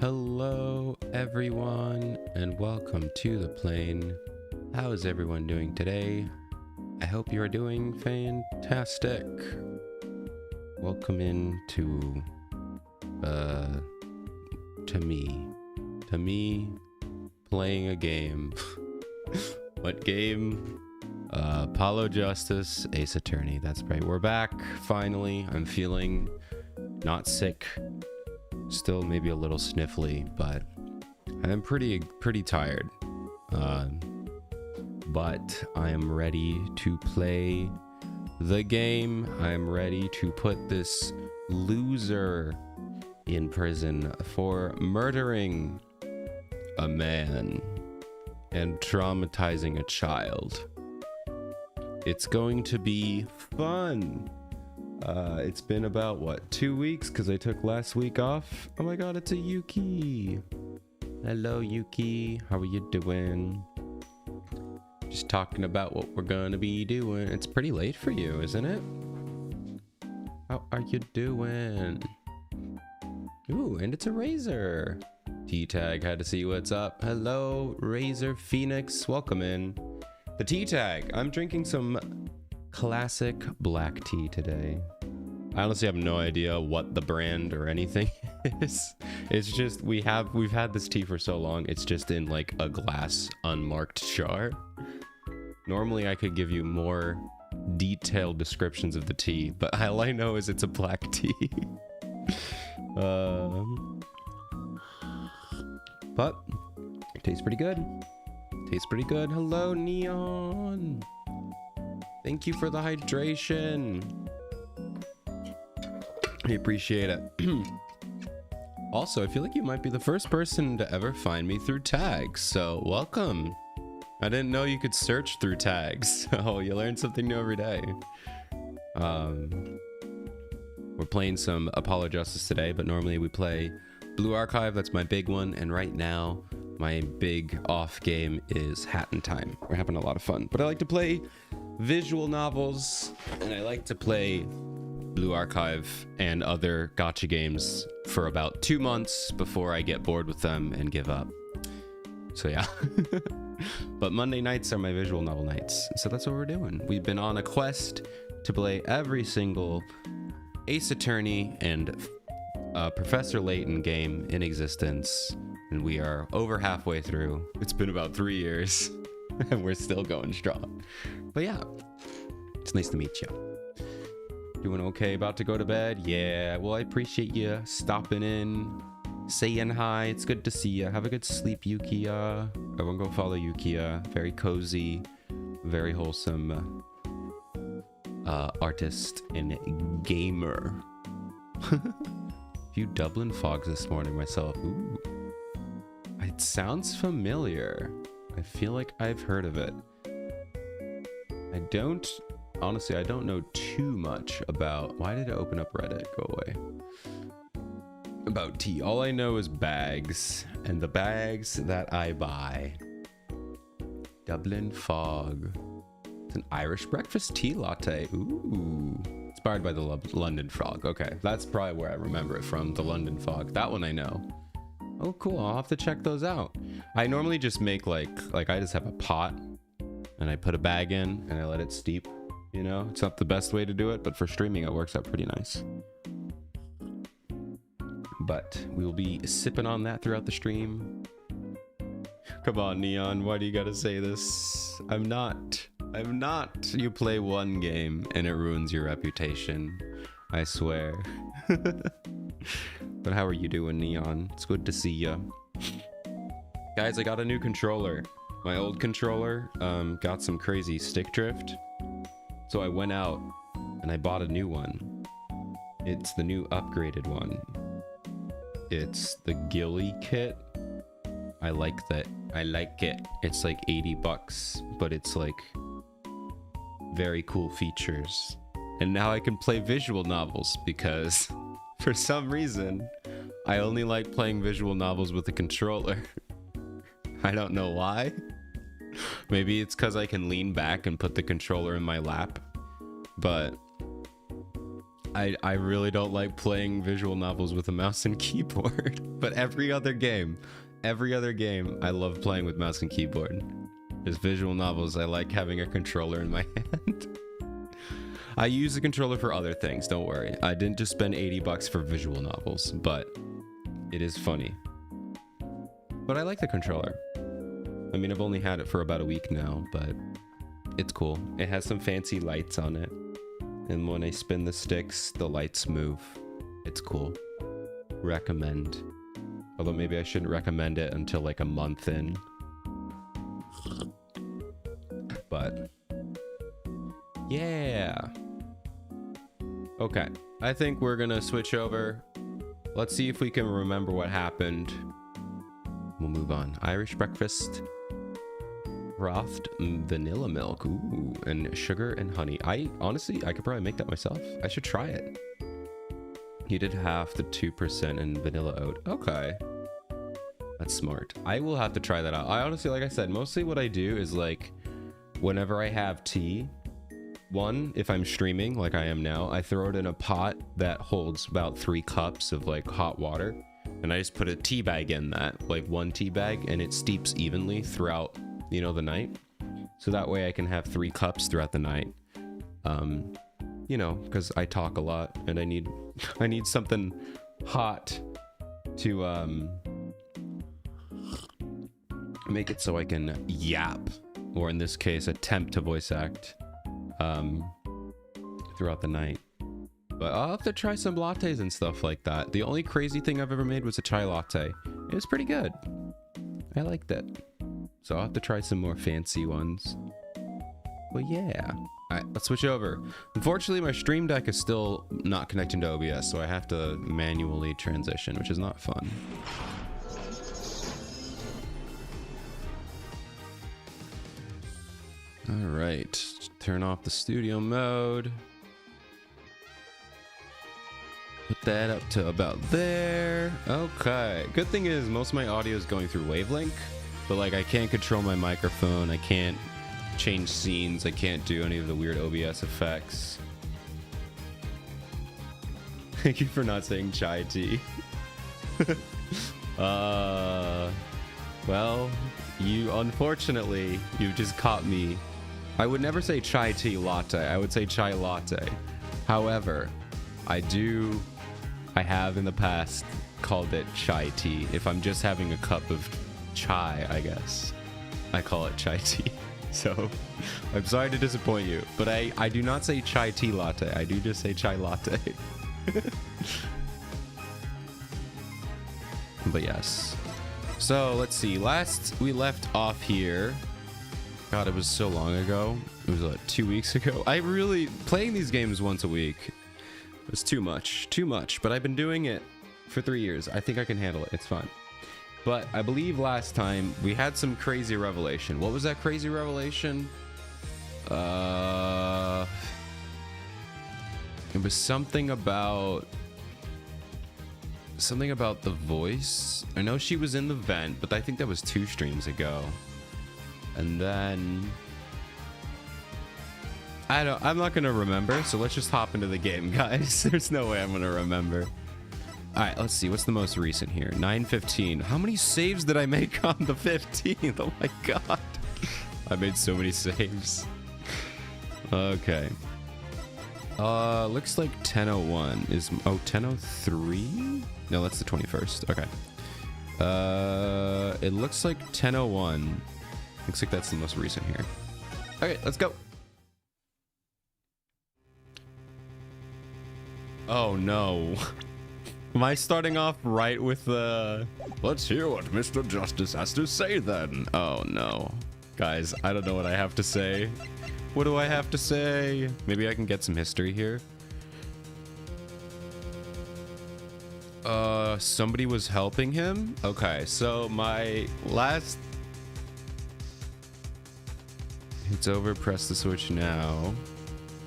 Hello, everyone, and welcome to the plane. How is everyone doing today? I hope you are doing fantastic. Welcome in to me playing a game. What game? Apollo Justice Ace Attorney. That's right. We're back finally. I'm feeling not sick. Still maybe a little sniffly, but I'm pretty tired. But I am ready to play the game. I am ready to put this loser in prison for murdering a man and traumatizing a child. It's going to be fun. It's been about, what, 2 weeks? Because I took last week off. Oh my god, it's a Yuki. Hello, Yuki. How are you doing? Just talking about what we're gonna be doing. It's pretty late for you, isn't it? How are you doing? Ooh, and it's a Razor. T-Tag had to see what's up. Hello, Razor Phoenix. Welcome in. The T-Tag. I'm drinking some classic black tea today. I honestly have no idea what the brand or anything is. It's just we've had this tea for so long. It's just in like a glass unmarked jar. Normally I could give you more detailed descriptions of the tea, but all I know is it's a black tea. But it tastes pretty good. Tastes pretty good. Hello, Neon. Thank you for the hydration. I appreciate it. Also, I feel like you might be the first person to ever find me through tags, so welcome. I didn't know you could search through tags, so you learn something new every day. We're playing some Apollo Justice today, but normally we play Blue Archive. That's my big one, and right now my big off game is Hat in Time. We're having a lot of fun, but I like to play visual novels, and I like to play Blue Archive and other gacha games for about 2 months before I get bored with them and give up. So yeah. But Monday nights are my visual novel nights, so that's what we're doing. We've been on a quest to play every single Ace Attorney and Professor Layton game in existence, and we are over halfway through. It's been about 3 years and we're still going strong. But yeah, it's nice to meet you. Doing okay, about to go to bed? Yeah, well, I appreciate you stopping in, saying hi. It's good to see you. Have a good sleep, Yukiya. Everyone go follow Yukiya. Very cozy, very wholesome artist and gamer. A few Dublin fogs this morning myself. Ooh. It sounds familiar. I feel like I've heard of it. Honestly, I don't know too much about... Why did it open up Reddit? Go away. About tea. All I know is bags, and the bags that I buy. Dublin Fog. It's an Irish breakfast tea latte. Ooh. Inspired by the London Fog. Okay, that's probably where I remember it from, the London Fog. That one I know. Oh, cool. I'll have to check those out. I normally just make like I just have a pot, and I put a bag in, and I let it steep. You know, it's not the best way to do it, but for streaming, it works out pretty nice. But we will be sipping on that throughout the stream. Come on, Neon, why do you gotta say this? I'm not. You play one game and it ruins your reputation. I swear. But how are you doing, Neon? It's good to see ya. Guys, I got a new controller. My old controller got some crazy stick drift. So I went out and I bought a new one. It's the new upgraded one. It's the Ghillie kit. I like that. I like it. It's like 80 bucks, but it's like very cool features. And now I can play visual novels because for some reason, I only like playing visual novels with a controller. I don't know why. Maybe it's because I can lean back and put the controller in my lap, but I really don't like playing visual novels with a mouse and keyboard, but every other game, I love playing with mouse and keyboard. There's visual novels, I like having a controller in my hand. I use the controller for other things, don't worry. I didn't just spend 80 bucks for visual novels, but it is funny. But I like the controller. I mean, I've only had it for about a week now, but it's cool. It has some fancy lights on it. And when I spin the sticks, the lights move. It's cool. Recommend. Although maybe I shouldn't recommend it until like a month in. But yeah. Okay. I think we're gonna switch over. Let's see if we can remember what happened. We'll move on. Irish breakfast. Frothed vanilla milk. Ooh, and sugar and honey. Honestly, I could probably make that myself. I should try it. You did half the 2% in vanilla oat. Okay. That's smart. I will have to try that out. I honestly, like I said, mostly what I do is like, whenever I have tea, if I'm streaming like I am now, I throw it in a pot that holds about 3 cups of like hot water. And I just put a tea bag in that, like 1 tea bag, and it steeps evenly throughout, you know, the night. So that way I can have 3 cups throughout the night. You know, because I talk a lot and I need something hot to make it so I can yap, or in this case attempt to voice act throughout the night. But I'll have to try some lattes and stuff like that. The only crazy thing I've ever made was a chai latte. It was pretty good. I liked it. So I'll have to try some more fancy ones. But yeah. Alright, let's switch over. Unfortunately, my Stream Deck is still not connecting to OBS, so I have to manually transition, which is not fun. Alright, turn off the studio mode. Put that up to about there. Okay. Good thing is most of my audio is going through Wavelink, but like I can't control my microphone. I can't change scenes. I can't do any of the weird OBS effects. Thank you for not saying chai tea. Well, unfortunately, you just caught me. I would never say chai tea latte. I would say chai latte. However, I have in the past called it chai tea. If I'm just having a cup of chai, I guess, I call it chai tea. So I'm sorry to disappoint you, but I do not say chai tea latte. I do just say chai latte. But yes. So let's see. Last we left off here. God, it was so long ago. It was like 2 weeks ago. I really playing these games once a week. It's too much, but I've been doing it for 3 years. I think I can handle it. It's fine. But I believe last time we had some crazy revelation. What was that crazy revelation? It was something about the voice. I know she was in the vent, but I think that was 2 streams ago. And then I'm not gonna remember, so let's just hop into the game, guys. There's no way I'm gonna remember. All right, let's see. What's the most recent here? 9:15. How many saves did I make on the 15th? Oh my god. I made so many saves. Okay. Looks like 10:01 is... Oh, 10:03? No, that's the 21st. Okay. It looks like 10:01. Looks like that's the most recent here. Okay, let's go. Oh no. Am I starting off right with the... Let's hear what Mr. Justice has to say then. Oh no. Guys, I don't know what I have to say. What do I have to say? Maybe I can get some history here. Somebody was helping him? Okay, so my last... It's over, press the switch now.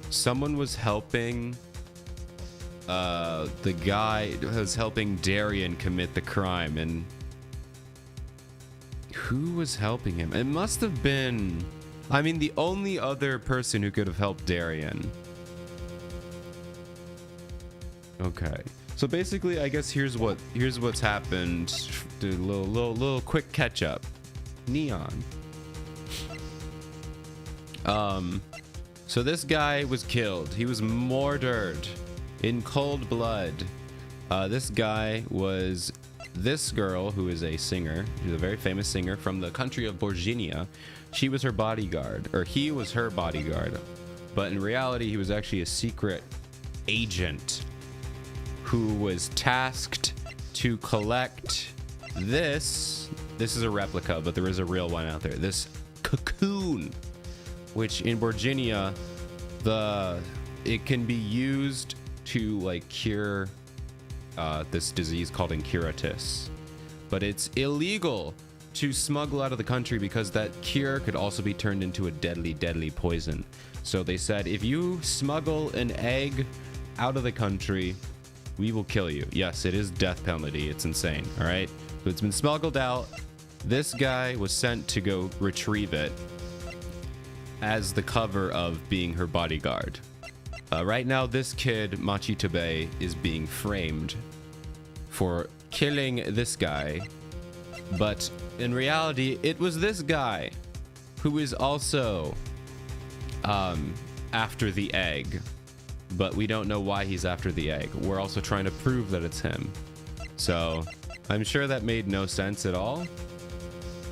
Someone was helping... the guy was helping Darian commit the crime, and... Who was helping him? It must have been... I mean, the only other person who could have helped Darian Okay. So basically, I guess here's what's happened. Do a little quick catch up. Neon. So this guy was killed. He was murdered in cold blood. This guy was this girl who is a singer. She's a very famous singer from the country of Borginia. She was her bodyguard, or he was her bodyguard. But in reality, he was actually a secret agent who was tasked to collect this. This is a replica, but there is a real one out there. This cocoon, which in Borginia, it can be used to like cure this disease called incuratus, but it's illegal to smuggle out of the country because that cure could also be turned into a deadly poison. So they said, if you smuggle an egg out of the country, we will kill you. Yes, it is death penalty. It's insane. All right. So it's been smuggled out. This guy was sent to go retrieve it as the cover of being her bodyguard. Right now, this kid, Machitabe, is being framed for killing this guy. But in reality, it was this guy who is also after the egg. But we don't know why he's after the egg. We're also trying to prove that it's him. So I'm sure that made no sense at all.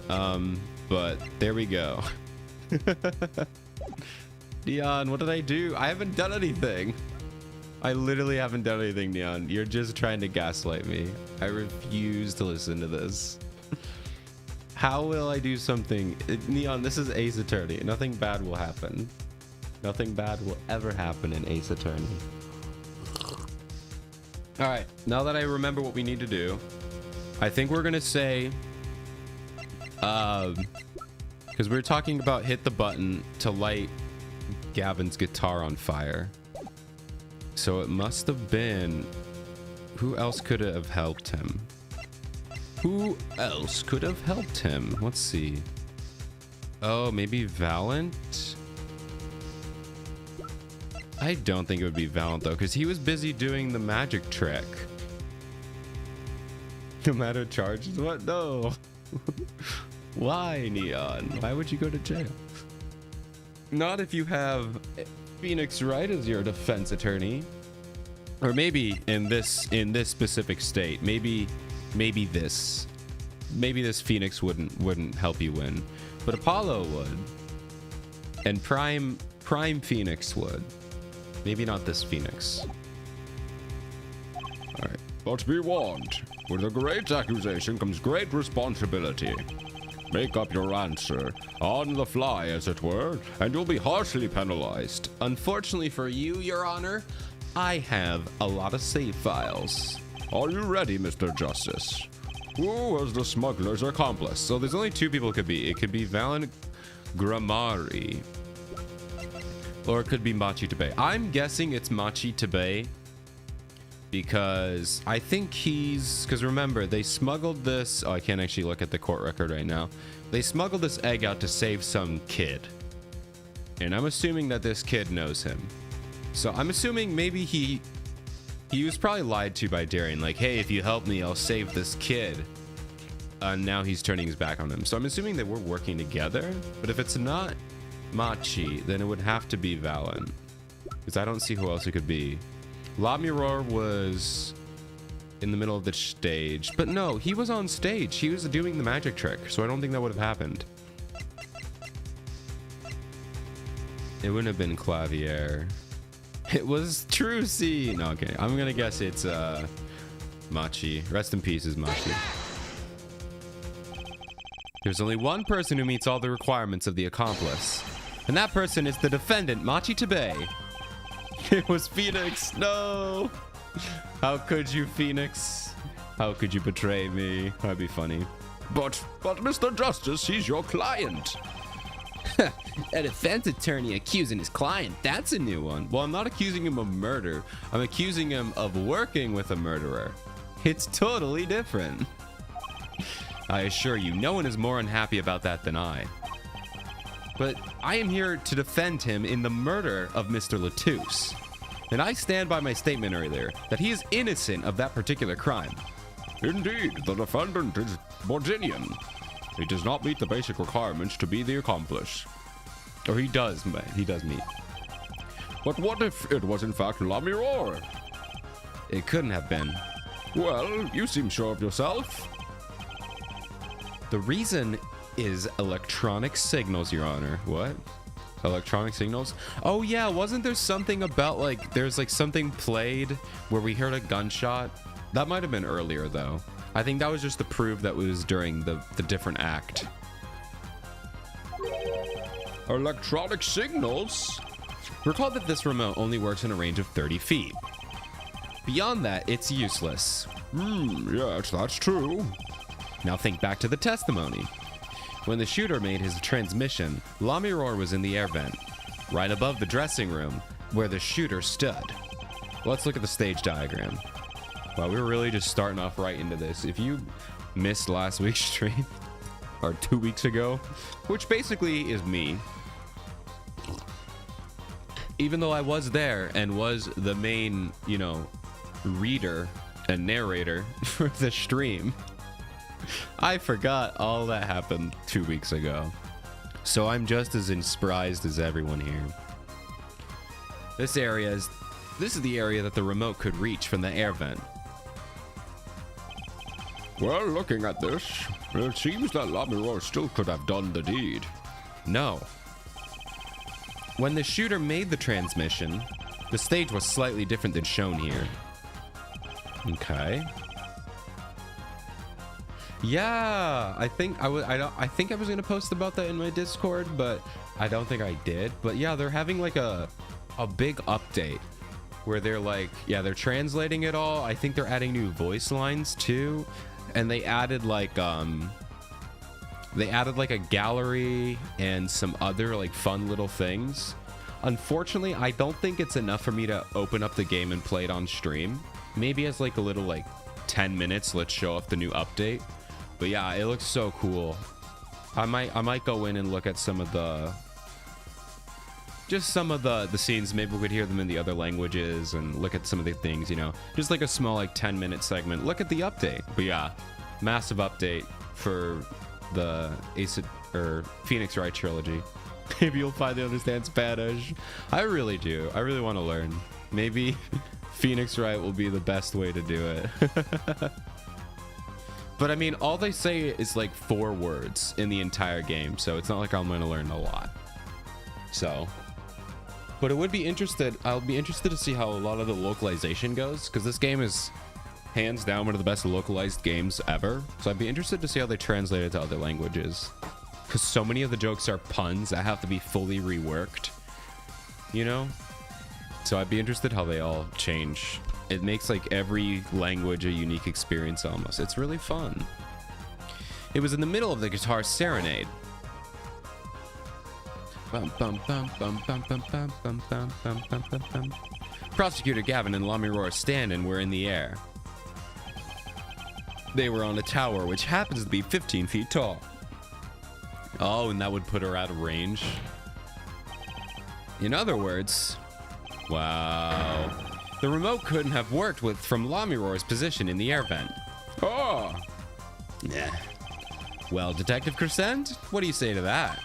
But there we go. Neon, what did I do? I haven't done anything. I literally haven't done anything, Neon. You're just trying to gaslight me. I refuse to listen to this. How will I do something? Neon, this is Ace Attorney. Nothing bad will happen. Nothing bad will ever happen in Ace Attorney. All right, now that I remember what we need to do, I think we're gonna say, because we were talking about hit the button to light Gavin's guitar on fire. So it must have been, who else could have helped him? Who else could have helped him? Let's see. Oh, maybe Valent? I don't think it would be Valent though, because he was busy doing the magic trick. No matter charges? What? No. Why, Neon? Why would you go to jail? Not if you have Phoenix Wright as your defense attorney. Or maybe in this specific state, maybe this Phoenix wouldn't help you win, but Apollo would, and Prime Phoenix would. Maybe not this Phoenix. All right. But be warned, with a great accusation comes great responsibility. Make up your answer, on the fly as it were, and you'll be harshly penalized. Unfortunately for you, Your Honor, I have a lot of save files. Are you ready, Mr. Justice? Who was the smuggler's accomplice? So there's only two people it could be. It could be Valent Gramari, or it could be Machitabe. I'm guessing it's Machitabe because I think because remember, they smuggled this. Oh, I can't actually look at the court record right now. They smuggled this egg out to save some kid. And I'm assuming that this kid knows him. So I'm assuming maybe he was probably lied to by Darian. Like, hey, if you help me, I'll save this kid. And now he's turning his back on him. So I'm assuming that we're working together. But if it's not Machi, then it would have to be Valent. Because I don't see who else it could be. La Mirror was in the middle of the stage, but no, he was on stage. He was doing the magic trick, so I don't think that would have happened. It wouldn't have been Clavier. It was Trucy. No, okay. I'm gonna guess it's Machi. Rest in peace is Machi. There's only one person who meets all the requirements of the accomplice, and that person is the defendant, Machitabe. It was Phoenix. No. How could you, Phoenix? How could you betray me? That'd be funny. But Mr. Justice, he's your client. A defense attorney accusing his client. That's a new one. Well, I'm not accusing him of murder. I'm accusing him of working with a murderer. It's totally different. I assure you, no one is more unhappy about that than I. But I am here to defend him in the murder of Mr. Latouche. And I stand by my statement earlier that he is innocent of that particular crime. Indeed, the defendant is Bordinian. He does not meet the basic requirements to be the accomplice. Or he does meet. But what if it was in fact Lamiror? It couldn't have been. Well, you seem sure of yourself. The reason is electronic signals, Your Honor. What? Electronic signals? Oh yeah, wasn't there something about like there's like something played where we heard a gunshot? That might have been earlier though. I think that was just to prove that it was during the different act. Electronic signals? Recall that this remote only works in a range of 30 feet. Beyond that, it's useless. Yes, that's true. Now think back to the testimony. When the shooter made his transmission, Lamiror was in the air vent, right above the dressing room where the shooter stood. Let's look at the stage diagram. Wow, we were really just starting off right into this. If you missed last week's stream, or 2 weeks ago, which basically is me, even though I was there and was the main, you know, reader and narrator for the stream, I forgot all that happened 2 weeks ago. So I'm just as surprised as everyone here. This is the area that the remote could reach from the air vent. Well, looking at this, it seems that Lamiror still could have done the deed. No. When the shooter made the transmission, the stage was slightly different than shown here. Okay. Yeah, I think I think I was gonna post about that in my Discord, but I don't think I did. But yeah, they're having like a big update where they're like, yeah, they're translating it all. I think they're adding new voice lines too, and they added like a gallery and some other like fun little things. Unfortunately, I don't think it's enough for me to open up the game and play it on stream. Maybe as like a little like 10 minutes, let's show off the new update. But yeah, it looks so cool. I might go in and look at some of the scenes. Maybe we could hear them in the other languages and look at some of the things, you know, just like a small like 10-minute segment. Look at the update. But yeah, massive update for the Phoenix Wright trilogy. Maybe you'll finally understand Spanish. I really do. I really want to learn. Maybe Phoenix Wright will be the best way to do it. But I mean, all they say is like 4 words in the entire game, so it's not like I'm going to learn a lot. So, but it would be I'll be interested to see how a lot of the localization goes, because this game is hands down one of the best localized games ever. So I'd be interested to see how they translate it to other languages, because so many of the jokes are puns that have to be fully reworked, you know? So I'd be interested how they all change. It makes like every language a unique experience almost. It's really fun. It was in the middle of the guitar serenade. Prosecutor Gavin and Lamiror Standen were in the air. They were on a tower which happens to be 15 feet tall. Oh, and that would put her out of range. In other words, wow. The remote couldn't have worked from Lamiror's position in the air vent. Ah! Yeah. Well, Detective Crescent, what do you say to that?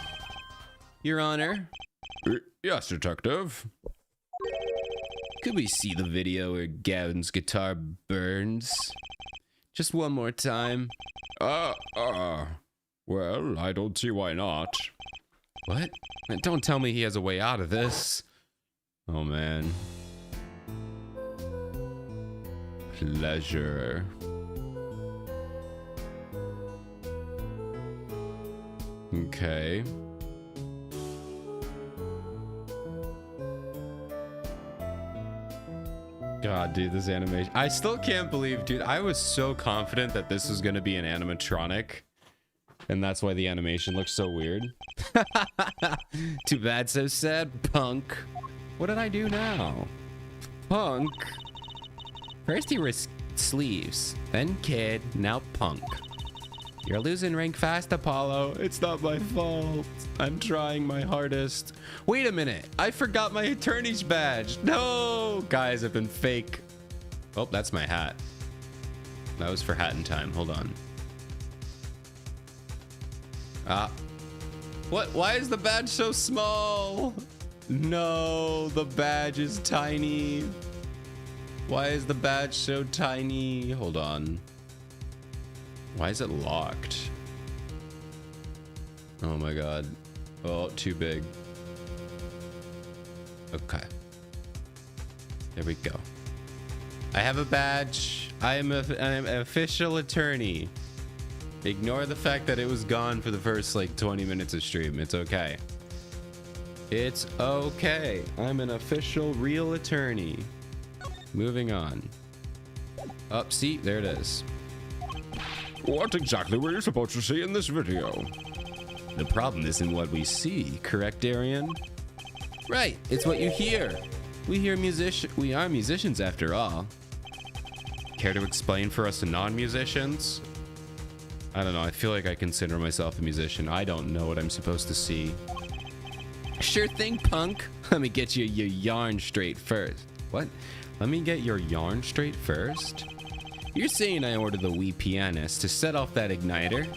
Your Honor? Yes, Detective. Could we see the video where Gavin's guitar burns? Just one more time. Well, I don't see why not. What? Don't tell me he has a way out of this. Oh, man. Pleasure. Okay. God, dude, this animation. I still can't believe, dude, I was so confident that this was going to be an animatronic. And that's why the animation looks so weird. Too bad, so sad, punk. What did I do now? Punk. First he risked sleeves, then kid, now punk. You're losing rank fast, Apollo. It's not my fault. I'm trying my hardest. Wait a minute. I forgot my attorney's badge. No! Guys, I've been fake. Oh, that's my hat. That was for hat in time. Hold on. Ah. What? Why is the badge so small? No, the badge is tiny. Why is the badge so tiny? Hold on. Why is it locked? Oh my god. Oh, too big. Okay. There we go. I have a badge. I'm an official attorney. Ignore the fact that it was gone for the first like 20 minutes of stream. It's okay. It's okay. I'm an official real attorney. Moving on. Up, see, there it is. What exactly were you supposed to see in this video? The problem isn't what we see, correct, Darian? Right, it's what you hear. We are musicians after all. Care to explain for us non-musicians? I don't know, I feel like I consider myself a musician. I don't know what I'm supposed to see. Sure thing, punk. Let me get you your yarn straight first. What? Let me get your yarn straight first? You're saying I ordered the Wii pianist to set off that igniter?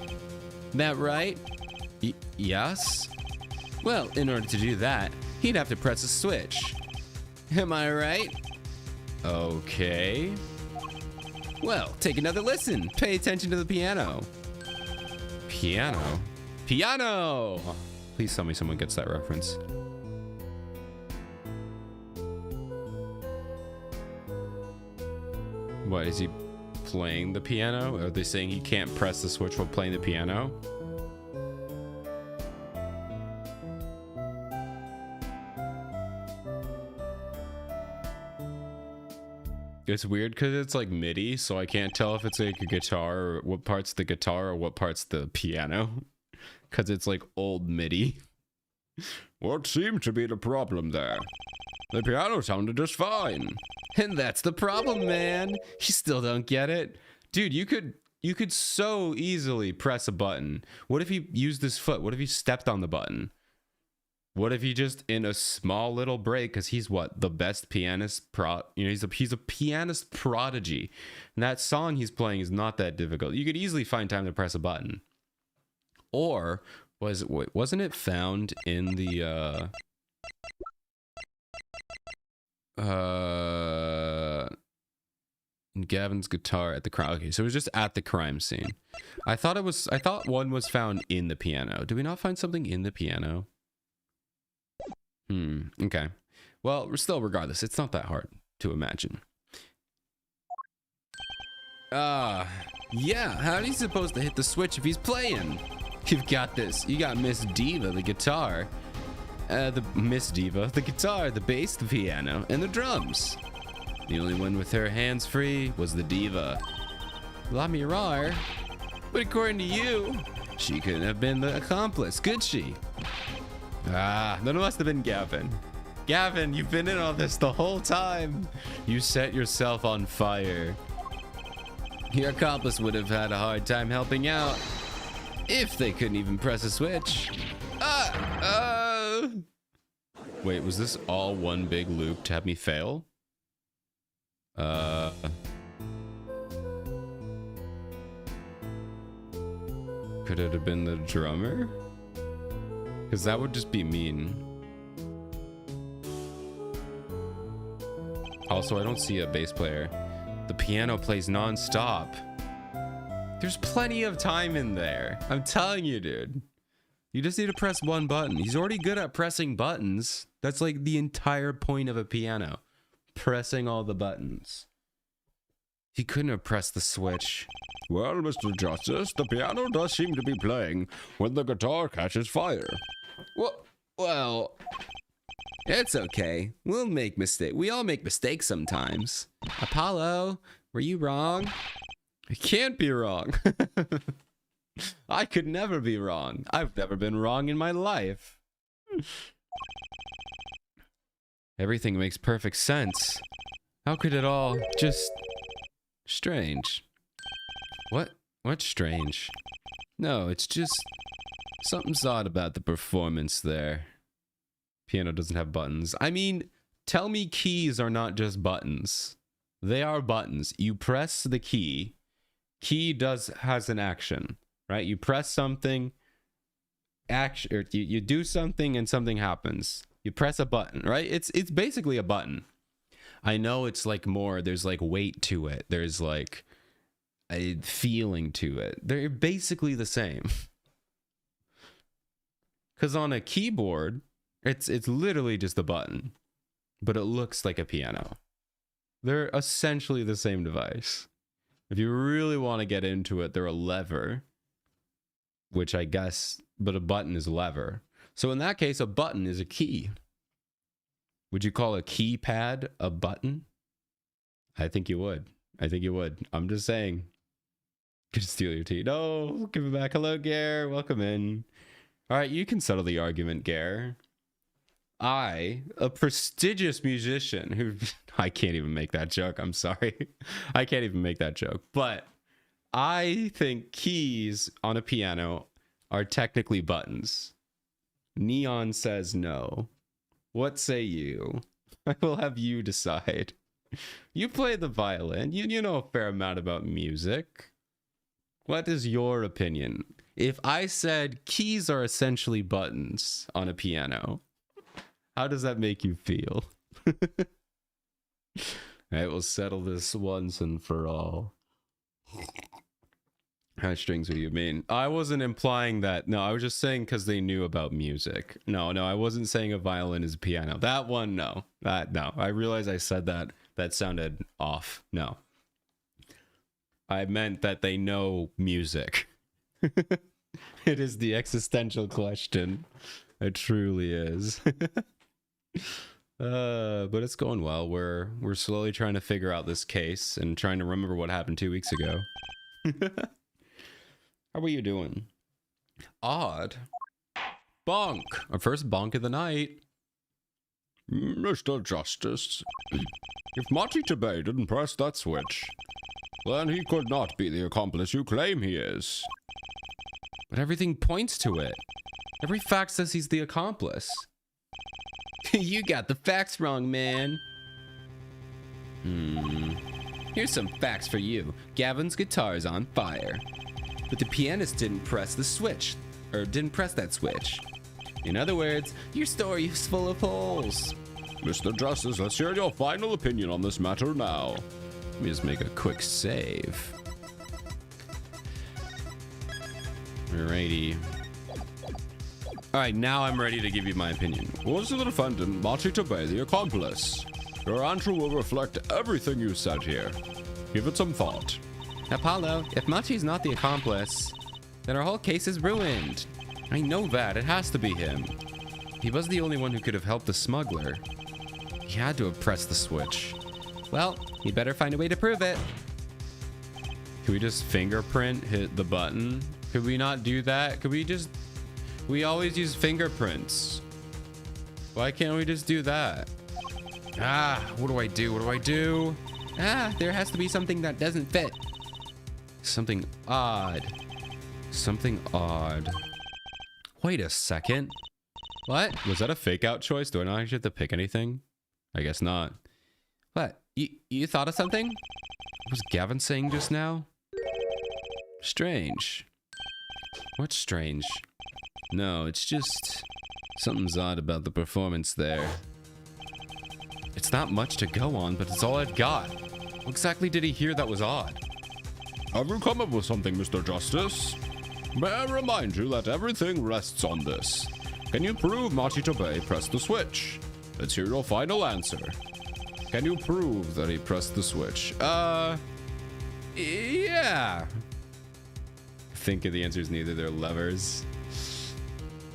That right? Yes? Well, in order to do that, he'd have to press a switch. Am I right? Okay. Well, take another listen. Pay attention to the piano. Piano? Piano! Please tell me someone gets that reference. What, is he playing the piano? Are they saying he can't press the switch while playing the piano? It's weird because it's like MIDI, so I can't tell if it's like a guitar or what part's the guitar or what part's the piano. Because it's like old MIDI. What seemed to be the problem there? The piano sounded just fine. And that's the problem, man. You still don't get it? Dude, you could so easily press a button. What if he used his foot? What if he stepped on the button? What if he just in a small little break, because he's what, the best pianist he's a pianist prodigy. And that song he's playing is not that difficult. You could easily find time to press a button. Or wasn't it found in the in Gavin's guitar at the crime? Okay, so it was just at the crime scene. I thought one was found in the piano. Did we not find something in the piano? Okay. Well, regardless, it's not that hard to imagine. Yeah, how are you supposed to hit the switch if he's playing? You've got this. You got Miss Diva, the guitar. Miss Diva, the guitar, the bass, the piano, and the drums. The only one with her hands free was the Diva. La Mirar. But according to you, she couldn't have been the accomplice, could she? Ah, then it must have been Gavin. Gavin, you've been in on this the whole time. You set yourself on fire. Your accomplice would have had a hard time helping out if they couldn't even press a switch. Wait, was this all one big loop to have me fail? Could it have been the drummer? Because that would just be mean. Also, I don't see a bass player. The piano plays non-stop. There's plenty of time in there. I'm telling you, dude. You just need to press one button. He's already good at pressing buttons. That's like the entire point of a piano. Pressing all the buttons. He couldn't have pressed the switch. Well, Mr. Justice, the piano does seem to be playing when the guitar catches fire. Well, it's okay. We'll make mistakes. We all make mistakes sometimes. Apollo, were you wrong? I can't be wrong. I could never be wrong. I've never been wrong in my life. Everything makes perfect sense. How could it all just... strange? What's strange? No, it's just something's odd about the performance there. Piano doesn't have buttons. I mean, tell me keys are not just buttons. They are buttons. You press the key. Key has an action, right? You press something, action, or you do something and something happens. You press a button, right? It's basically a button. I know it's like more, there's like weight to it. There's like a feeling to it. They're basically the same. Because on a keyboard, it's literally just a button, but it looks like a piano. They're essentially the same device. If you really want to get into it, they're a lever, which I guess, but a button is a lever. So in that case, a button is a key. Would you call a keypad a button? I think you would. I think you would. I'm just saying. Could steal your tea. No, give it back. Hello, Gare. Welcome in. All right, you can settle the argument, Gare. I, a prestigious musician who... I can't even make that joke. I'm sorry. I can't even make that joke. But I think keys on a piano are technically buttons. Neon says no. What say you? I will have you decide. You play the violin. You know a fair amount about music. What is your opinion? If I said keys are essentially buttons on a piano, how does that make you feel? All right, we'll settle this once and for all. How strings do you mean? I wasn't implying that. No, I was just saying because they knew about music. No, I wasn't saying a violin is a piano. That one, no. No. I realized I said that. That sounded off. No. I meant that they know music. It is the existential question. It truly is. But it's going well. We're slowly trying to figure out this case and trying to remember what happened 2 weeks ago. How are you doing? Odd. Bonk. Our first bonk of the night. Mr. Justice, if Mati Tabay didn't press that switch, then he could not be the accomplice you claim he is. But everything points to it. Every fact says he's the accomplice. You got the facts wrong, man. Here's some facts for you. Gavin's guitar's on fire. But the pianist didn't press the switch. Or didn't press that switch. In other words, your story is full of holes. Mr. Justice, let's hear your final opinion on this matter now. Let me just make a quick save. Alrighty. Alright, now I'm ready to give you my opinion. Was the defendant, Mati Tabay, the accomplice? Your answer will reflect everything you said here. Give it some thought. Apollo, if Machi's not the accomplice, then our whole case is ruined. I know that. It has to be him. He was the only one who could have helped the smuggler. He had to have pressed the switch. Well, he better find a way to prove it. Could we just fingerprint hit the button? Could we not do that? Could we just... We always use fingerprints. Why can't we just do that? What do I do? What do I do? There has to be something that doesn't fit. Something odd. Something odd. Wait a second. What? Was that a fake out choice? Do I not actually have to pick anything? I guess not. What? You thought of something? What was Gavin saying just now? Strange. What's strange? No, it's just... Something's odd about the performance there. It's not much to go on, but it's all I've got. What exactly did he hear that was odd? Have you come up with something, Mr. Justice? May I remind you that everything rests on this. Can you prove Mati Tabay pressed the switch? Let's hear your final answer. Can you prove that he pressed the switch? Yeah. I think the answer is neither. They're levers.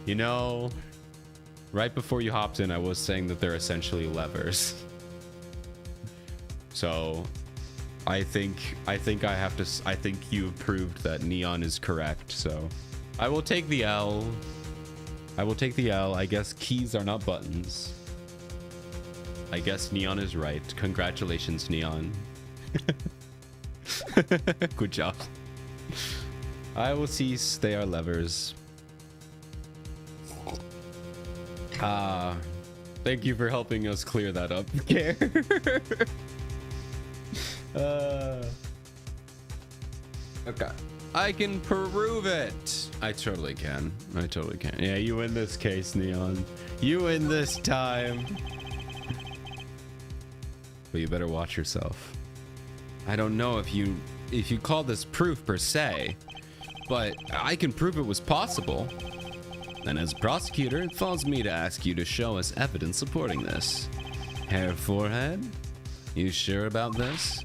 You know, right before you hopped in, I was saying that they're essentially levers. So, I think you've proved that Neon is correct. So, I will take the L. I guess keys are not buttons. I guess Neon is right. Congratulations, Neon. Good job. I will cease. They are levers. Thank you for helping us clear that up, Care. Okay. I can prove it. I totally can. I totally can. Yeah, you win this case, Neon. You win this time. But you better watch yourself. I don't know if you call this proof per se, but I can prove it was possible. And as a prosecutor, it falls me to ask you to show us evidence supporting this. Hair forehead? You sure about this?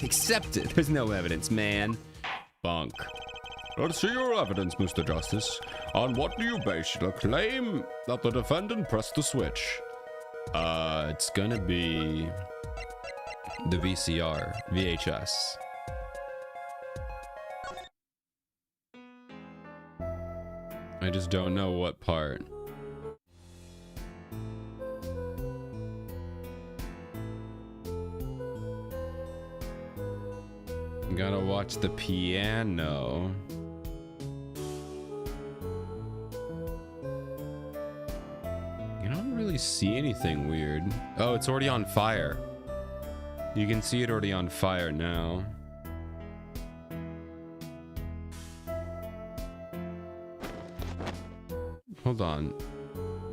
Accepted. There's no evidence, man. Bonk. Let's see your evidence, Mr. Justice. On what do you base your claim that the defendant pressed the switch? It's gonna be the VHS. I just don't know what part. Gotta watch the piano. You don't really see anything weird. Oh, it's already on fire. You can see it already on fire now. Hold on.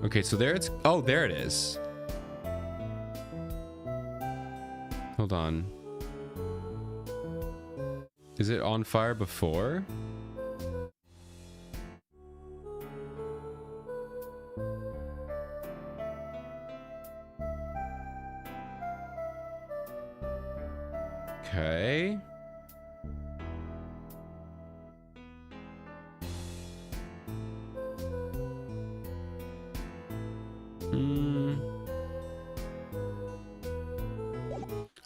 Okay, so there it's... Oh, there it is. Hold on. Is it on fire before? Okay.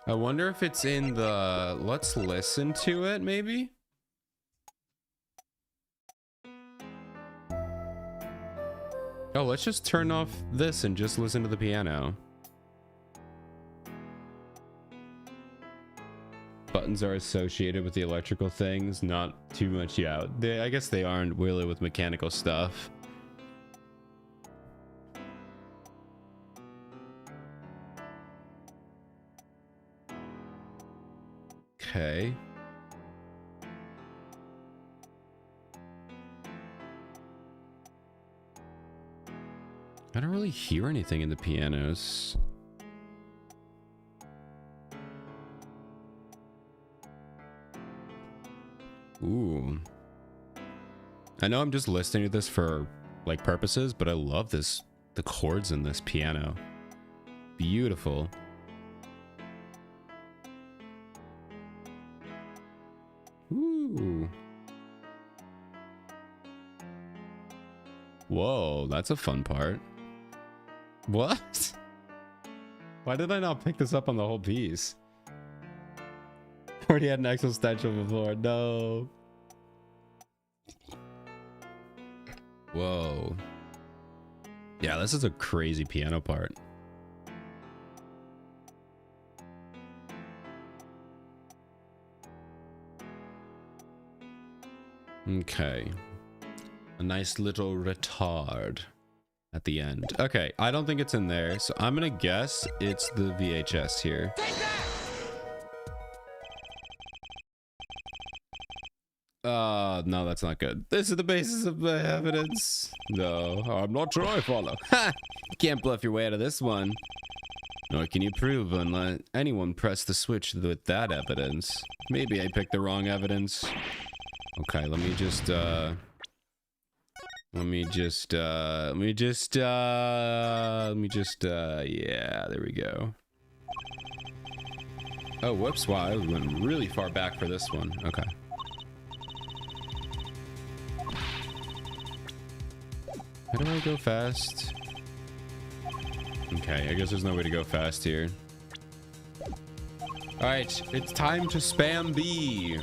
I wonder if it's in the... Let's listen to it, maybe? Oh, let's just turn off this and just listen to the piano. Buttons are associated with the electrical things, not too much, yeah. I guess they aren't really with mechanical stuff. Okay. I don't really hear anything in the pianos. Ooh. I know I'm just listening to this for like purposes, but I love this, the chords in this piano. Beautiful. Ooh. Whoa, that's a fun part. What? Why did I not pick this up on the whole piece? Already had an existential before. No. Whoa. Yeah, this is a crazy piano part. Okay. A nice little retard at the end. Okay, I don't think it's in there, so I'm gonna guess it's the VHS here. No, that's not good. This is the basis of the evidence. No, I'm not sure I follow. Ha! You can't bluff your way out of this one. Nor can you prove unless anyone pressed the switch with that evidence. Maybe I picked the wrong evidence. Okay, let me just, yeah, there we go. Oh, whoops, wow, I went really far back for this one. Okay. How do I go fast? Okay, I guess there's no way to go fast here. Alright, it's time to spam B.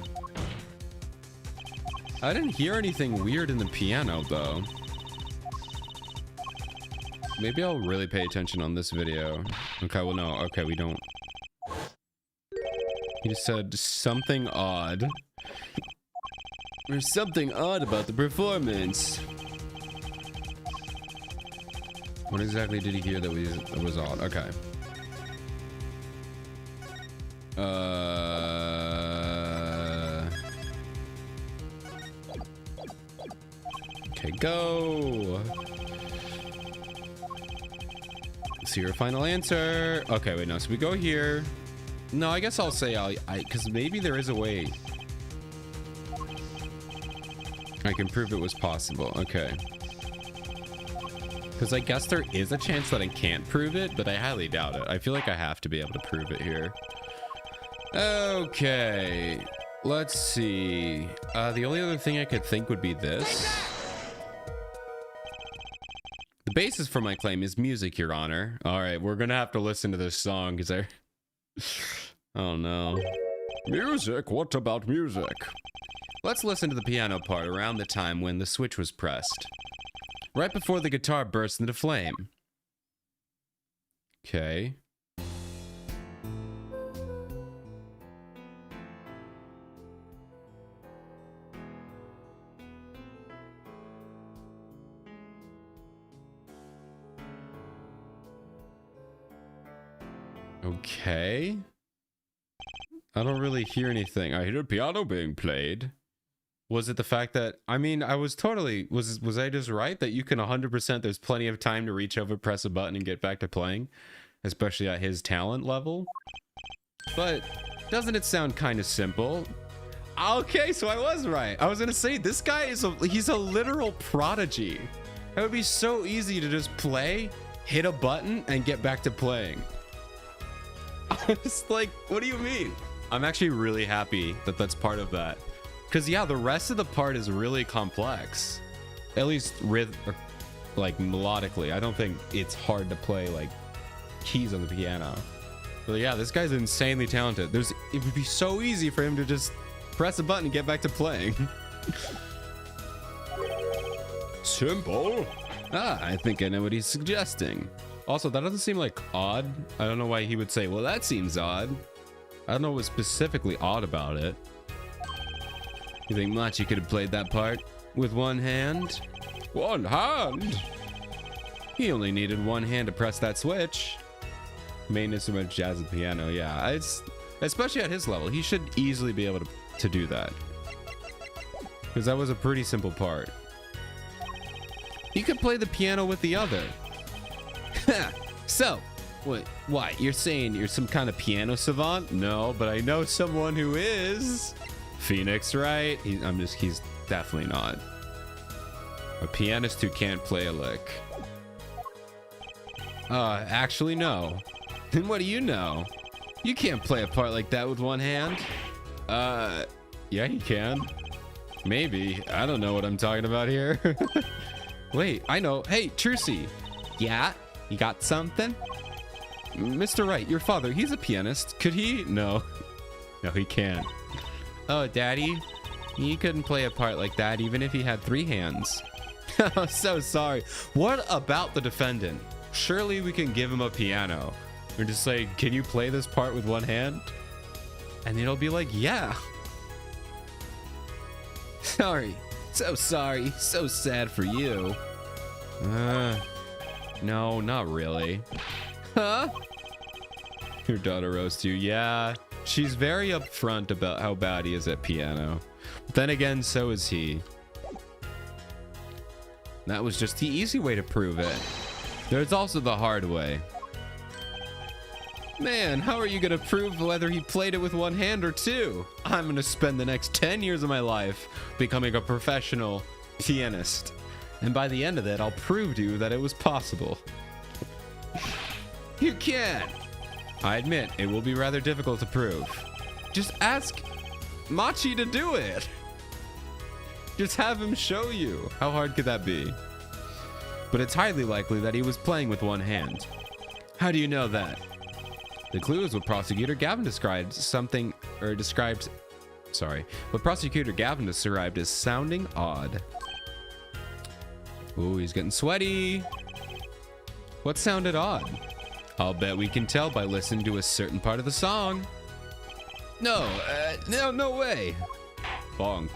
I didn't hear anything weird in the piano, though. Maybe I'll really pay attention on this video. Okay, well, no. Okay, we don't. He just said something odd. There's something odd about the performance. What exactly did he hear that was odd? Okay. Okay, go. See your final answer. Okay, wait, no. So we go here. No, I guess I'll say because maybe there is a way I can prove it was possible. Okay. Because I guess there is a chance that I can't prove it, but I highly doubt it. I feel like I have to be able to prove it here. Okay. Let's see. The only other thing I could think would be this. The basis for my claim is music, Your Honor. All right, we're going to have to listen to this song because I... Oh, no. Music? What about music? Let's listen to the piano part around the time when the switch was pressed. Right before the guitar burst into flame. Okay. Okay. I don't really hear anything. I hear a piano being played. Was it the fact that, I mean, I was totally, was I just right that you can 100%, there's plenty of time to reach over, press a button, and get back to playing, especially at his talent level? But doesn't it sound kind of simple? Okay, so I was right. I was gonna say, this guy is he's a literal prodigy. It would be so easy to just play, hit a button, and get back to playing. I was like, what do you mean? I'm actually really happy that that's part of that. Because, yeah, the rest of the part is really complex. At least, like, melodically. I don't think it's hard to play, like, keys on the piano. But, yeah, this guy's insanely talented. It would be so easy for him to just press a button and get back to playing. Simple? I think I know what he's suggesting. Also, that doesn't seem, like, odd. I don't know why he would say, well, that seems odd. I don't know what's specifically odd about it. You think Machi could have played that part with one hand? One hand? He only needed one hand to press that switch. Main instrument, jazz and piano. Yeah, it's especially at his level, he should easily be able to do that. Because that was a pretty simple part. He could play the piano with the other. So, what? You're saying you're some kind of piano savant? No, but I know someone who is. Phoenix, right? He's definitely not. A pianist who can't play a lick. Actually, no. Then what do you know? You can't play a part like that with one hand. Yeah, he can. Maybe. I don't know what I'm talking about here. Wait, I know. Hey, Trucy. Yeah? You got something? Mr. Wright, your father, he's a pianist. Could he? No. No, he can't. Oh, Daddy, he couldn't play a part like that even if he had 3 hands. I'm so sorry. What about the defendant? Surely we can give him a piano. Or just say, can you play this part with one hand? And it'll be like, yeah. Sorry. So sorry. So sad for you. No, not really. Huh? Your daughter roasts you. Yeah. She's very upfront about how bad he is at piano. But then again, so is he. That was just the easy way to prove it. There's also the hard way. Man, how are you gonna prove whether he played it with one hand or 2? I'm gonna spend the next 10 years of my life becoming a professional pianist. And by the end of it, I'll prove to you that it was possible. You can't. I admit, it will be rather difficult to prove. Just ask Machi to do it. Just have him show you. How hard could that be? But it's highly likely that he was playing with one hand. How do you know that? The clue is what Prosecutor Gavin described what Prosecutor Gavin described as sounding odd. Ooh, he's getting sweaty. What sounded odd? I'll bet we can tell by listening to a certain part of the song. No way. Bonk.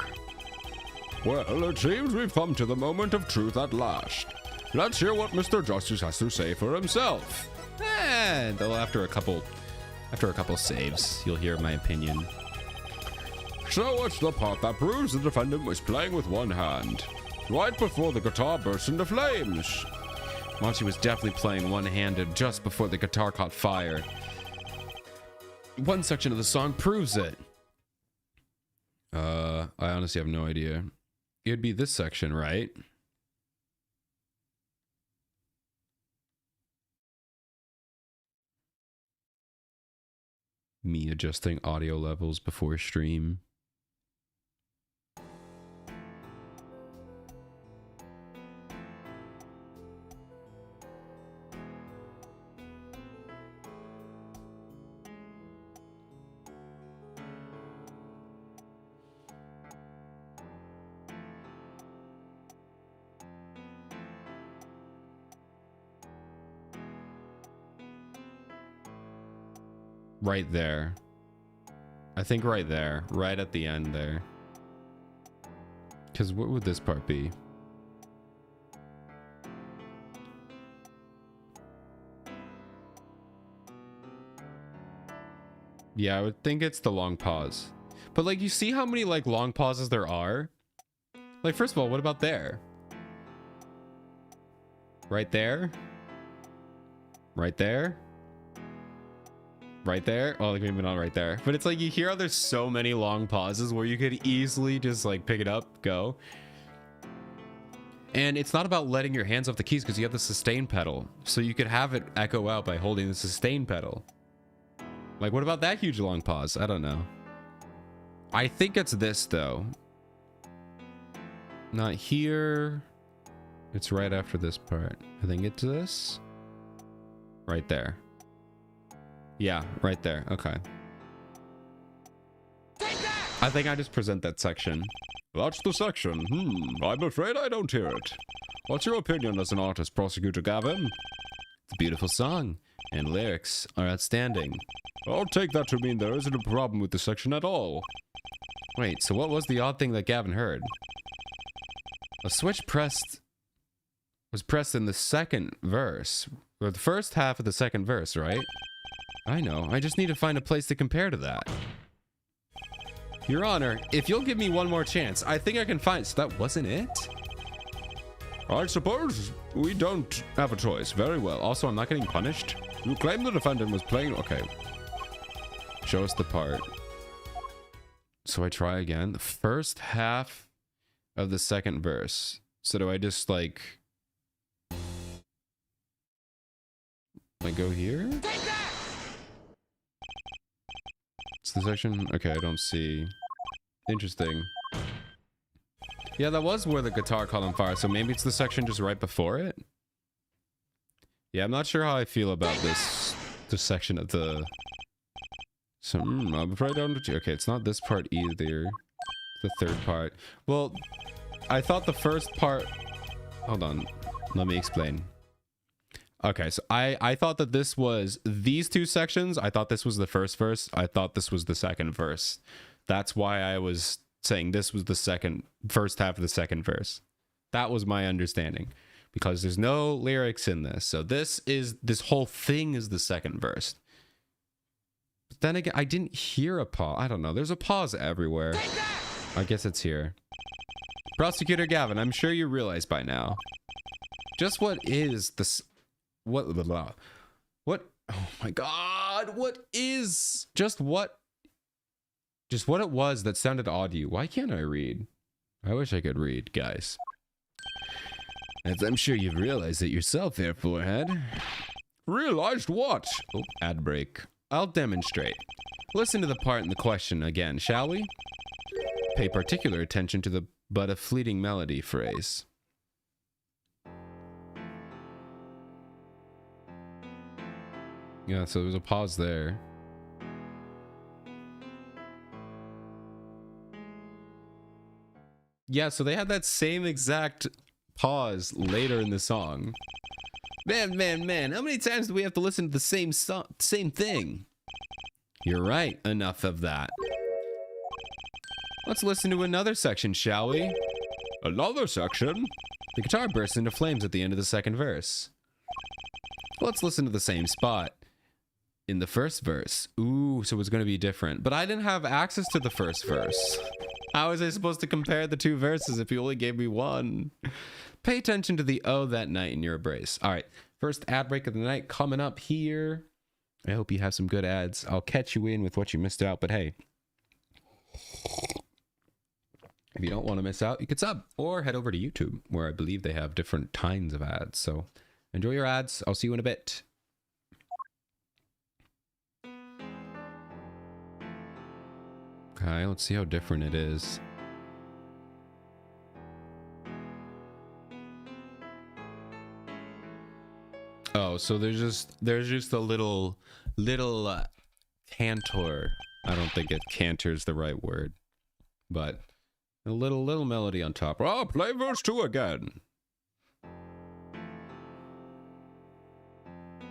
Well, it seems we've come to the moment of truth at last. Let's hear what Mr. Justice has to say for himself. Though after a couple saves, you'll hear my opinion. So it's the part that proves the defendant was playing with one hand, right before the guitar burst into flames. Monty was definitely playing one-handed just before the guitar caught fire. One section of the song proves it. I honestly have no idea. It'd be this section, right? Me adjusting audio levels before stream. Right there. I think right there. Right at the end there. Because what would this part be? Yeah, I would think it's the long pause. But like, you see how many like long pauses there are? Like, first of all, what about there? Right there? Right there? Right there? Oh, like maybe not right there. But it's like you hear how there's so many long pauses where you could easily just like pick it up, go. And it's not about letting your hands off the keys because you have the sustain pedal. So you could have it echo out by holding the sustain pedal. Like, what about that huge long pause? I don't know. I think it's this though. Not here. It's right after this part. I think it's this. Right there. Yeah, right there. Okay. I think I just present that section. That's the section. I'm afraid I don't hear it. What's your opinion as an artist, Prosecutor Gavin? It's a beautiful song, and lyrics are outstanding. I'll take that to mean there isn't a problem with the section at all. Wait, so what was the odd thing that Gavin heard? A switch was pressed in the second verse, or the first half of the second verse, right? I know, I just need to find a place to compare to that. Your Honor, if you'll give me one more chance, I think I can find... So that wasn't it? I suppose we don't have a choice. Very well. Also, I'm not getting punished. You claim the defendant was playing... Okay. Show us the part. So I try again. The first half of the second verse. So do I just like go here? It's the section. Okay, I don't see. Interesting. Yeah, that was where the guitar caught on fire. So maybe it's the section just right before it. Yeah, I'm not sure how I feel about this section of the... So, I'm afraid I don't... Okay, it's not this part either. The third part. Well, I thought the first part... Hold on. Let me explain. Okay, so I thought that this was... These two sections, I thought this was the first verse. I thought this was the second verse. That's why I was saying this was the first half of the second verse. That was my understanding. Because there's no lyrics in this. So this whole thing is the second verse. But then again, I didn't hear a pause. I don't know. There's a pause everywhere. I guess it's here. Prosecutor Gavin, I'm sure you realize by now. Just what is this? What? Oh my God. What is? Just what it was that sounded odd to you. Why can't I read? I wish I could read, guys. As I'm sure you've realized it yourself there, Forehead. Realized what? Oh, ad break. I'll demonstrate. Listen to the part in the question again, shall we? Pay particular attention to the but a fleeting melody phrase. Yeah, so there's a pause there. Yeah, so they had that same exact pause later in the song. Man, how many times do we have to listen to the same thing? You're right, enough of that. Let's listen to another section, shall we? Another section? The guitar bursts into flames at the end of the second verse. Let's listen to the same spot in the first verse. Ooh, so it's going to be different. But I didn't have access to the first verse. How was I supposed to compare the two verses if you only gave me one? Pay attention to the "Oh, that night" in your embrace. All right, first ad break of the night coming up here. I hope you have some good ads. I'll catch you in with what you missed out, but hey, if you don't want to miss out, you could sub or head over to YouTube, where I believe they have different kinds of ads. So enjoy your ads. I'll see you in a bit. Okay, let's see how different it is. Oh, so there's just a little cantor. I don't think cantor's the right word, but a little melody on top. Oh, play verse 2 again.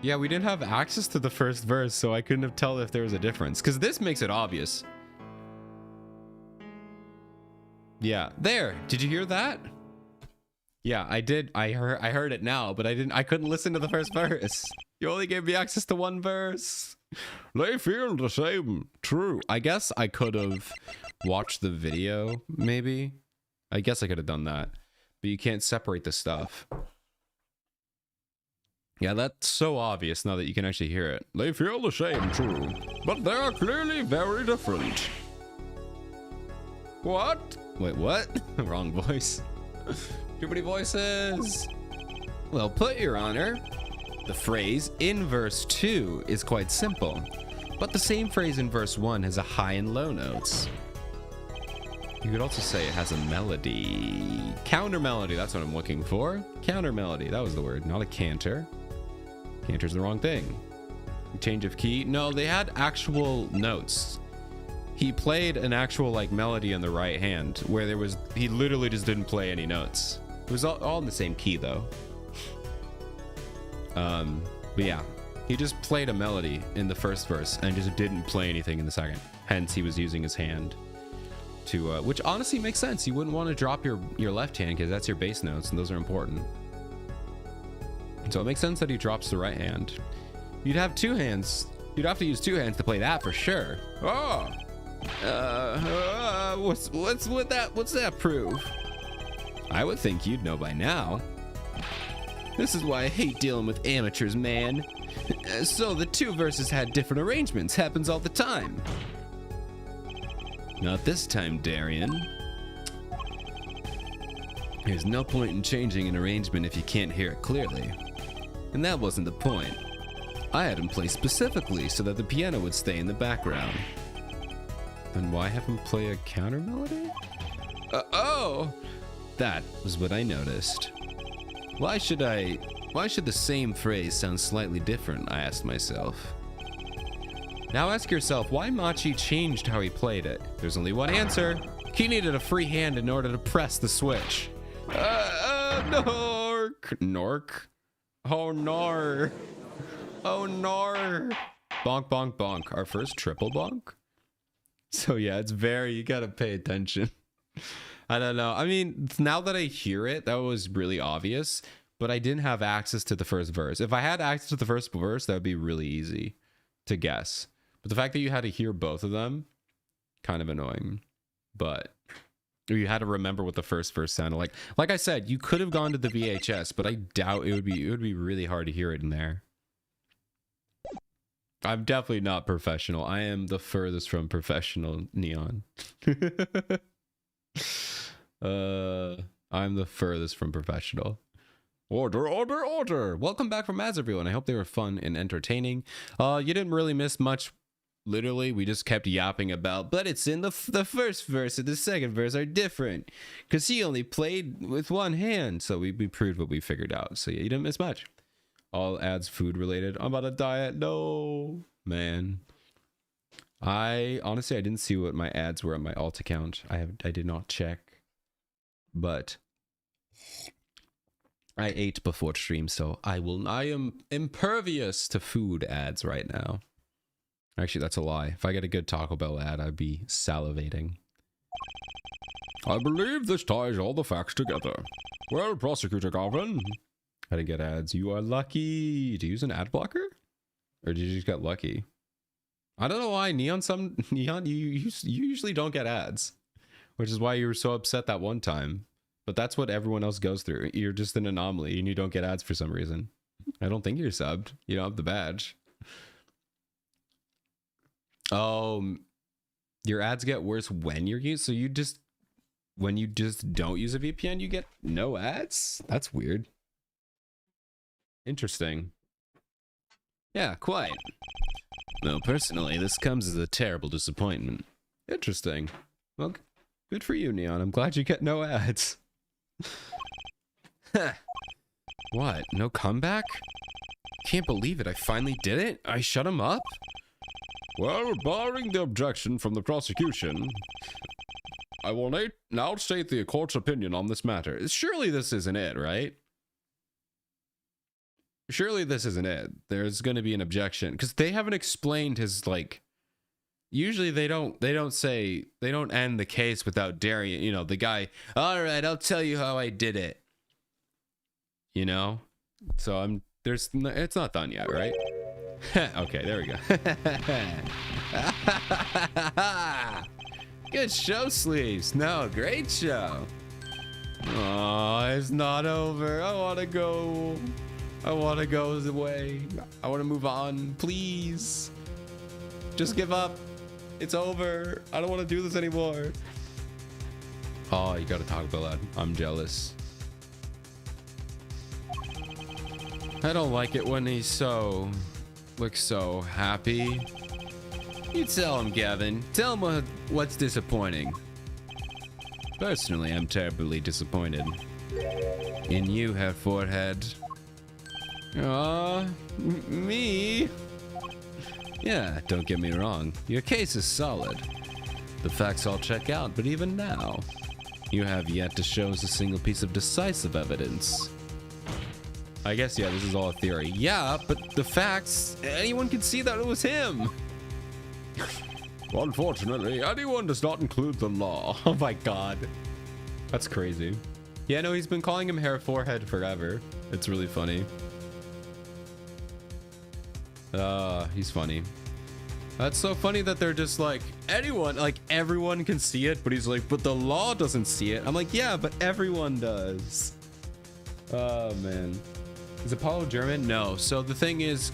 Yeah, we didn't have access to the first verse, so I couldn't have tell if there was a difference. Because this makes it obvious. Yeah, there. Did you hear that? Yeah, I did. I heard it now, but I couldn't listen to the first verse. You only gave me access to one verse. They feel the same. True. I guess I could have watched the video, maybe. I guess I could have done that. But you can't separate the stuff. Yeah, that's so obvious now that you can actually hear it. They feel the same, true. But they are clearly very different. What? Wait, what? Wrong voice. Too many voices. Well put, Your Honor. The phrase in verse 2 is quite simple, but the same phrase in verse 1 has a high and low notes. You could also say it has a melody. Counter melody, that's what I'm looking for. Counter melody, that was the word, not a canter. Canter's the wrong thing. Change of key. No, they had actual notes. He played an actual like melody in the right hand where he literally just didn't play any notes. It was all in the same key though. But yeah, he just played a melody in the first verse and just didn't play anything in the second. Hence he was using his hand to, which honestly makes sense. You wouldn't want to drop your left hand because that's your bass notes and those are important. So it makes sense that he drops the right hand. You'd have two hands. You'd have to use two hands to play that for sure. Oh. What's that prove? I would think you'd know by now. This is why I hate dealing with amateurs, man. So the two verses had different arrangements. Happens all the time. Not this time, Darian. There's no point in changing an arrangement if you can't hear it clearly. And that wasn't the point. I had him play specifically so that the piano would stay in the background. Then why have him play a counter melody? Oh! That was what I noticed. Why should the same phrase sound slightly different, I asked myself. Now ask yourself why Machi changed how he played it. There's only one answer. He needed a free hand in order to press the switch. Nork. Nork? Oh, nar. Oh, nar. Bonk, bonk, bonk. Our first triple bonk? So yeah, you gotta pay attention. I don't know. I mean, now that I hear it, that was really obvious, but I didn't have access to the first verse. If I had access to the first verse, that would be really easy to guess. But the fact that you had to hear both of them, kind of annoying. But you had to remember what the first verse sounded like. Like I said, you could have gone to the VHS, but I doubt it would be really hard to hear it in there. I'm definitely not professional. I am the furthest from professional, Neon. I'm the furthest from professional. Order, order, order. Welcome back from ads, everyone. I hope they were fun and entertaining. You didn't really miss much. Literally, we just kept yapping about, but it's in the first verse and the second verse are different because he only played with one hand. So we proved what we figured out. So yeah, you didn't miss much. All ads food related. I'm on a diet. No, man. I didn't see what my ads were on my alt account. I did not check. But I ate before stream, so I am impervious to food ads right now. Actually, that's a lie. If I get a good Taco Bell ad, I'd be salivating. I believe this ties all the facts together. Well, Prosecutor Garvin. How to get ads. You are lucky. Did you use an ad blocker? Or did you just get lucky? I don't know why Neon, you usually don't get ads. Which is why you were so upset that one time. But that's what everyone else goes through. You're just an anomaly and you don't get ads for some reason. I don't think you're subbed. You don't have the badge. Oh, your ads get worse when you're used. So when you just don't use a VPN, you get no ads? That's weird. Interesting. Yeah, quite. No, personally, this comes as a terrible disappointment. Interesting. Well, good for you, Neon. I'm glad you get no ads. What? No comeback? Can't believe it. I finally did it? I shut him up? Well, barring the objection from the prosecution, I will now state the court's opinion on this matter. Surely this isn't it, right? Surely this isn't it. There's going to be an objection because they haven't explained his, like, usually they don't end the case without daring, you know, the guy, all right, I'll tell you how I did it. You know? So it's not done yet, right? Okay, there we go. Good show, Sleeves. No, great show. Oh, it's not over. I want to go away. I want to move on. Please. Just give up. It's over. I don't want to do this anymore. Oh, you got to talk about that. I'm jealous. I don't like it when he looks so happy. You tell him, Gavin. Tell him what's disappointing. Personally, I'm terribly disappointed. In you, Herr Forehead. Me? Yeah, don't get me wrong. Your case is solid. The facts all check out, but even now, you have yet to show us a single piece of decisive evidence. I guess, yeah, this is all a theory. Yeah, but the facts, anyone can see that it was him. Unfortunately, anyone does not include the law. Oh my god. That's crazy. Yeah, no, he's been calling him Herr Forehead forever. It's really funny. He's funny. That's so funny that they're just like, everyone can see it, but he's like, but the law doesn't see it. I'm like, yeah, but everyone does. Oh, man. Is Apollo German? No. So the thing is,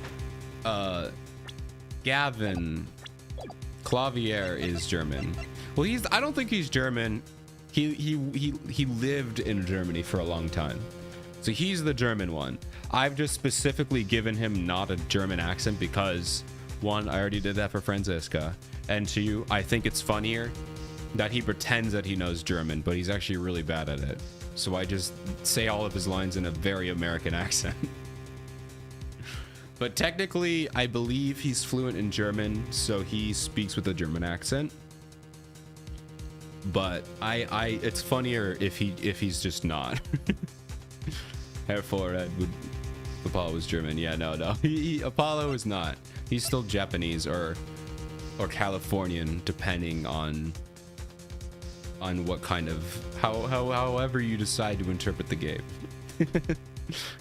Gavin Clavier is German. Well, I don't think he's German. He lived in Germany for a long time. So he's the German one. I've just specifically given him not a German accent because, one, I already did that for Franziska, and two, I think it's funnier that he pretends that he knows German, but he's actually really bad at it. So I just say all of his lines in a very American accent. But technically, I believe he's fluent in German, so he speaks with a German accent. But it's funnier if he's just not. Herr Forehead Apollo is German. Yeah, no. Apollo is not. He's still Japanese or Californian, depending on what kind of however you decide to interpret the game.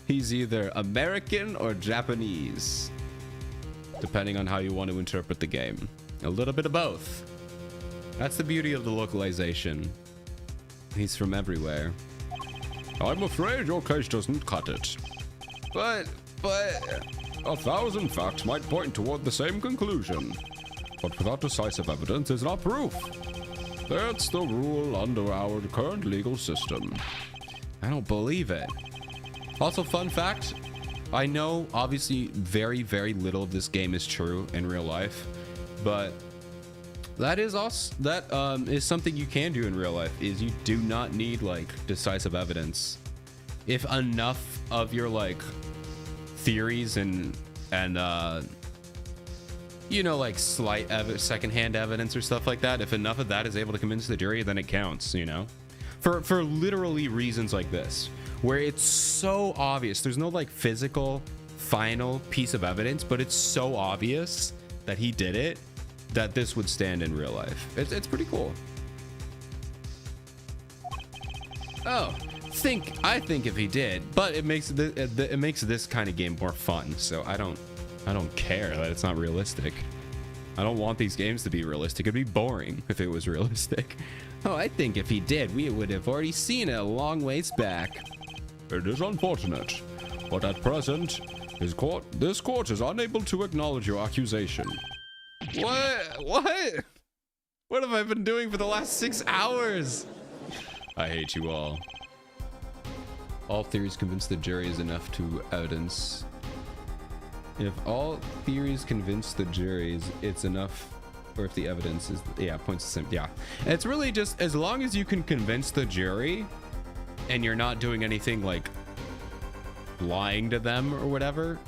He's either American or Japanese, depending on how you want to interpret the game. A little bit of both. That's the beauty of the localization. He's from everywhere. I'm afraid your case doesn't cut it. But 1,000 facts might point toward the same conclusion. But without decisive evidence is not proof. That's the rule under our current legal system. I don't believe it. Also, fun fact, I know obviously very, very little of this game is true in real life, but that is something you can do in real life, is you do not need like decisive evidence. If enough of your like theories and you know, like slight secondhand evidence or stuff like that, if enough of that is able to convince the jury, then it counts, you know, for literally reasons like this, where it's so obvious. There's no like physical final piece of evidence, but it's so obvious that he did it that this would stand in real life. It's pretty cool. Oh, I think if he did, but it makes it makes this kind of game more fun. So I don't care that it's not realistic. I don't want these games to be realistic. It'd be boring if it was realistic. Oh, I think if he did, we would have already seen it a long ways back. It is unfortunate, but at present, this court is unable to acknowledge your accusation. What? What have I been doing for the last 6 hours? I hate you all. All theories convince the jury is enough to evidence. If all theories convince the juries it's enough, or if the evidence is, yeah, points the same, yeah. It's really just, as long as you can convince the jury and you're not doing anything like lying to them or whatever,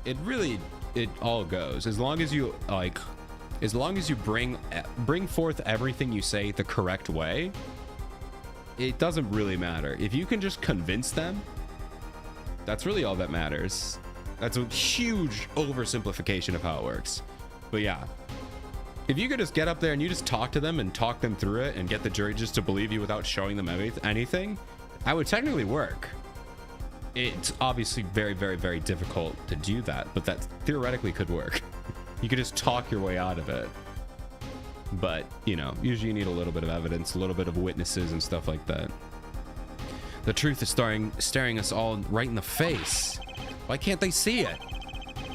it all goes. As long as you bring forth everything you say the correct way, it doesn't really matter. If you can just convince them, that's really all that matters. That's a huge oversimplification of how it works. But yeah, if you could just get up there and you just talk to them and talk them through it and get the jury just to believe you without showing them anything, that would technically work. It's obviously very, very, very difficult to do that, but that theoretically could work. You could just talk your way out of it. But, you know, usually you need a little bit of evidence, a little bit of witnesses and stuff like that. The truth is staring us all right in the face. Why can't they see it?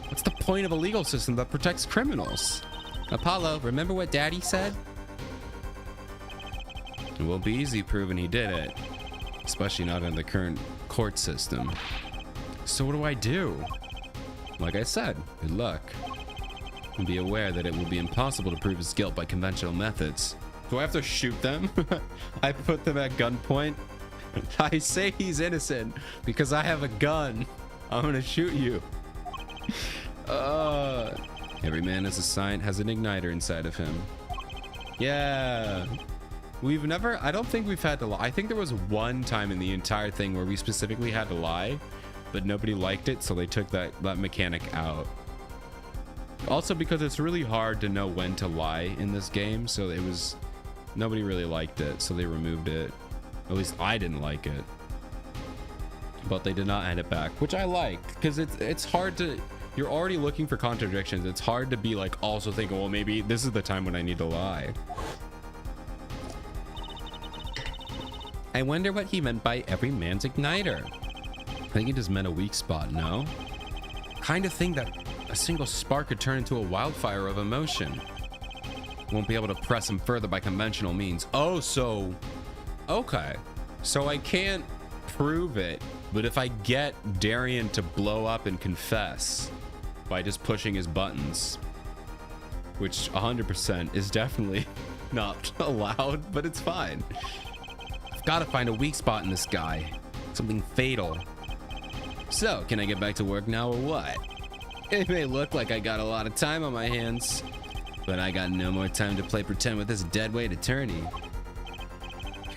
What's the point of a legal system that protects criminals? Apollo, remember what Daddy said? It won't be easy proving he did it, especially not in the current court system. So what do I do? Like I said, good luck. And be aware that it will be impossible to prove his guilt by conventional methods. Do I have to shoot them? I put them at gunpoint. I say he's innocent because I have a gun. I'm gonna shoot you. Every man has an igniter inside of him. Yeah. I don't think we've had to lie. I think there was one time in the entire thing where we specifically had to lie, but nobody liked it, so they took that mechanic out. Also because it's really hard to know when to lie in this game, so nobody really liked it, so they removed it. At least I didn't like it. But they did not add it back, which I like, because it's hard to, you're already looking for contradictions. It's hard to be like also thinking, well, maybe this is the time when I need to lie. I wonder what he meant by every man's igniter. I think he just meant a weak spot, no? Kind of thing that a single spark could turn into a wildfire of emotion. Won't be able to press him further by conventional means. Oh, so, okay. So I can't prove it, but if I get Darian to blow up and confess by just pushing his buttons, which 100% is definitely not allowed, but it's fine. I've got to find a weak spot in this guy. Something fatal. So, can I get back to work now or what? It may look like I got a lot of time on my hands, but I got no more time to play pretend with this deadweight attorney.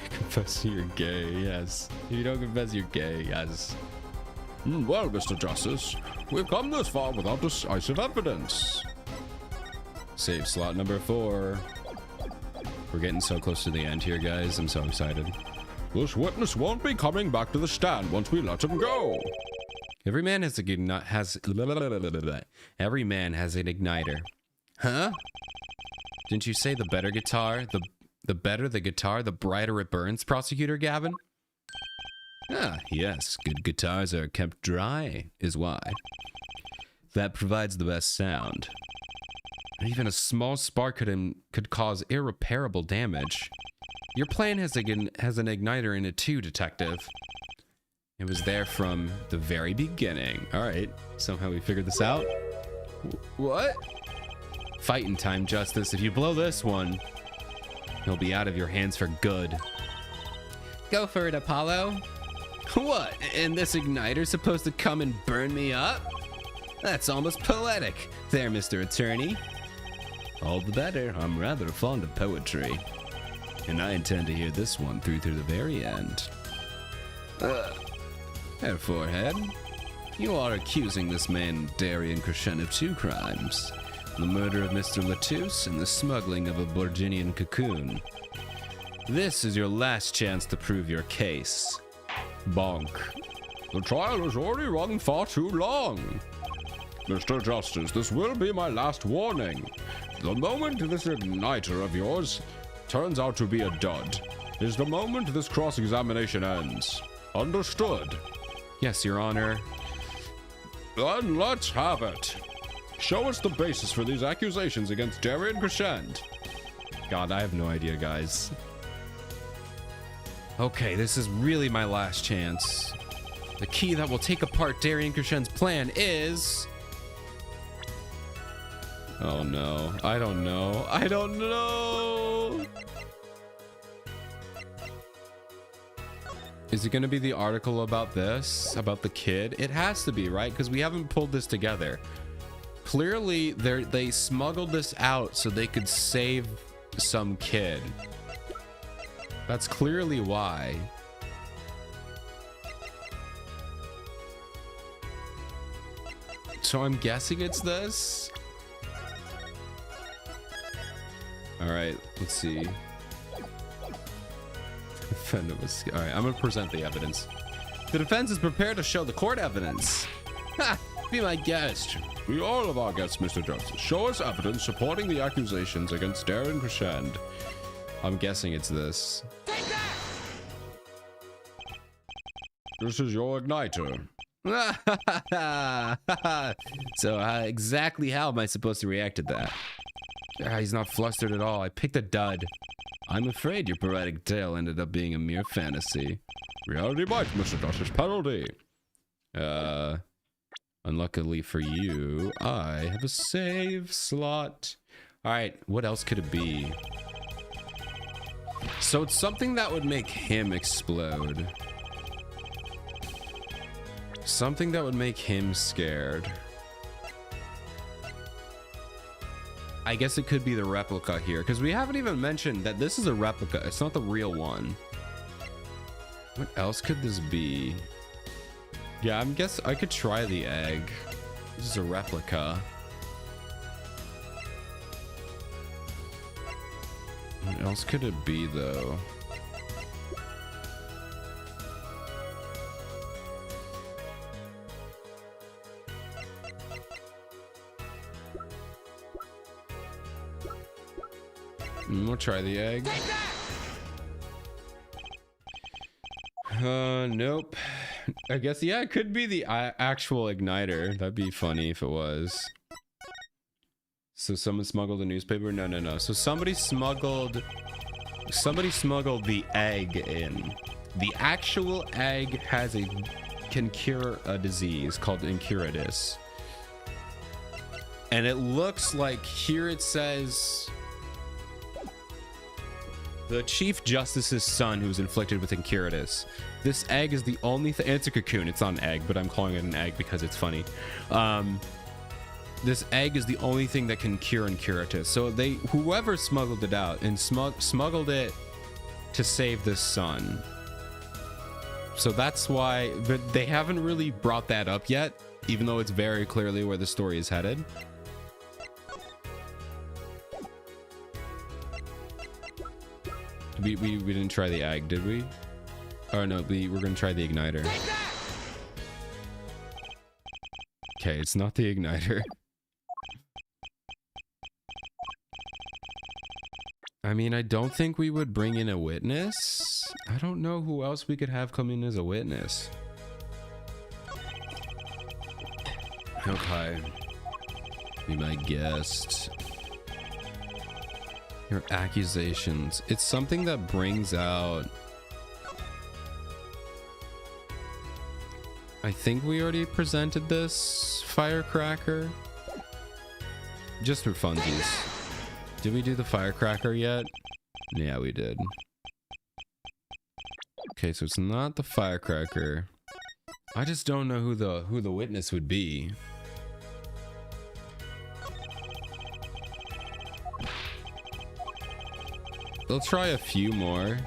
Confess you're gay, yes. If you don't confess you're gay, yes. Well, Mr. Justice, we've come this far without decisive evidence. Save slot number 4. We're getting so close to the end here, guys. I'm so excited. This witness won't be coming back to the stand once we let him go. Every man has every man has an igniter. Huh? Didn't you say the better guitar, the better the guitar, the brighter it burns, Prosecutor Gavin? Ah, yes, good guitars are kept dry, is why. That provides the best sound. Even a small spark could cause irreparable damage. Your plan has an igniter in it too, Detective. It was there from the very beginning. All right, somehow we figured this out. What? Fighting time, Justice. If you blow this one, he'll be out of your hands for good. Go for it, Apollo. What? And this igniter's supposed to come and burn me up? That's almost poetic. There, Mr. Attorney. All the better. I'm rather fond of poetry. And I intend to hear this one through to the very end. Her forehead. You are accusing this man Darian Crescent of 2 crimes. The murder of Mr. Latouche and the smuggling of a Borginian cocoon. This is your last chance to prove your case. Bonk. The trial has already run far too long. Mr. Justice, this will be my last warning. The moment this igniter of yours turns out to be a dud is the moment this cross-examination ends. Understood? Yes, Your Honor. Then let's have it. Show us the basis for these accusations against Darian Crescent. God, I have no idea, guys. Okay, this is really my last chance. The key that will take apart Darian Crescent's plan is... Oh no, I don't know. I don't know. Is it going to be the article about this? About the kid? It has to be, right? Because we haven't pulled this together. Clearly, they smuggled this out so they could save some kid. That's clearly why. So I'm guessing it's this. All right, let's see. Defendant was... All right, I'm gonna present the evidence. The defense is prepared to show the court evidence. Ha! Be my guest. Be all of our guests, Mr. Justice. Show us evidence supporting the accusations against Darian Crescent. I'm guessing it's this. This is your igniter. So exactly how am I supposed to react to that? He's not flustered at all. I picked a dud. I'm afraid your poetic tale ended up being a mere fantasy. Reality bites, Mr. Justice. Penalty. Unluckily for you, I have a save slot. All right, what else could it be? So it's something that would make him explode. Something that would make him scared. I guess it could be the replica here, because we haven't even mentioned that this is a replica. It's not the real one. What else could this be? Yeah, I guess I could try the egg. This is a replica. What else could it be, though? We'll try the egg. Nope. I guess, yeah, it could be the actual igniter. That'd be funny if it was. So someone smuggled a newspaper? No. So somebody smuggled the egg in. The actual egg can cure a disease called Incuratus. And it looks like here it says the Chief Justice's son who was inflicted with Incuratus. This egg is the only thing. It's a cocoon. It's not an egg, but I'm calling it an egg because it's funny. This egg is the only thing that can cure Incuratus. So whoever smuggled it out and smuggled it to save this son. So that's why, but they haven't really brought that up yet, even though it's very clearly where the story is headed. We didn't try the egg, did we? Oh no, we're gonna try the igniter. Okay, it's not the igniter. I mean, I don't think we would bring in a witness. I don't know who else we could have come in as a witness. Okay. Be my guest. Your accusations. It's something that brings out... I think we already presented this firecracker. Just for funsies. Did we do the firecracker yet? Yeah, we did. Okay, so it's not the firecracker. I just don't know who the witness would be. They'll try a few more.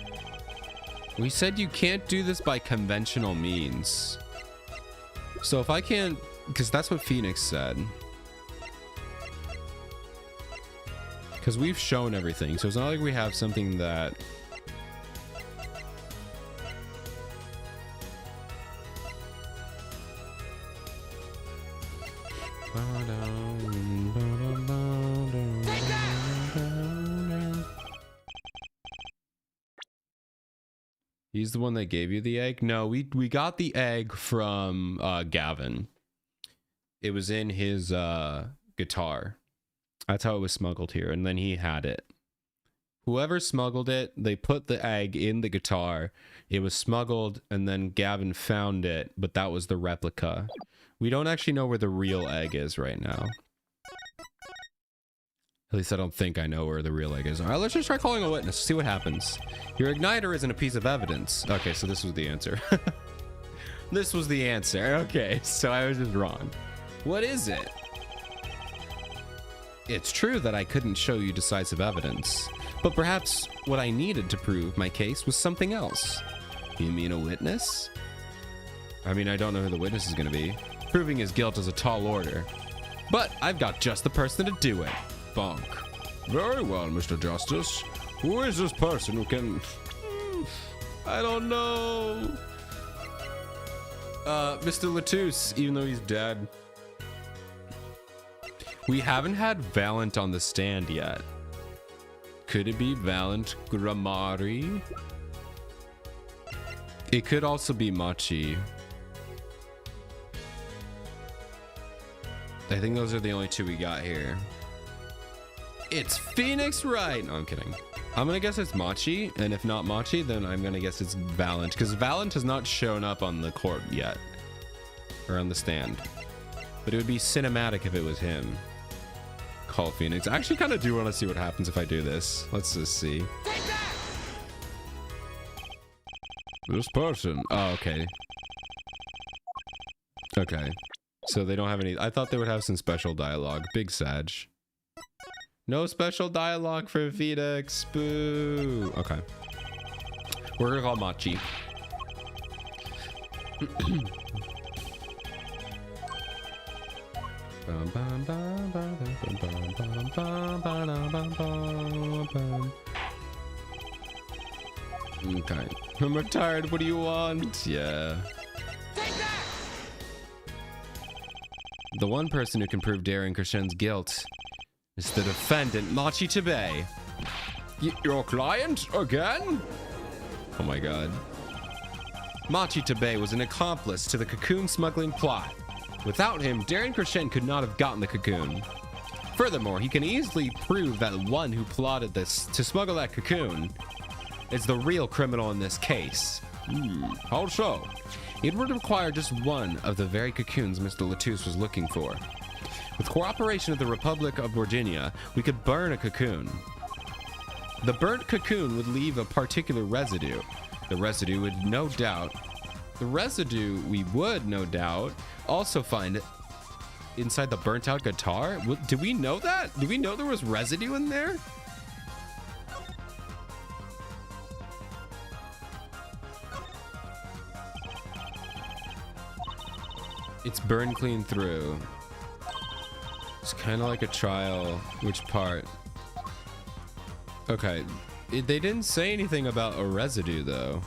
We said you can't do this by conventional means. So if I can't, because that's what Phoenix said. Because we've shown everything, so it's not like we have something that He's the one that gave you the egg? No, we got the egg from Gavin. It was in his guitar. That's how it was smuggled here, and then he had it. Whoever smuggled it, they put the egg in the guitar. It was smuggled, and then Gavin found it, but that was the replica. We don't actually know where the real egg is right now. At least I don't think I know where the real egg is. All right, let's just try calling a witness, see what happens. Your igniter isn't a piece of evidence. Okay, so this was the answer. This was the answer. Okay, so I was just wrong. What is it? It's true that I couldn't show you decisive evidence, but perhaps what I needed to prove my case was something else. You mean a witness? I mean, I don't know who the witness is going to be. Proving his guilt is a tall order, but I've got just the person to do it. Bonk. Very well, Mr. Justice. Who is this person who can... I don't know. Mr. Latouche, even though he's dead. We haven't had Valant on the stand yet. Could it be Valant Gramari? It could also be Machi. I think those are the only two we got here. It's Phoenix Wright. No, I'm kidding. I'm gonna guess it's Machi, and if not Machi, then I'm gonna guess it's Valant, because Valant has not shown up on the court yet, or on the stand. But it would be cinematic if it was him. Call Phoenix. I actually kind of do want to see what happens if I do this. Let's just see. This person. Oh, okay. Okay. So they don't have any... I thought they would have some special dialogue. Big Sag. No special dialogue for Phoenix. Boo. Okay. We're gonna call Machi. Okay. I'm retired. What do you want? Yeah. The one person who can prove Darren Krishen's guilt is the defendant, Machi Tabei. Your client? Again? Oh my god. Machi Tabei was an accomplice to the cocoon smuggling plot. Without him, Darren Krishen could not have gotten the cocoon. Furthermore, he can easily prove that one who plotted this to smuggle that cocoon is the real criminal in this case. How so? It would require just one of the very cocoons Mr. Latouche was looking for. With cooperation of the Republic of Virginia, we could burn a cocoon. The burnt cocoon would leave a particular residue. The residue we would no doubt also find inside the burnt out guitar. Do we know that? Do we know there was residue in there? It's burned clean through. It's kind of like a trial. Which part? Okay. They didn't say anything about a residue, though.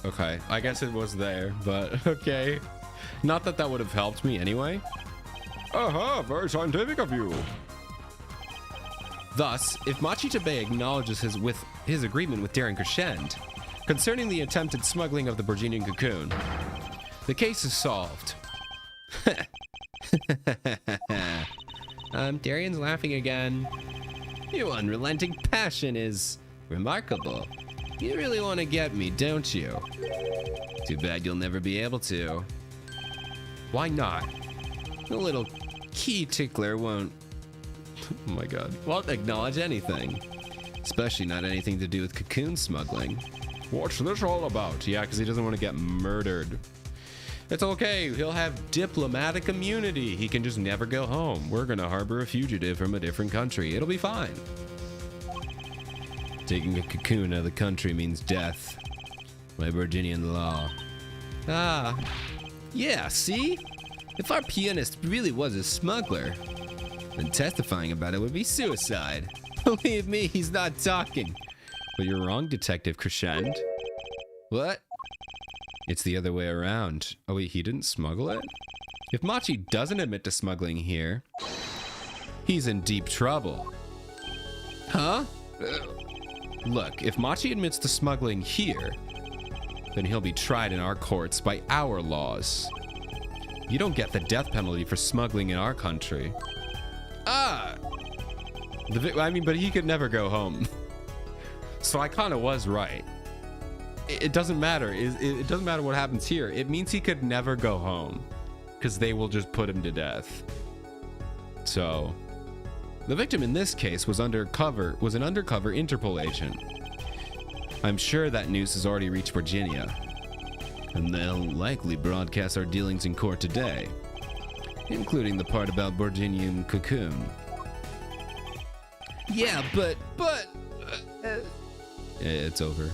Okay. I guess it was there, but okay. Not that that would have helped me anyway. Aha, very scientific of you. Thus, if Machi Tabei acknowledges his agreement with Darren Krishen concerning the attempted smuggling of the Virginian cocoon, the case is solved. Darian's laughing again. Your unrelenting passion is remarkable. You really want to get me, don't you? Too bad you'll never be able to. Why not? The little key tickler won't... Oh my god. Won't acknowledge anything. Especially not anything to do with cocoon smuggling. What's this all about? Yeah, because he doesn't want to get murdered. It's okay. He'll have diplomatic immunity. He can just never go home. We're going to harbor a fugitive from a different country. It'll be fine. Taking a cocoon out of the country means death. By Virginian law. Ah. Yeah, see? If our pianist really was a smuggler, then testifying about it would be suicide. Believe me, he's not talking. But you're wrong, Detective Krishen. What? It's the other way around. Oh wait, he didn't smuggle it? If Machi doesn't admit to smuggling here, he's in deep trouble. Huh? Look, if Machi admits to smuggling here, then he'll be tried in our courts by our laws. You don't get the death penalty for smuggling in our country. I mean, but he could never go home. So I kind of was right. It doesn't matter. It doesn't matter what happens here. It means he could never go home because they will just put him to death. So the victim in this case was an undercover Interpol agent. I'm sure that news has already reached Virginia, and they'll likely broadcast our dealings in court today, including the part about Virginian Cocoon. Yeah, but it's over.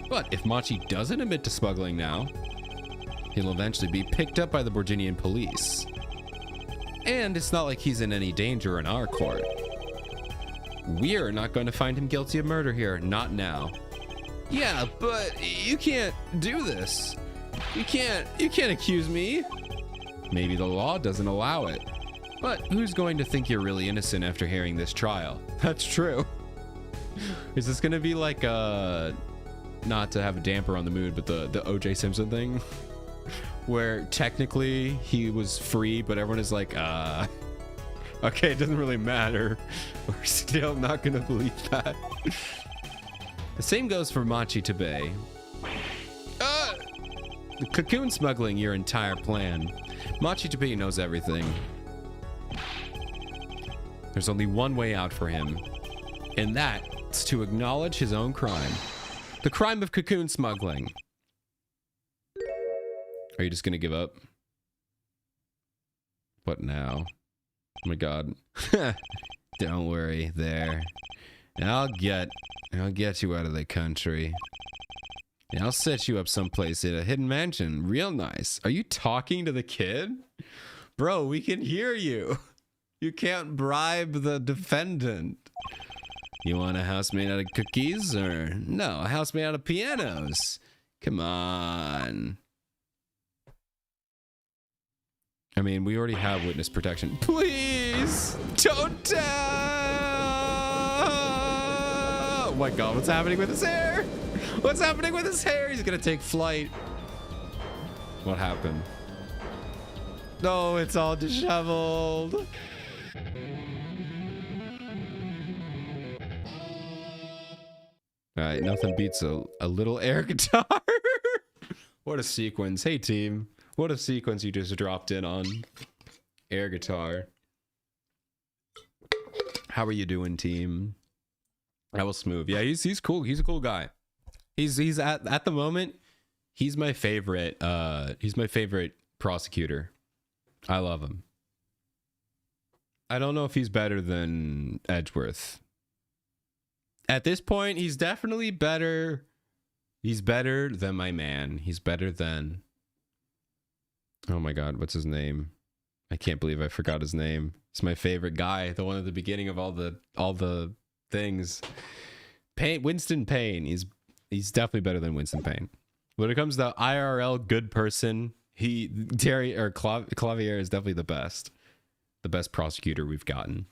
But if Machi doesn't admit to smuggling now, he'll eventually be picked up by the Virginian police. And it's not like he's in any danger in our court. We're not going to find him guilty of murder here, not now. Yeah, but you can't do this. You can't accuse me. Maybe the law doesn't allow it. But who's going to think you're really innocent after hearing this trial? That's true. Is this going to be like not to have a damper on the mood, but the O.J. Simpson thing? Where technically he was free, but everyone is like, okay, it doesn't really matter. We're still not gonna believe that. The same goes for Machi Tabei. The Cocoon smuggling your entire plan. Machi Tabei knows everything. There's only one way out for him, and that's to acknowledge his own crime. The crime of Cocoon smuggling. Are you just gonna give up? What now? Oh my god. Don't worry there. I'll get you out of the country. And I'll set you up someplace in a hidden mansion. Real nice. Are you talking to the kid? Bro, we can hear you. You can't bribe the defendant. You want a house made out of cookies or no, a house made out of pianos? Come on. I mean, we already have witness protection. Please don't tell. Oh my god, what's happening with his hair? What's happening with his hair? He's gonna take flight. What happened? No, it's all disheveled. All right, nothing beats a little air guitar. What a sequence. Hey, team. What a sequence you just dropped in on. Air guitar. How are you doing, team? That was smooth. Yeah, he's cool. He's a cool guy. He's at the moment, he's my favorite prosecutor. I love him. I don't know if he's better than Edgeworth. At this point, he's definitely better. He's better than my man. He's better than... Oh my god, what's his name? I can't believe I forgot his name. It's my favorite guy, the one at the beginning of all the things. Winston Payne. He's definitely better than Winston Payne. When it comes to IRL good person, Clavier is definitely the best. The best prosecutor we've gotten.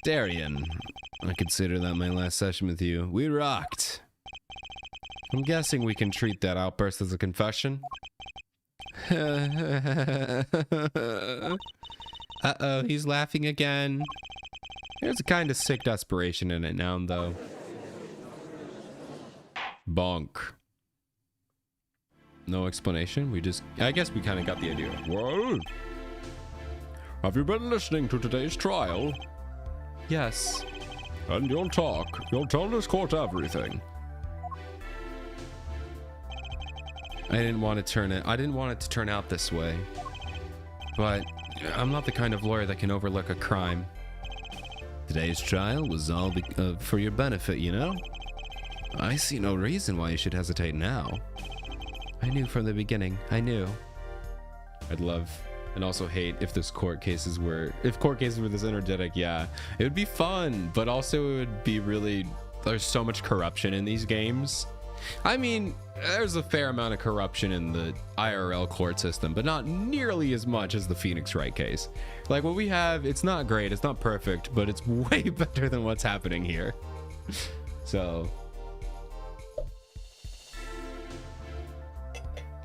Darian, I consider that my last session with you. We rocked. I'm guessing we can treat that outburst as a confession. Uh-oh, he's laughing again. There's a kind of sick desperation in it now, though. Bonk. No explanation. I guess we kind of got the idea. Well, have you been listening to today's trial? Yes. And you'll talk. You'll tell this court everything. I didn't want it to turn out this way. But I'm not the kind of lawyer that can overlook a crime. Today's trial was all for your benefit, you know? I see no reason why you should hesitate now. I knew from the beginning. I knew. I'd love and also hate if court cases were this energetic. Yeah, it would be fun, but also it would be really, there's so much corruption in these games I mean, there's a fair amount of corruption in the IRL court system, but not nearly as much as the Phoenix Wright case. Like what we have, it's not great, it's not perfect, but it's way better than what's happening here. So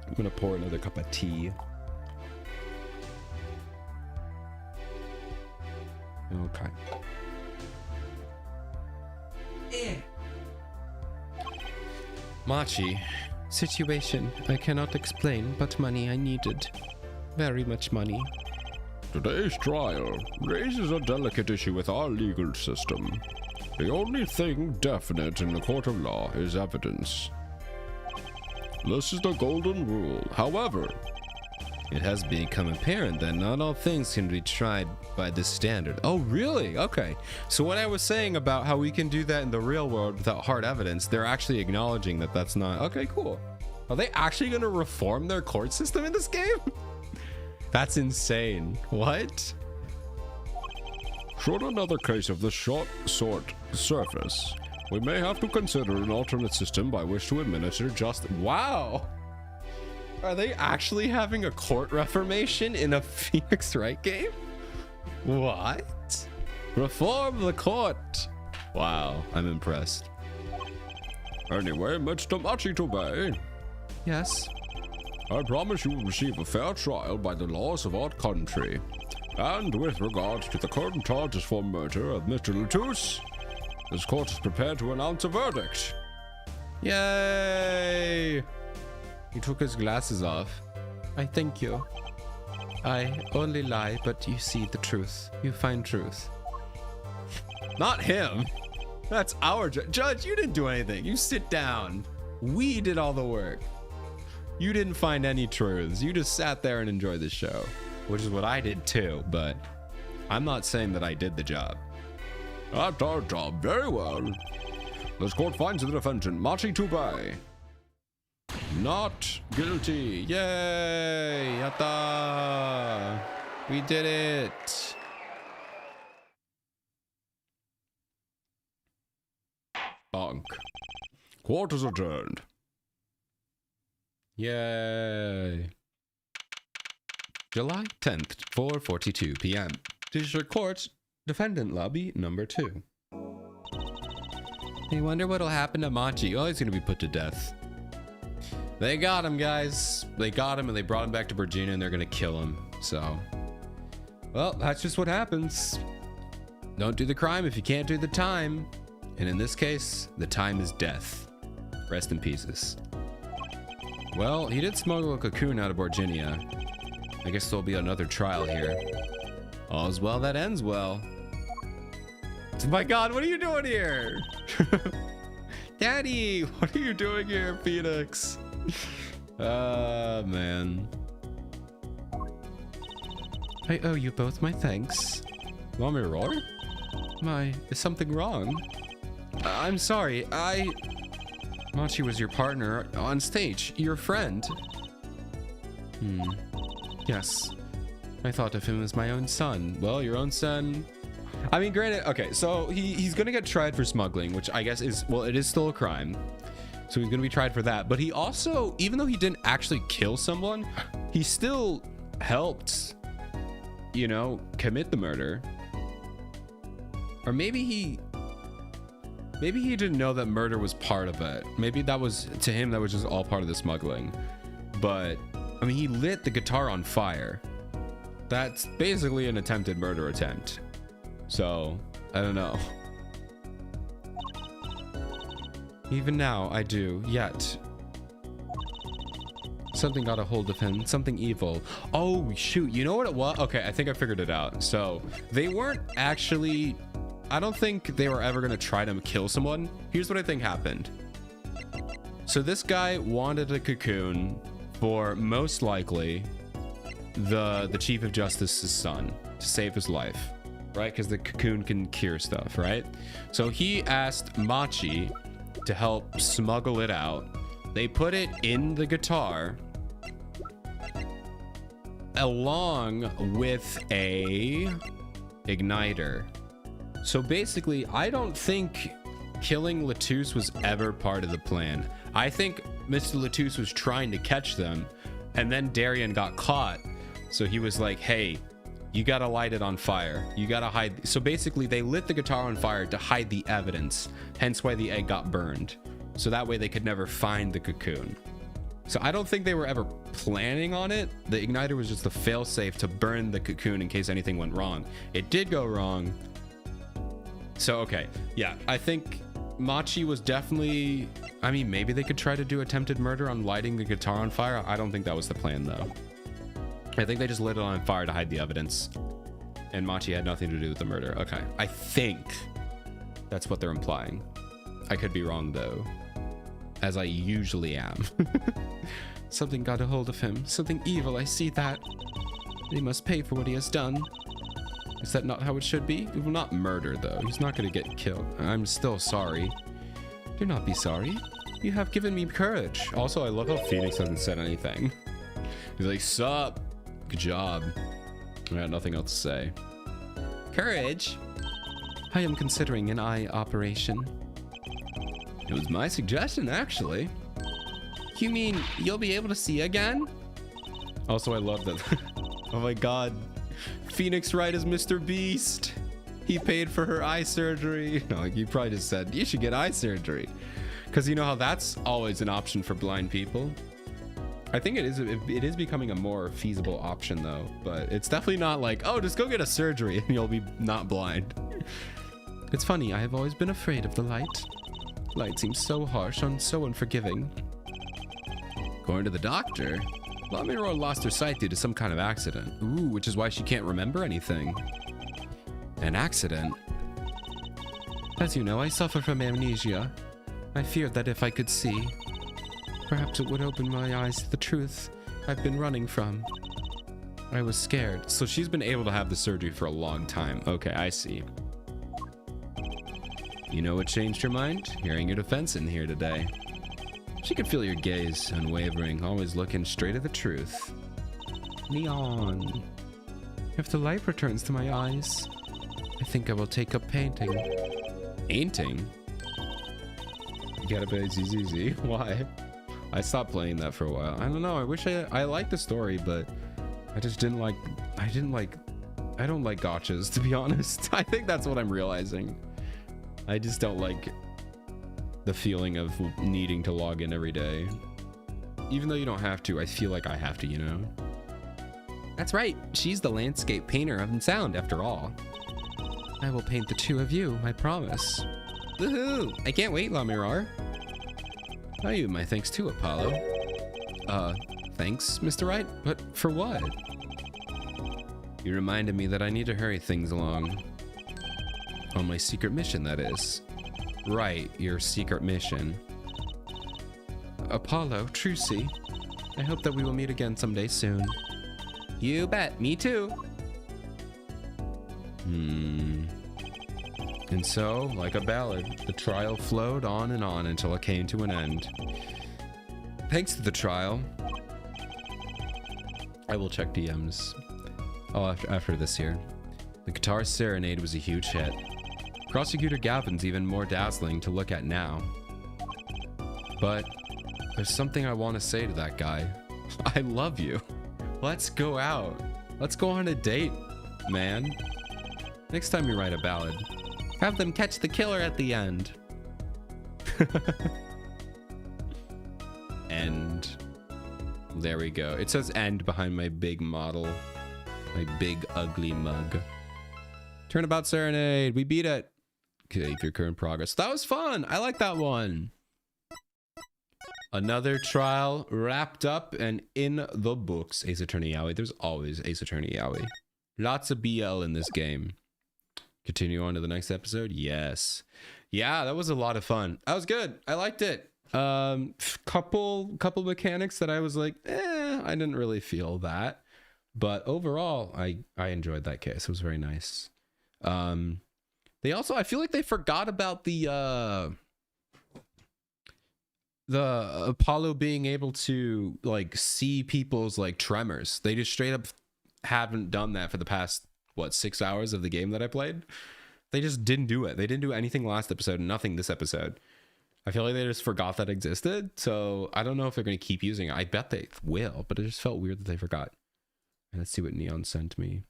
I'm gonna pour another cup of tea. Okay. Machi, situation I cannot explain, but money I needed. Very much money. Today's trial raises a delicate issue with our legal system. The only thing definite in the court of law is evidence. This is the golden rule. However, it has become apparent that not all things can be tried by this standard. Oh, really? Okay. So what I was saying about how we can do that in the real world without hard evidence, they're actually acknowledging that that's not... Okay, cool. Are they actually going to reform their court system in this game? That's insane. What? Should another case of this sort surface, we may have to consider an alternate system by which to administer justice. Wow. Are they actually having a court reformation in a Phoenix Wright game? What? Reform the court. Wow, I'm impressed. Anyway, Mr. Machitobe. Yes? I promise you will receive a fair trial by the laws of our country. And with regard to the current charges for murder of Mr. Latouche, this court is prepared to announce a verdict. Yay! He took his glasses off. I thank you. I only lie, but you see the truth. You find truth. Not him. That's our judge. You didn't do anything. You sit down. We did all the work. You didn't find any truths. You just sat there and enjoyed the show, which is what I did too, but I'm not saying that I did the job. That's our job. Very well. This court finds the defendant, Machitobe, not guilty. Yay! Yatta! We did it! Bonk. Court is adjourned. Yay! July 10th, 4:42 p.m. District Court, Defendant Lobby number 2. I wonder what'll happen to Machi. Oh, he's gonna be put to death. They got him, guys. They got him and they brought him back to Virginia and they're gonna kill him. So, well, that's just what happens. Don't do the crime if you can't do the time. And in this case, the time is death. Rest in pieces. Well, he did smuggle a cocoon out of Virginia. I guess there'll be another trial here. All's well that ends well. My God, what are you doing here? Daddy, what are you doing here, Phoenix? Man. I owe you both my thanks. You want me to roll? Is something wrong? I'm sorry, Machi was your partner on stage, your friend. Yes. I thought of him as my own son. Well, your own son. I mean, granted, okay, so he's gonna get tried for smuggling, which I guess is, well, it is still a crime. So he's gonna be tried for that. But he also, even though he didn't actually kill someone, he still helped, you know, commit the murder. Or maybe he didn't know that murder was part of it. Maybe that was, to him, that was just all part of the smuggling. But, I mean, he lit the guitar on fire. That's basically an attempted murder attempt. So, I don't know. Even now, I do, yet. Something got a hold of him, something evil. Oh, shoot, you know what it was? Okay, I think I figured it out. So, they weren't actually... I don't think they were ever going to try to kill someone. Here's what I think happened. So this guy wanted a cocoon for, most likely, the Chief of Justice's son to save his life, right? Because the cocoon can cure stuff, right? So he asked Machi to help smuggle it out. They put it in the guitar along with a igniter. So basically, I don't think killing Latouche was ever part of the plan. I think Mr. Latouche was trying to catch them, and then Darien got caught. So he was like, hey, you gotta light it on fire. You gotta hide. So basically, they lit the guitar on fire to hide the evidence, hence why the egg got burned. So that way they could never find the cocoon. So I don't think they were ever planning on it. The igniter was just the failsafe to burn the cocoon in case anything went wrong. It did go wrong. So, okay. Yeah, I think Machi was definitely... I mean, maybe they could try to do attempted murder on lighting the guitar on fire. I don't think that was the plan, though. I think they just lit it on fire to hide the evidence. And Machi had nothing to do with the murder. Okay. I think that's what they're implying. I could be wrong, though. As I usually am. Something got a hold of him. Something evil, I see that. He must pay for what he has done. Is that not how it should be? It will not murder, though. He's not going to get killed. I'm still sorry. Do not be sorry. You have given me courage. Also, I love how Phoenix hasn't said anything. He's like, sup? Good job. I got nothing else to say. Courage? I am considering an eye operation. It was my suggestion, actually. You mean you'll be able to see again? Also, I love that. Oh my god. Phoenix Wright is Mr. Beast. He paid for her eye surgery. No, you probably just said, you should get eye surgery. Because you know how that's always an option for blind people. I think it is becoming a more feasible option, though. But it's definitely not like, oh, just go get a surgery and you'll be not blind. It's funny, I have always been afraid of the light. Light seems so harsh and so unforgiving. According to the doctor, Lamiro lost her sight due to some kind of accident. Ooh, which is why she can't remember anything. An accident? As you know, I suffer from amnesia. I feared that if I could see, perhaps it would open my eyes to the truth I've been running from. I was scared. So she's been able to have the surgery for a long time. Okay, I see. You know what changed her mind? Hearing your defense in here today. She could feel your gaze, unwavering, always looking straight at the truth. Neon. If the light returns to my eyes, I think I will take up painting. Painting? You gotta play ZZZ. Why? I stopped playing that for a while. I don't know. I wish I liked the story, but I just didn't like... I don't like gotchas, to be honest. I think that's what I'm realizing. I just don't like the feeling of needing to log in every day. Even though you don't have to, I feel like I have to, you know? That's right. She's the landscape painter of sound, after all. I will paint the two of you, I promise. Woohoo! I can't wait, Lamirar. Oh, you my thanks too, Apollo. Thanks, Mr. Wright? But for what? You reminded me that I need to hurry things along. On my secret mission, that is. Right, your secret mission. Apollo, Trucy, I hope that we will meet again someday soon. You bet, me too. And so, like a ballad, the trial flowed on and on until it came to an end. Thanks to the trial, I will check DMs. Oh, after this here. The Guitar Serenade was a huge hit. Prosecutor Gavin's even more dazzling to look at now. But there's something I want to say to that guy. I love you. Let's go out. Let's go on a date, man. Next time you write a ballad, have them catch the killer at the end. End. There we go. It says end behind my big model. My big ugly mug. Turnabout Serenade. We beat it. Okay, your current progress. That was fun. I like that one. Another trial wrapped up and in the books. Ace Attorney Yaoi. There's always Ace Attorney Yaoi. Lots of BL in this game. Continue on to the next episode. Yes. Yeah, that was a lot of fun. That was good. I liked it. Couple mechanics that I was like, I didn't really feel that. But overall, I enjoyed that case. It was very nice. They also, I feel like they forgot about the Apollo being able to like see people's like tremors. They just straight up haven't done that for the past, what, 6 hours of the game that I played. They just didn't do it. They didn't do anything last episode, nothing this episode. I feel like they just forgot that existed. So I don't know if they're going to keep using it. I bet they will, but it just felt weird that they forgot. And let's see what Neon sent me.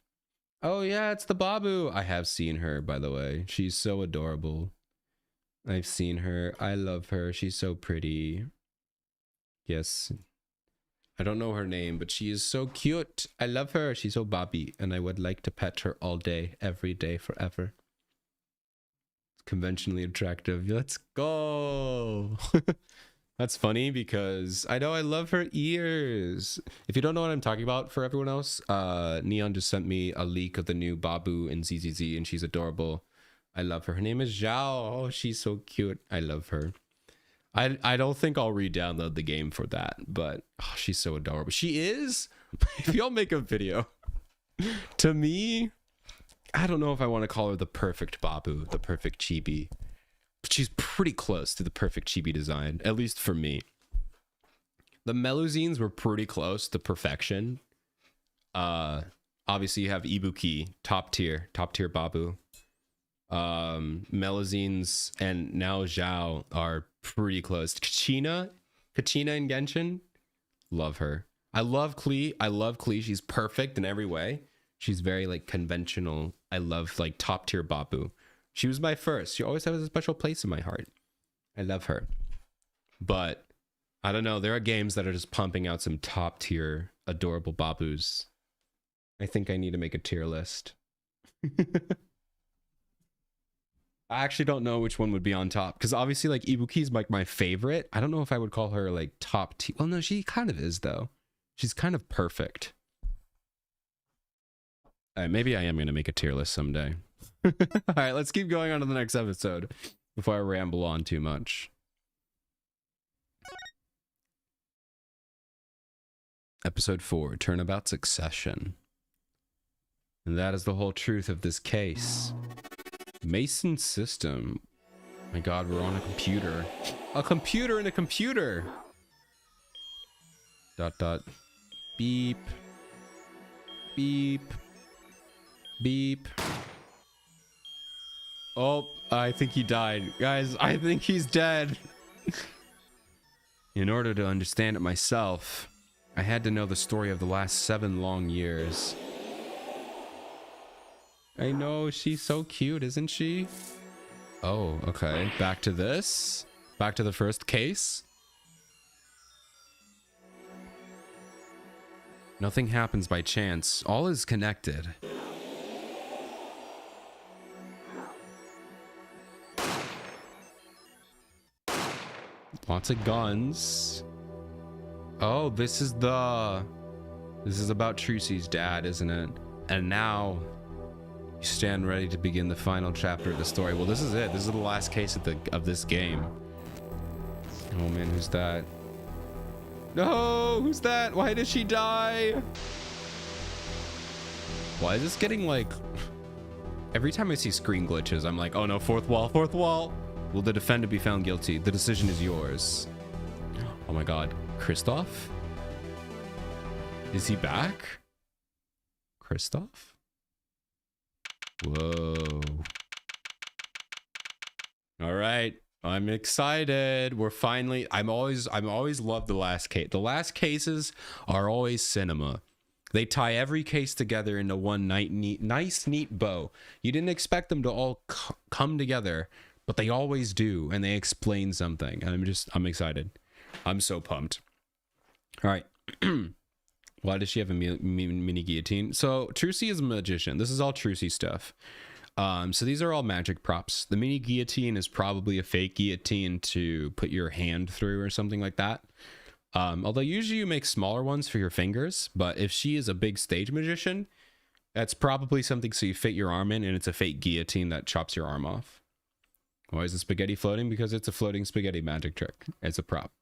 Oh yeah, it's the Babu. I have seen her, by the way. She's so adorable. I've seen her. I love her. She's so pretty. Yes. I don't know her name, but she is so cute. I love her. She's so Bobby, and I would like to pet her all day, every day, forever. Conventionally attractive. Let's go. That's funny because I know I love her ears. If you don't know what I'm talking about, for everyone else, Neon just sent me a leak of the new Babu in ZZZ, and she's adorable. I love her. Her name is Zhao. Oh, she's so cute. I love her. I don't think I'll re-download the game for that, but oh, she's so adorable. She is. If y'all make a video, to me, I don't know if I want to call her the perfect Babu, the perfect chibi, but she's pretty close to the perfect chibi design, at least for me. The Melusines were pretty close to perfection. Obviously you have Ibuki, top tier Babu. Melusines and now Zhao are pretty close. Kachina in Genshin, love her. I love Klee. She's perfect in every way. She's very like conventional. I love like top tier Babu. She was my first. She always has a special place in my heart. I love her. But I don't know. There are games that are just pumping out some top tier adorable Babus. I think I need to make a tier list. I actually don't know which one would be on top because obviously like Ibuki's like my favorite. I don't know if I would call her like top tier. Well, no, she kind of is though. She's kind of perfect. All right, maybe I am going to make a tier list someday. All right, let's keep going on to the next episode before I ramble on too much. Episode 4, Turnabout Succession. And that is the whole truth of this case. Mason system. My god, we're on a computer. A computer in a computer. ... Beep. Beep. Beep. Oh, I think he died. Guys, I think he's dead. In order to understand it myself, I had to know the story of the last 7 long years. I know, she's so cute, isn't she? Oh, okay. Back to this. Back to the first case. Nothing happens by chance. All is connected. Lots of guns. Oh, this is about Trucy's dad, isn't it? And now you stand ready to begin the final chapter of the story. Well, this is it. This is the last case of this game. Oh man, who's that? No, who's that? Why did she die? Why is this getting like... Every time I see screen glitches, I'm like, oh no, fourth wall, fourth wall. Will the defendant be found guilty? The decision is yours. Oh my god. Kristoff? Is he back? Kristoff? Whoa. All right. I'm excited. We're finally... I'm always loved the last case. The last cases are always cinema. They tie every case together into one nice, neat bow. You didn't expect them to all come together, but they always do, and they explain something. And I'm excited. I'm so pumped. All right. Why does she have a mini guillotine? So Trucy is a magician. This is all Trucy stuff. So these are all magic props. The mini guillotine is probably a fake guillotine to put your hand through or something like that. Although usually you make smaller ones for your fingers, but if she is a big stage magician, that's probably something so you fit your arm in, and it's a fake guillotine that chops your arm off. Why is the spaghetti floating? Because it's a floating spaghetti magic trick. It's a prop.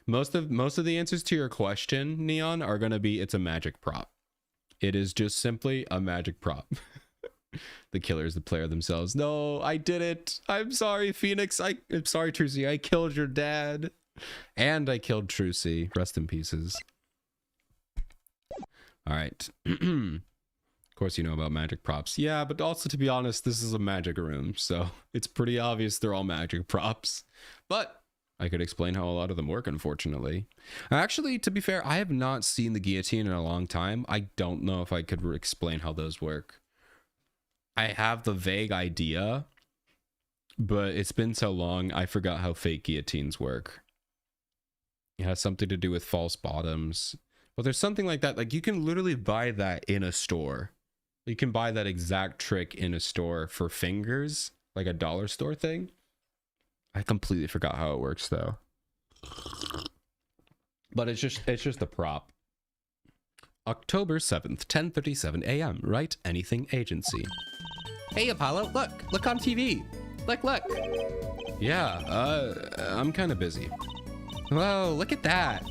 Most of the answers to your question, Neon, are going to be it's a magic prop. It is just simply a magic prop. The killer is the player themselves. No, I did it. I'm sorry, Phoenix. I'm sorry, Trucy. I killed your dad. And I killed Trucy. Rest in pieces. All right. Of course you know about magic props. Yeah, but also to be honest, this is a magic room, so it's pretty obvious they're all magic props. But I could explain how a lot of them work, unfortunately. Actually, to be fair, I have not seen the guillotine in a long time. I don't know if I could explain how those work. I have the vague idea, but it's been so long, I forgot how fake guillotines work. It has something to do with false bottoms. But there's something like that. Like, you can literally buy that in a store. You can buy that exact trick in a store for fingers, like a dollar store thing. I completely forgot how it works though. But it's just a prop. October 7th, 10:37 a.m. Write Anything Agency. Hey Apollo, look on TV. Look. Yeah, I'm kind of busy. Whoa, look at that.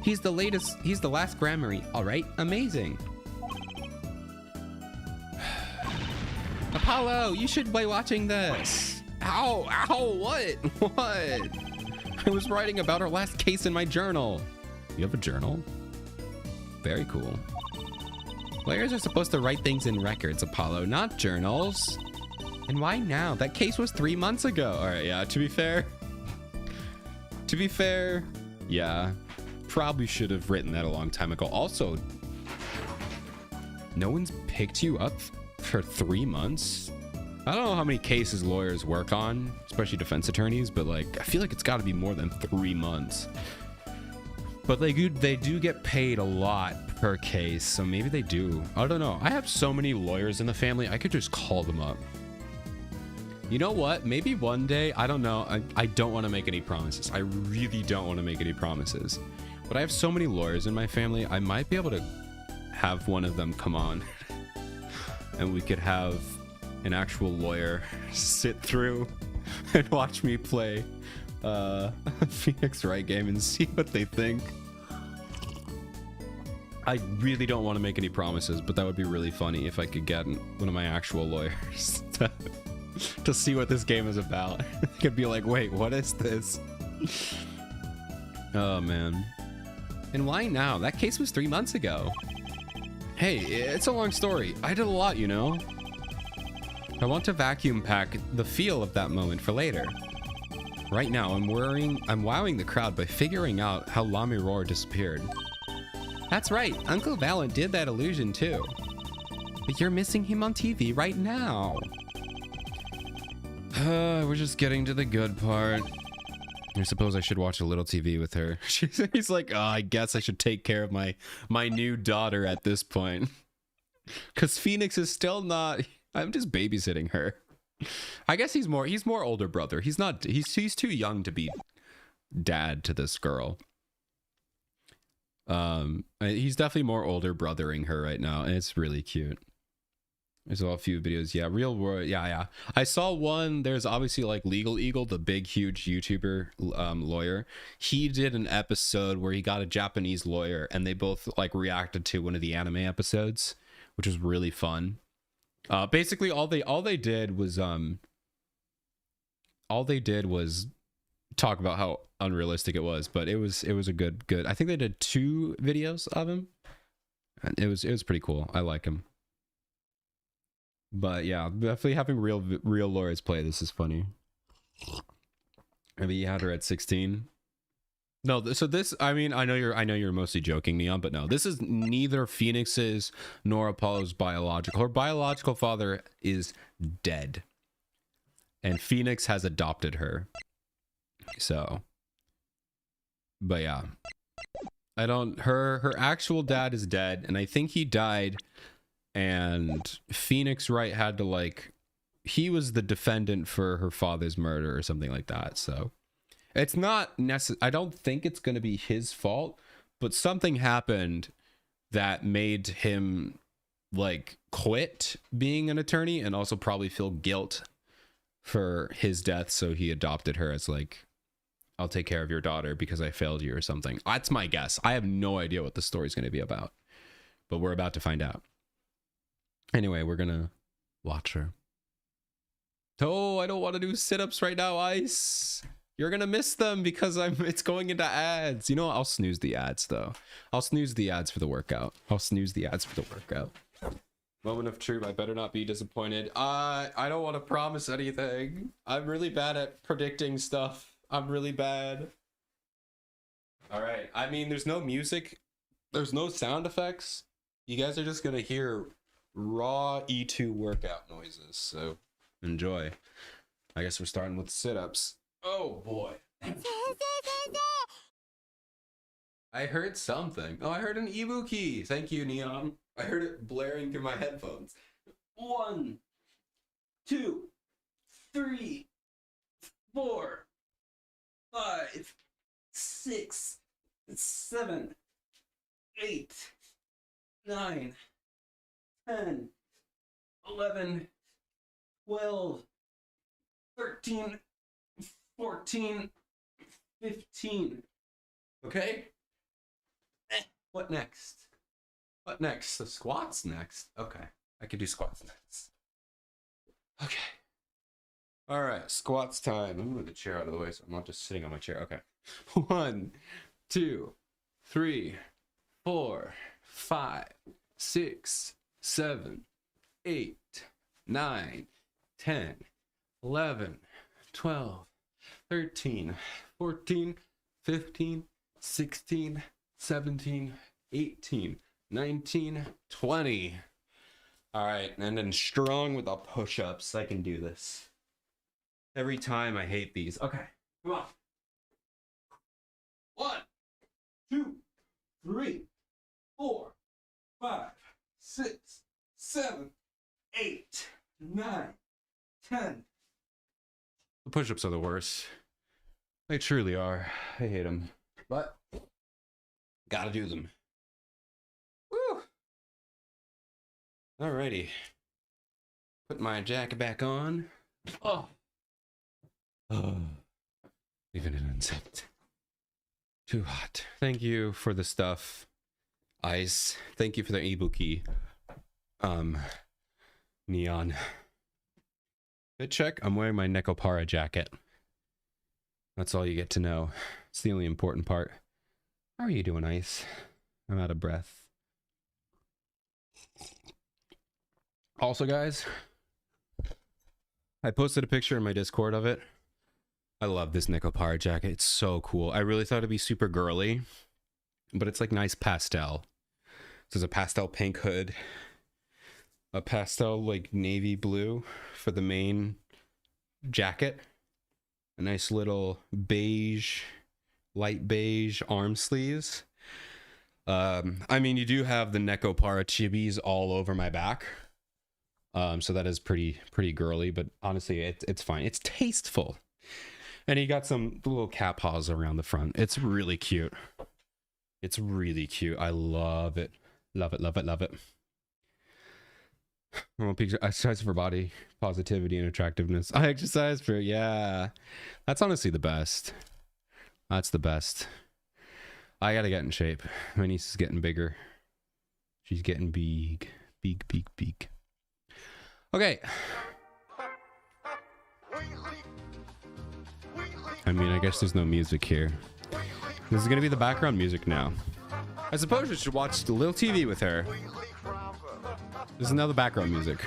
He's the last Grammary. All right, amazing. Apollo, you should be watching this. Ow, what? I was writing about our last case in my journal. You have a journal? Very cool. Lawyers are supposed to write things in records, Apollo, not journals. And why now? That case was 3 months ago. All right, yeah, to be fair, yeah, probably should have written that a long time ago. Also, no one's picked you up for 3 months? I don't know how many cases lawyers work on, especially defense attorneys, but like, I feel like it's got to be more than 3 months. But they do get paid a lot per case, so maybe they do. I don't know. I have so many lawyers in the family, I could just call them up. You know what? Maybe one day, I don't know. I don't want to make any promises. I really don't want to make any promises. But I have so many lawyers in my family, I might be able to have one of them come on. And we could have an actual lawyer sit through and watch me play a Phoenix Wright game and see what they think. I really don't want to make any promises, but that would be really funny if I could get one of my actual lawyers to see what this game is about. I could be like, wait, what is this? Oh man. And why now? That case was 3 months ago. Hey, it's a long story. I did a lot, you know? I want to vacuum pack the feel of that moment for later. Right now, I'm wowing the crowd by figuring out how La Mirror disappeared. That's right, Uncle Valent did that illusion too. But you're missing him on TV right now. We're just getting to the good part. I suppose I should watch a little TV with her. He's like, oh, I guess I should take care of my new daughter at this point. Because Phoenix is still not... I'm just babysitting her. I guess he's more older brother. He's too young to be dad to this girl. He's definitely more older brothering her right now, and it's really cute. I saw a few videos. Yeah, Real World. Yeah. I saw one. There's obviously like Legal Eagle, the big, huge YouTuber lawyer. He did an episode where he got a Japanese lawyer, and they both like reacted to one of the anime episodes, which was really fun. Basically, all they did was talk about how unrealistic it was, but it was a good. I think they did 2 videos of him, and it was pretty cool. I like him. But yeah, definitely having real lawyers play this is funny. I mean, you had her at 16. No, so this, I mean, I know you're mostly joking, Neon, but no, this is neither Phoenix's nor Apollo's biological. Her biological father is dead, and Phoenix has adopted her. So, but yeah, her actual dad is dead, and I think he died, and Phoenix Wright had to like, he was the defendant for her father's murder or something like that, so. It's not I don't think it's going to be his fault, but something happened that made him like quit being an attorney and also probably feel guilt for his death. So he adopted her as like, I'll take care of your daughter because I failed you or something. That's my guess. I have no idea what the story's going to be about, but we're about to find out. Anyway, we're going to watch her. Oh, I don't want to do sit-ups right now, Ice. You're gonna miss them because it's going into ads. You know what? I'll snooze the ads though. I'll snooze the ads for the workout. Moment of truth. I better not be disappointed. I don't want to promise anything. I'm really bad at predicting stuff. I'm really bad. All right. I mean, there's no music, there's no sound effects. You guys are just gonna hear raw E2 workout noises. So enjoy. I guess we're starting with sit-ups. Oh boy. I heard something. Oh, I heard an Ibuki. Thank you, Neon. I heard it blaring through my headphones. 1, 2, 3, 4, 5, 6, 7, 8, 9, 10, 11, 12, 13, 14, 15. Okay? What next? What next? The squats next? Okay. I could do squats next. Okay. Alright, squats time. I'm gonna move the chair out of the way so I'm not just sitting on my chair. Okay. 1, 2, 3, 4, 5, 6, 7, 8, 9, 10, 11, 12, 13, 14, 15, 16, 17, 18, 19, 20. All right, and then strong with the push-ups. I can do this. Every time I hate these. Okay, come on. 1, 2, 3, 4, 5, 6, 7, 8, 9, 10. The push-ups are the worst. They truly are. I hate them. But gotta do them. Woo! Alrighty. Put my jacket back on. Oh. Oh. Leaving it unzipped. Too hot. Thank you for the stuff. Ice. Thank you for the Ibuki. Neon. Good check. I'm wearing my Nekopara jacket. That's all you get to know. It's the only important part. How are you doing, Ice? I'm out of breath. Also, guys, I posted a picture in my Discord of it. I love this Nekopara jacket. It's so cool. I really thought it'd be super girly, but it's like nice pastel. So there's a pastel pink hood, a pastel like navy blue for the main jacket, a nice little beige, light beige arm sleeves. I mean, you do have the Nekopara chibis all over my back. So that is pretty girly, but honestly, it's fine. It's tasteful. And he got some little cat paws around the front. It's really cute. It's really cute. I love it. Love it, love it, love it. I exercise for body positivity and attractiveness. I exercise for, yeah. That's honestly the best. That's the best. I gotta get in shape. My niece is getting bigger. She's getting big. Big. Okay. I mean, I guess there's no music here. This is gonna be the background music now. I suppose you should watch the little TV with her. This is now the background music.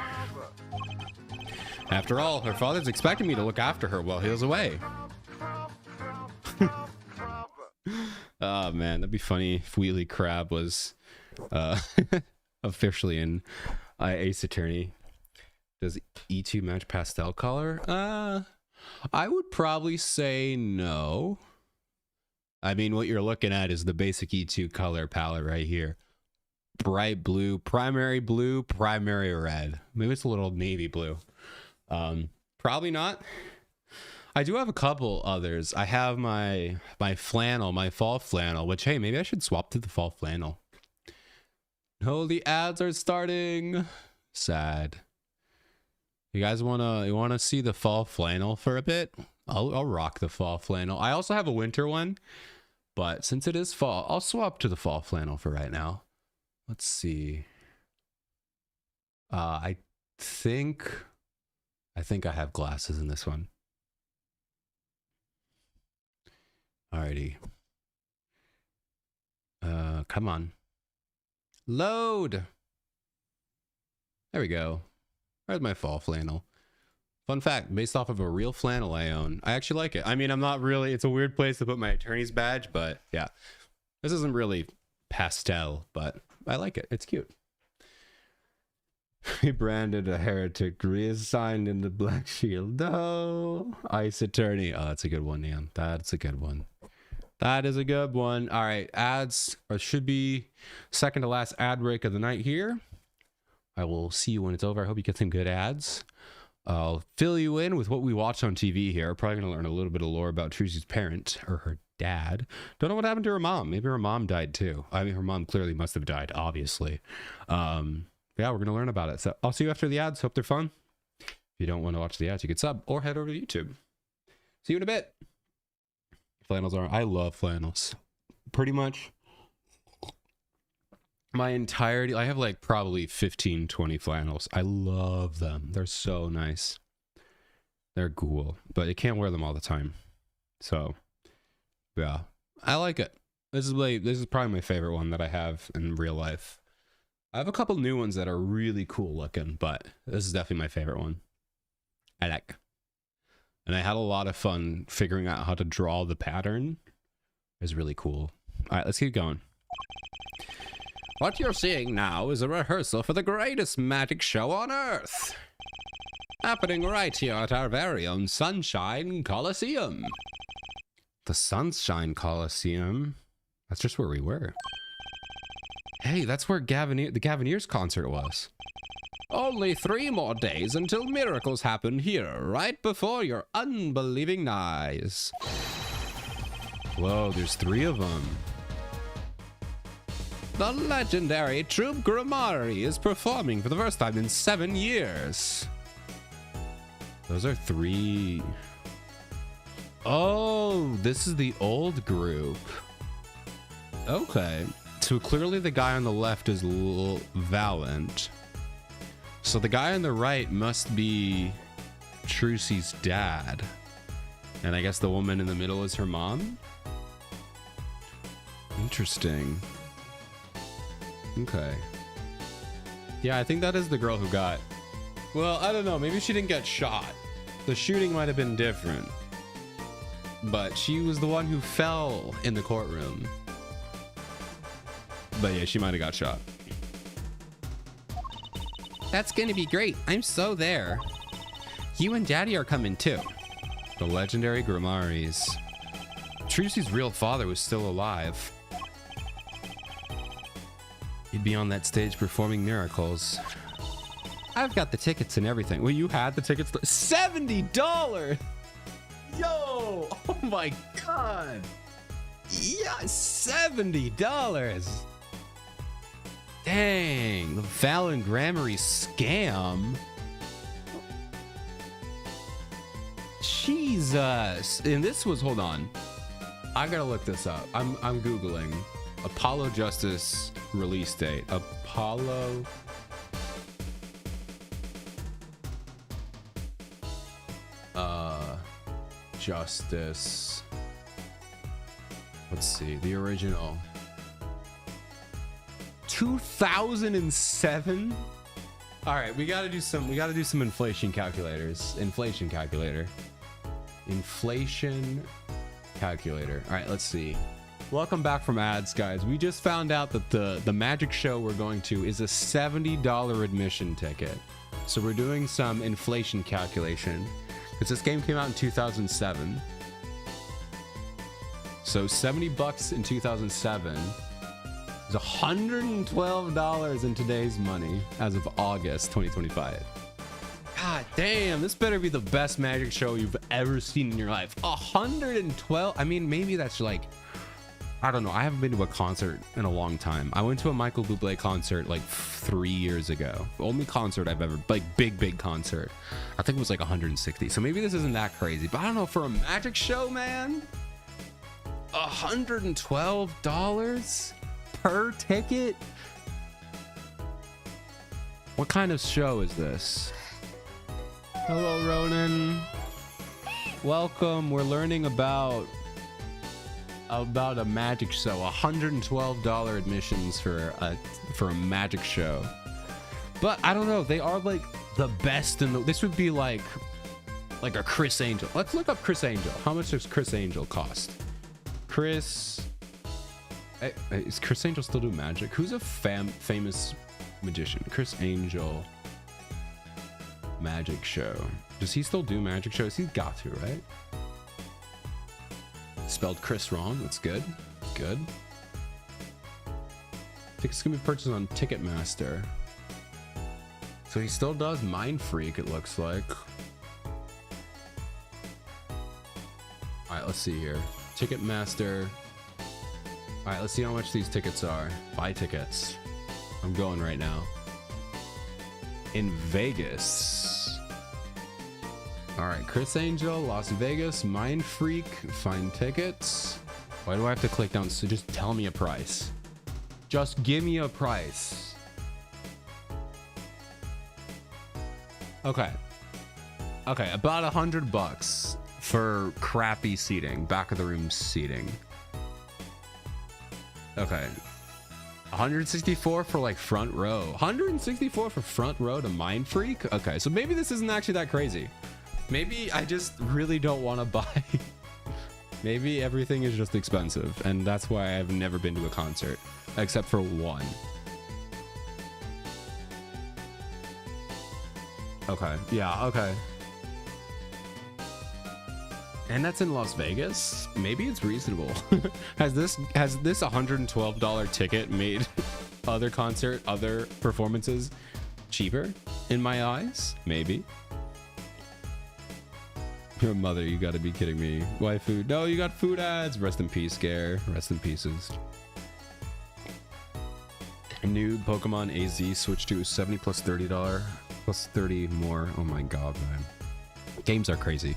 After all, her father's expecting me to look after her while he was away. Oh man, that'd be funny if Wheelie Crab was officially in Ace Attorney. Does E2 match pastel color? I would probably say no. I mean, what you're looking at is the basic E2 color palette right here. Bright blue, primary red. Maybe it's a little navy blue. Probably not. I do have a couple others. I have my flannel, my fall flannel, which, hey, maybe I should swap to the fall flannel. No, the ads are starting. Sad. You guys wanna see the fall flannel for a bit? I'll rock the fall flannel. I also have a winter one, but since it is fall, I'll swap to the fall flannel for right now. Let's see. I think I have glasses in this one. Alrighty. Come on. Load. There we go. Where's my fall flannel? Fun fact, based off of a real flannel I own. I actually like it. I mean, I'm not really, it's a weird place to put my attorney's badge, but yeah. This isn't really pastel, but I like it. It's cute. He branded a heretic, reassigned in the Black Shield. No. Ice Attorney. Oh, that's a good one, Ian. That's a good one. That is a good one. All right, ads, or should be second to last ad break of the night here. I will see you when it's over. I hope you get some good ads. I'll fill you in with what we watch on TV here. Probably going to learn a little bit of lore about Trucy's parent, or her dad. Don't know what happened to her mom. Maybe her mom died too. I mean, her mom clearly must have died, obviously. Yeah, we're going to learn about it. So I'll see you after the ads. Hope they're fun. If you don't want to watch the ads, you can sub or head over to YouTube. See you in a bit. Flannels are, I love flannels. Pretty much my entirety, I have like probably 15, 20 flannels. I love them. They're so nice. They're cool, but you can't wear them all the time. So yeah, I like it. This is probably my favorite one that I have in real life. I have a couple new ones that are really cool looking, but this is definitely my favorite one. I like. And I had a lot of fun figuring out how to draw the pattern. It was really cool. All right, let's keep going. What you're seeing now is a rehearsal for the greatest magic show on Earth. Happening right here at our very own Sunshine Coliseum. The Sunshine Coliseum? That's just where we were. Hey, that's where the Gaviniers concert was. Only 3 more days until miracles happen here, right before your unbelieving eyes. Whoa, there's 3 of them. The legendary Troupe Grimari is performing for the first time in 7 years. Those are 3. Oh, this is the old group. Okay. So clearly the guy on the left is Valent. So the guy on the right must be Trucy's dad. And I guess the woman in the middle is her mom? Interesting. Okay. Yeah, I think that is the girl who got... Well, I don't know. Maybe she didn't get shot. The shooting might have been different. But she was the one who fell in the courtroom. But yeah, she might have got shot. That's gonna be great. I'm so there. You and Daddy are coming too. The legendary Grimaris. Trucy's real father was still alive. He'd be on that stage performing miracles. I've got the tickets and everything. Well, you had the tickets. $70! Yo! Oh my god! Yeah, $70! Dang, the Valen Grimari scam. Jesus. And this was, hold on. I gotta look this up. I'm Googling. Apollo Justice release date. Apollo Justice. Let's see, the original. 2007. All right, we gotta do some inflation calculators. Inflation calculator. All right, let's see. Welcome back from ads, guys. We just found out that the magic show we're going to is a $70 admission ticket. So we're doing some inflation calculation. Because this game came out in 2007. So $70 in 2007 is $112 in today's money as of August 2025. God damn, this better be the best magic show you've ever seen in your life. 112. I mean, maybe that's like, I don't know. I haven't been to a concert in a long time. I went to a Michael Bublé concert like 3 years ago. The only concert I've ever, like big concert. I think it was like 160. So maybe this isn't that crazy, but I don't know, for a magic show, man, $112 per ticket? What kind of show is this? Hello, Ronan. Welcome. We're learning about a magic show. $112 admissions for a magic show. But I don't know, they are like the best in the, this would be like Like a Chris Angel. Let's look up Chris Angel. How much does Chris Angel cost? Chris... Is Chris Angel still do magic? Who's a famous magician? Chris Angel magic show. Does he still do magic shows? He's got to, right? Spelled Chris wrong. That's good. Good. Tickets can be purchased on Ticketmaster. So he still does Mind Freak, it looks like. Alright, let's see here. Ticketmaster. Alright, let's see how much these tickets are. Buy tickets. I'm going right now. In Vegas. Alright, Chris Angel, Las Vegas, Mind Freak, find tickets. Why do I have to click down? So just tell me a price. Just give me a price. Okay. Okay, about $100 for crappy seating, back of the room seating. Okay. 164 for like front row. 164 for front row to Mind Freak? Okay, so maybe this isn't actually that crazy. Maybe I just really don't want to buy. Maybe everything is just expensive, and that's why I've never been to a concert, except for one. Okay, yeah, okay. And that's in Las Vegas? Maybe it's reasonable. Has this $112 ticket made other performances cheaper in my eyes? Maybe. Your mother, you gotta be kidding me. Why food? No, you got food ads. Rest in peace, Scare. Rest in pieces. New Pokemon AZ switched to 70 plus $30 plus 30 more. Oh my god, man. Games are crazy.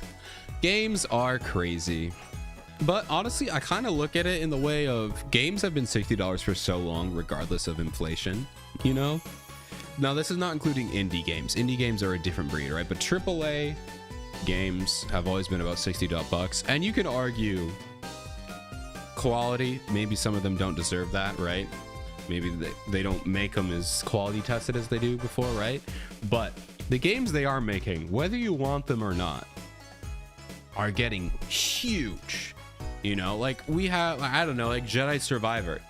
Games are crazy. But honestly, I kind of look at it in the way of games have been $60 for so long, regardless of inflation, you know? Now, this is not including indie games. Indie games are a different breed, right? But AAA games have always been about $60 and you can argue quality, maybe some of them don't deserve that, right? Maybe they don't make them as quality tested as they do before, right? But the games they are making, whether you want them or not, are getting huge. You know, like we have, I don't know, like Jedi Survivor.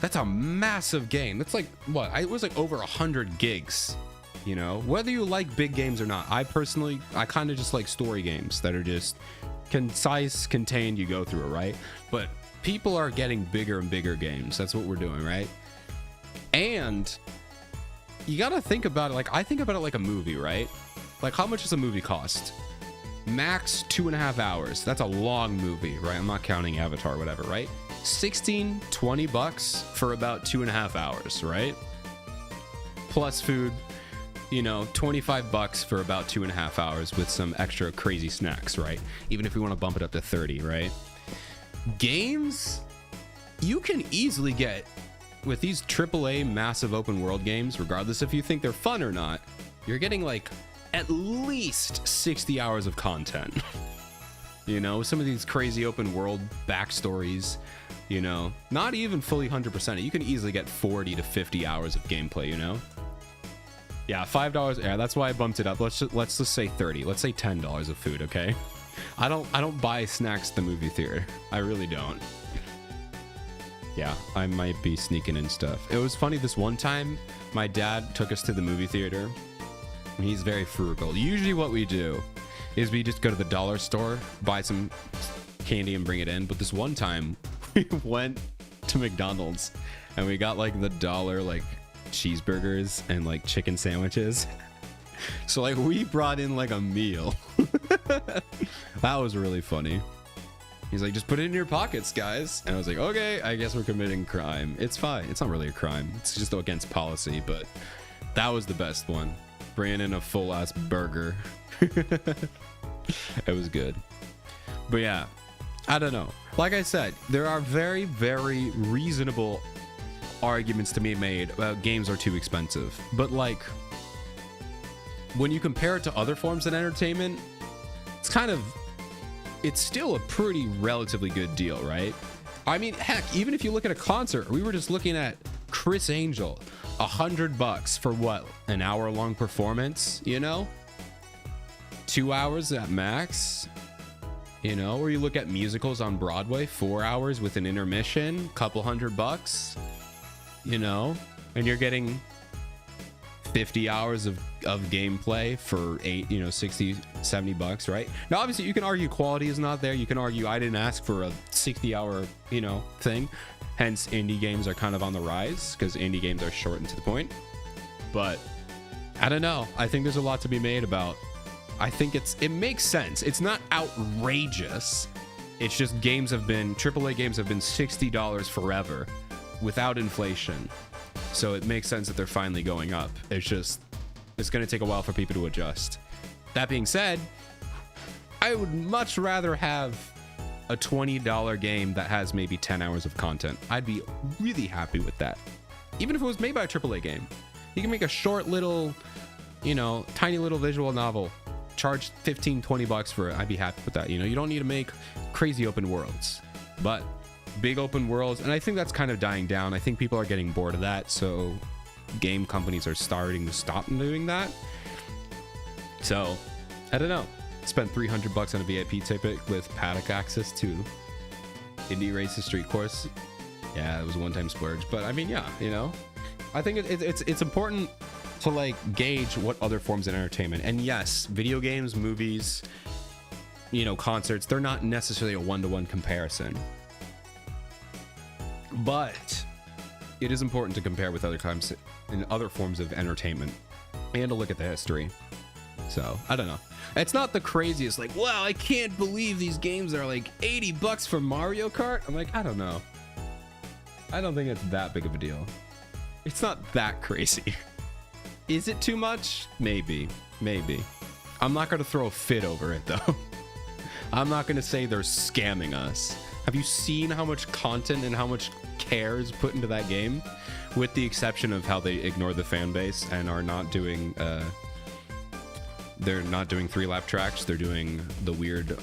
That's a massive game. That's like what? It was like over 100 gigs. You know, whether you like big games or not, I kind of just like story games that are just concise, contained, you go through it, right? But people are getting bigger and bigger games. That's what we're doing, right? And you got to think about it. Like, I think about it like a movie, right? Like, how much does a movie cost? Max 2.5 hours. That's a long movie, right? I'm not counting Avatar, whatever, right? $20 for about 2.5 hours, right? Plus food. You know, $25 for about 2.5 hours with some extra crazy snacks, right? Even if we want to bump it up to 30, right? Games, you can easily get with these AAA massive open world games, regardless if you think they're fun or not, you're getting like at least 60 hours of content. You know, some of these crazy open world backstories, you know, not even fully 100%. You can easily get 40 to 50 hours of gameplay, you know? Yeah, $5. Yeah, that's why I bumped it up. Let's just say 30. Let's say $10 of food, okay? I don't buy snacks at the movie theater. I really don't. Yeah, I might be sneaking in stuff. It was funny this one time, my dad took us to the movie theater. He's very frugal. Usually what we do is we just go to the dollar store, buy some candy and bring it in. But this one time we went to McDonald's and we got like the dollar like cheeseburgers and like chicken sandwiches. So like we brought in like a meal. That was really funny. He's like, just put it in your pockets, guys. And I was like, okay, I guess we're committing crime. It's fine. It's not really a crime. It's just against policy, but that was the best one. Bringing in a full ass burger. It was good. But yeah, I don't know. Like I said, there are very, very reasonable arguments to be made about games are too expensive. But like, when you compare it to other forms of entertainment, it's still a pretty relatively good deal, right? I mean, heck, even if you look at a concert, we were just looking at Chris Angel, $100 for what? An hour-long performance, you know? 2 hours at max, you know, or you look at musicals on Broadway, 4 hours with an intermission, couple $100, you know, and you're getting 50 hours of gameplay for 60, $70, right? Now, obviously you can argue quality is not there. You can argue I didn't ask for a 60-hour, thing. Hence indie games are kind of on the rise because indie games are short and to the point. But I don't know. I think there's a lot to be made about. I think it makes sense. It's not outrageous. It's just AAA games have been $60 forever without inflation. So it makes sense that they're finally going up. It's going to take a while for people to adjust. That being said, I would much rather have a $20 game that has maybe 10 hours of content. I'd be really happy with that. Even if it was made by a AAA game. You can make a short little, tiny little visual novel, charge $15, $20 for it. I'd be happy with that. You don't need to make crazy open worlds, but big open worlds. And I think that's kind of dying down. I think people are getting bored of that. So game companies are starting to stop doing that. So I don't know. Spent $300 on a VIP ticket with paddock access to Indy Races Street Course. Yeah, it was a one-time splurge. But I mean, yeah, I think it's important to gauge what other forms of entertainment. And yes, video games, movies, concerts, they're not necessarily a one-to-one comparison. But it is important to compare with other times in other forms of entertainment and to look at the history. So I don't know. It's not the craziest, wow, I can't believe these games are $80 for Mario Kart. I'm I don't know. I don't think it's that big of a deal. It's not that crazy. Is it too much? Maybe. I'm not going to throw a fit over it though. I'm not going to say they're scamming us. Have you seen how much content and how much care is put into that game? With the exception of how they ignore the fan base and are not doing, they're not doing 3-lap tracks. They're doing the weird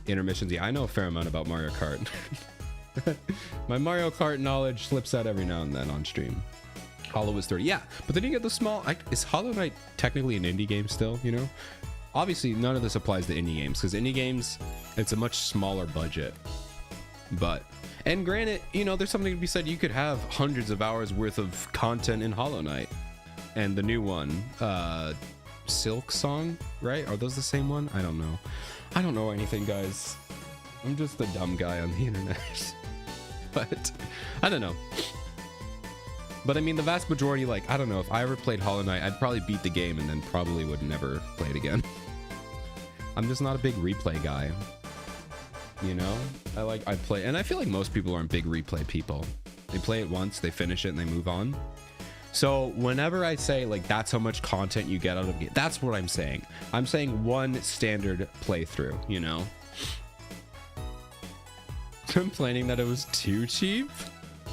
intermissions. Yeah, I know a fair amount about Mario Kart. My Mario Kart knowledge slips out every now and then on stream. Hollow is 30. Yeah, but then you get the small... is Hollow Knight technically an indie game still, Obviously, none of this applies to indie games, because indie games, it's a much smaller budget. But... and granted, there's something to be said. You could have hundreds of hours worth of content in Hollow Knight. And the new one, Silk Song, right? Are those the same one? I don't know. I don't know anything, guys. I'm just a dumb guy on the internet. But I don't know. But I mean, the vast majority, I don't know, if I ever played Hollow Knight, I'd probably beat the game and then probably would never play it again. I'm just not a big replay guy. I play, and I feel like most people aren't big replay people. They play it once, they finish it, and they move on. So whenever I say that's how much content you get out of it, that's what I'm saying. I'm saying one standard playthrough, Complaining that it was too cheap?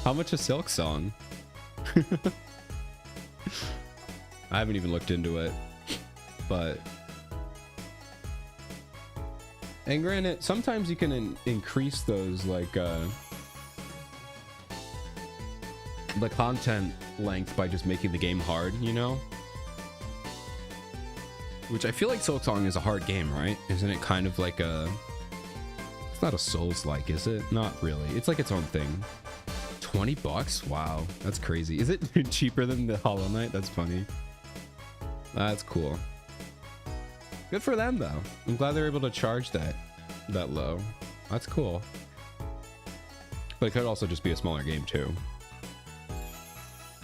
How much is Silk Song? I haven't even looked into it, but... and granted, sometimes you can increase those, the content length by just making the game hard, Which I feel like Silk Song is a hard game, right? Isn't it kind of like a... it's not a Souls-like, is it? Not really. It's like its own thing. $20? Wow, that's crazy. Is it cheaper than the Hollow Knight? That's funny. That's cool. Good for them, though. I'm glad they're able to charge that low. That's cool. But it could also just be a smaller game, too.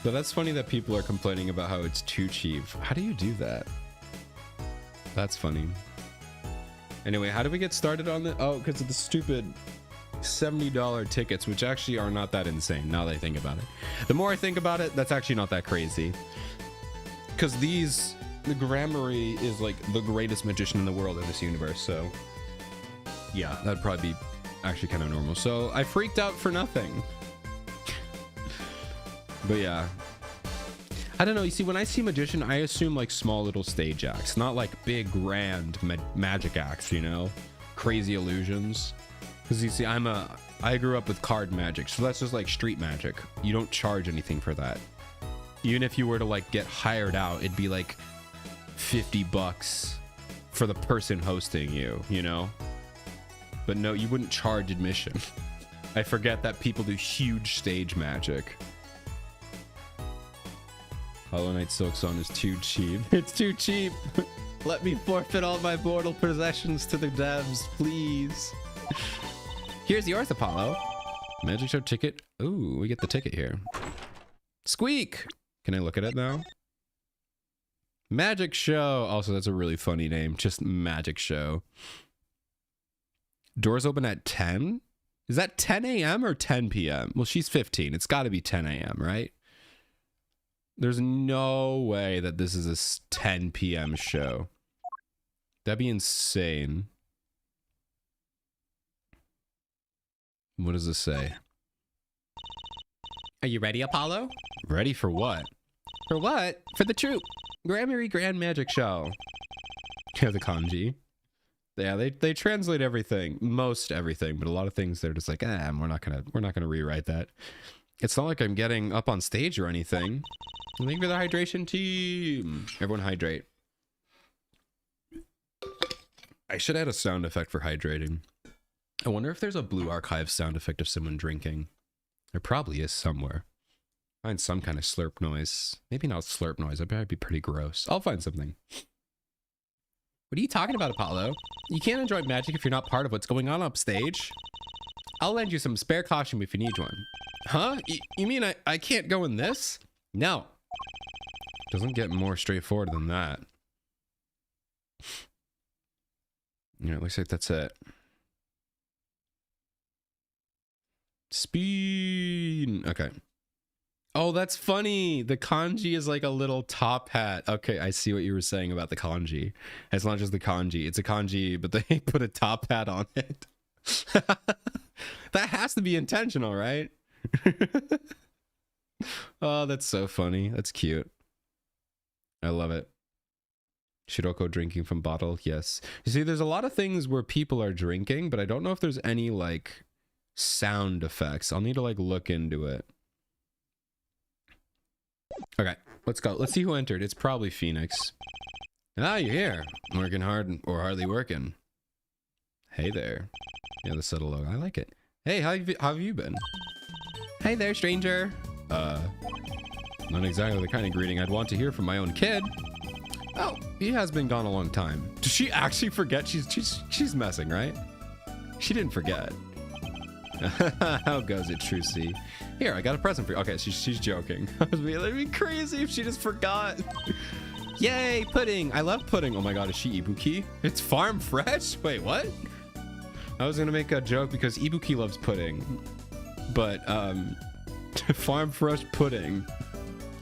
But that's funny that people are complaining about how it's too cheap. How do you do that? That's funny. Anyway, how do we get started on this? Oh, because of the stupid $70 tickets, which actually are not that insane now that I think about it. The more I think about it, that's actually not that crazy. Because the Gramarye is the greatest magician in the world in this universe, so yeah, that'd probably be actually kind of normal. So I freaked out for nothing. But yeah, I don't know. You see, when I see magician, I assume small little stage acts, not big grand magic acts, crazy illusions. Because you see, I grew up with card magic, so that's just street magic. You don't charge anything for that. Even if you were to get hired out, it'd be $50 for the person hosting you, you know? But no, you wouldn't charge admission. I forget that people do huge stage magic. Hollow Knight Silksong is too cheap. It's too cheap. Let me forfeit all my mortal possessions to the devs, please. Here's yours, Apollo. Magic show ticket. Ooh, we get the ticket here. Squeak! Can I look at it now? Magic show. Also, that's a really funny name. Just magic show. Doors open at 10? Is that 10 a.m. or 10 p.m.? Well, she's 15. It's got to be 10 a.m., right? There's no way that this is a 10 p.m. show. That'd be insane. What does this say? Are you ready, Apollo? Ready for what? For what? For the troop. Grammary Grand Magic Show. Yeah, the kanji. Yeah, they translate everything, most everything, but a lot of things they're just like, we're not gonna rewrite that. It's not like I'm getting up on stage or anything. Thank you for the hydration team. Everyone hydrate. I should add a sound effect for hydrating. I wonder if there's a Blue Archive sound effect of someone drinking. There probably is somewhere. Find some kind of slurp noise. Maybe not slurp noise. That'd be pretty gross. I'll find something. What are you talking about, Apollo? You can't enjoy magic if you're not part of what's going on upstage. I'll lend you some spare costume if you need one. Huh? You mean I can't go in this? No. Doesn't get more straightforward than that. Yeah, it looks like that's it. Speed. Okay. Oh, that's funny. The kanji is like a little top hat. Okay, I see what you were saying about the kanji. It's not just the kanji. It's a kanji, but they put a top hat on it. That has to be intentional, right? Oh, that's so funny. That's cute. I love it. Shiroko drinking from bottle. Yes. You see, there's a lot of things where people are drinking, but I don't know if there's any like sound effects. I'll need to like look into it. Okay, let's go. Let's see who entered. It's probably Phoenix. Ah, you're here. Working hard or hardly working. Hey there. Yeah, the subtle logo. I like it. Hey, how have you been? Hey there, stranger. Not exactly the kind of greeting I'd want to hear from my own kid. Oh, he has been gone a long time. Does she actually forget? She's messing, right? She didn't forget. How goes it, Trucy? Here, I got a present for you. Okay, she's joking. That'd be crazy if she just forgot. Yay, pudding. I love pudding. Oh my god, is she Ibuki? It's farm fresh? Wait, what? I was gonna make a joke because Ibuki loves pudding. But, farm fresh pudding.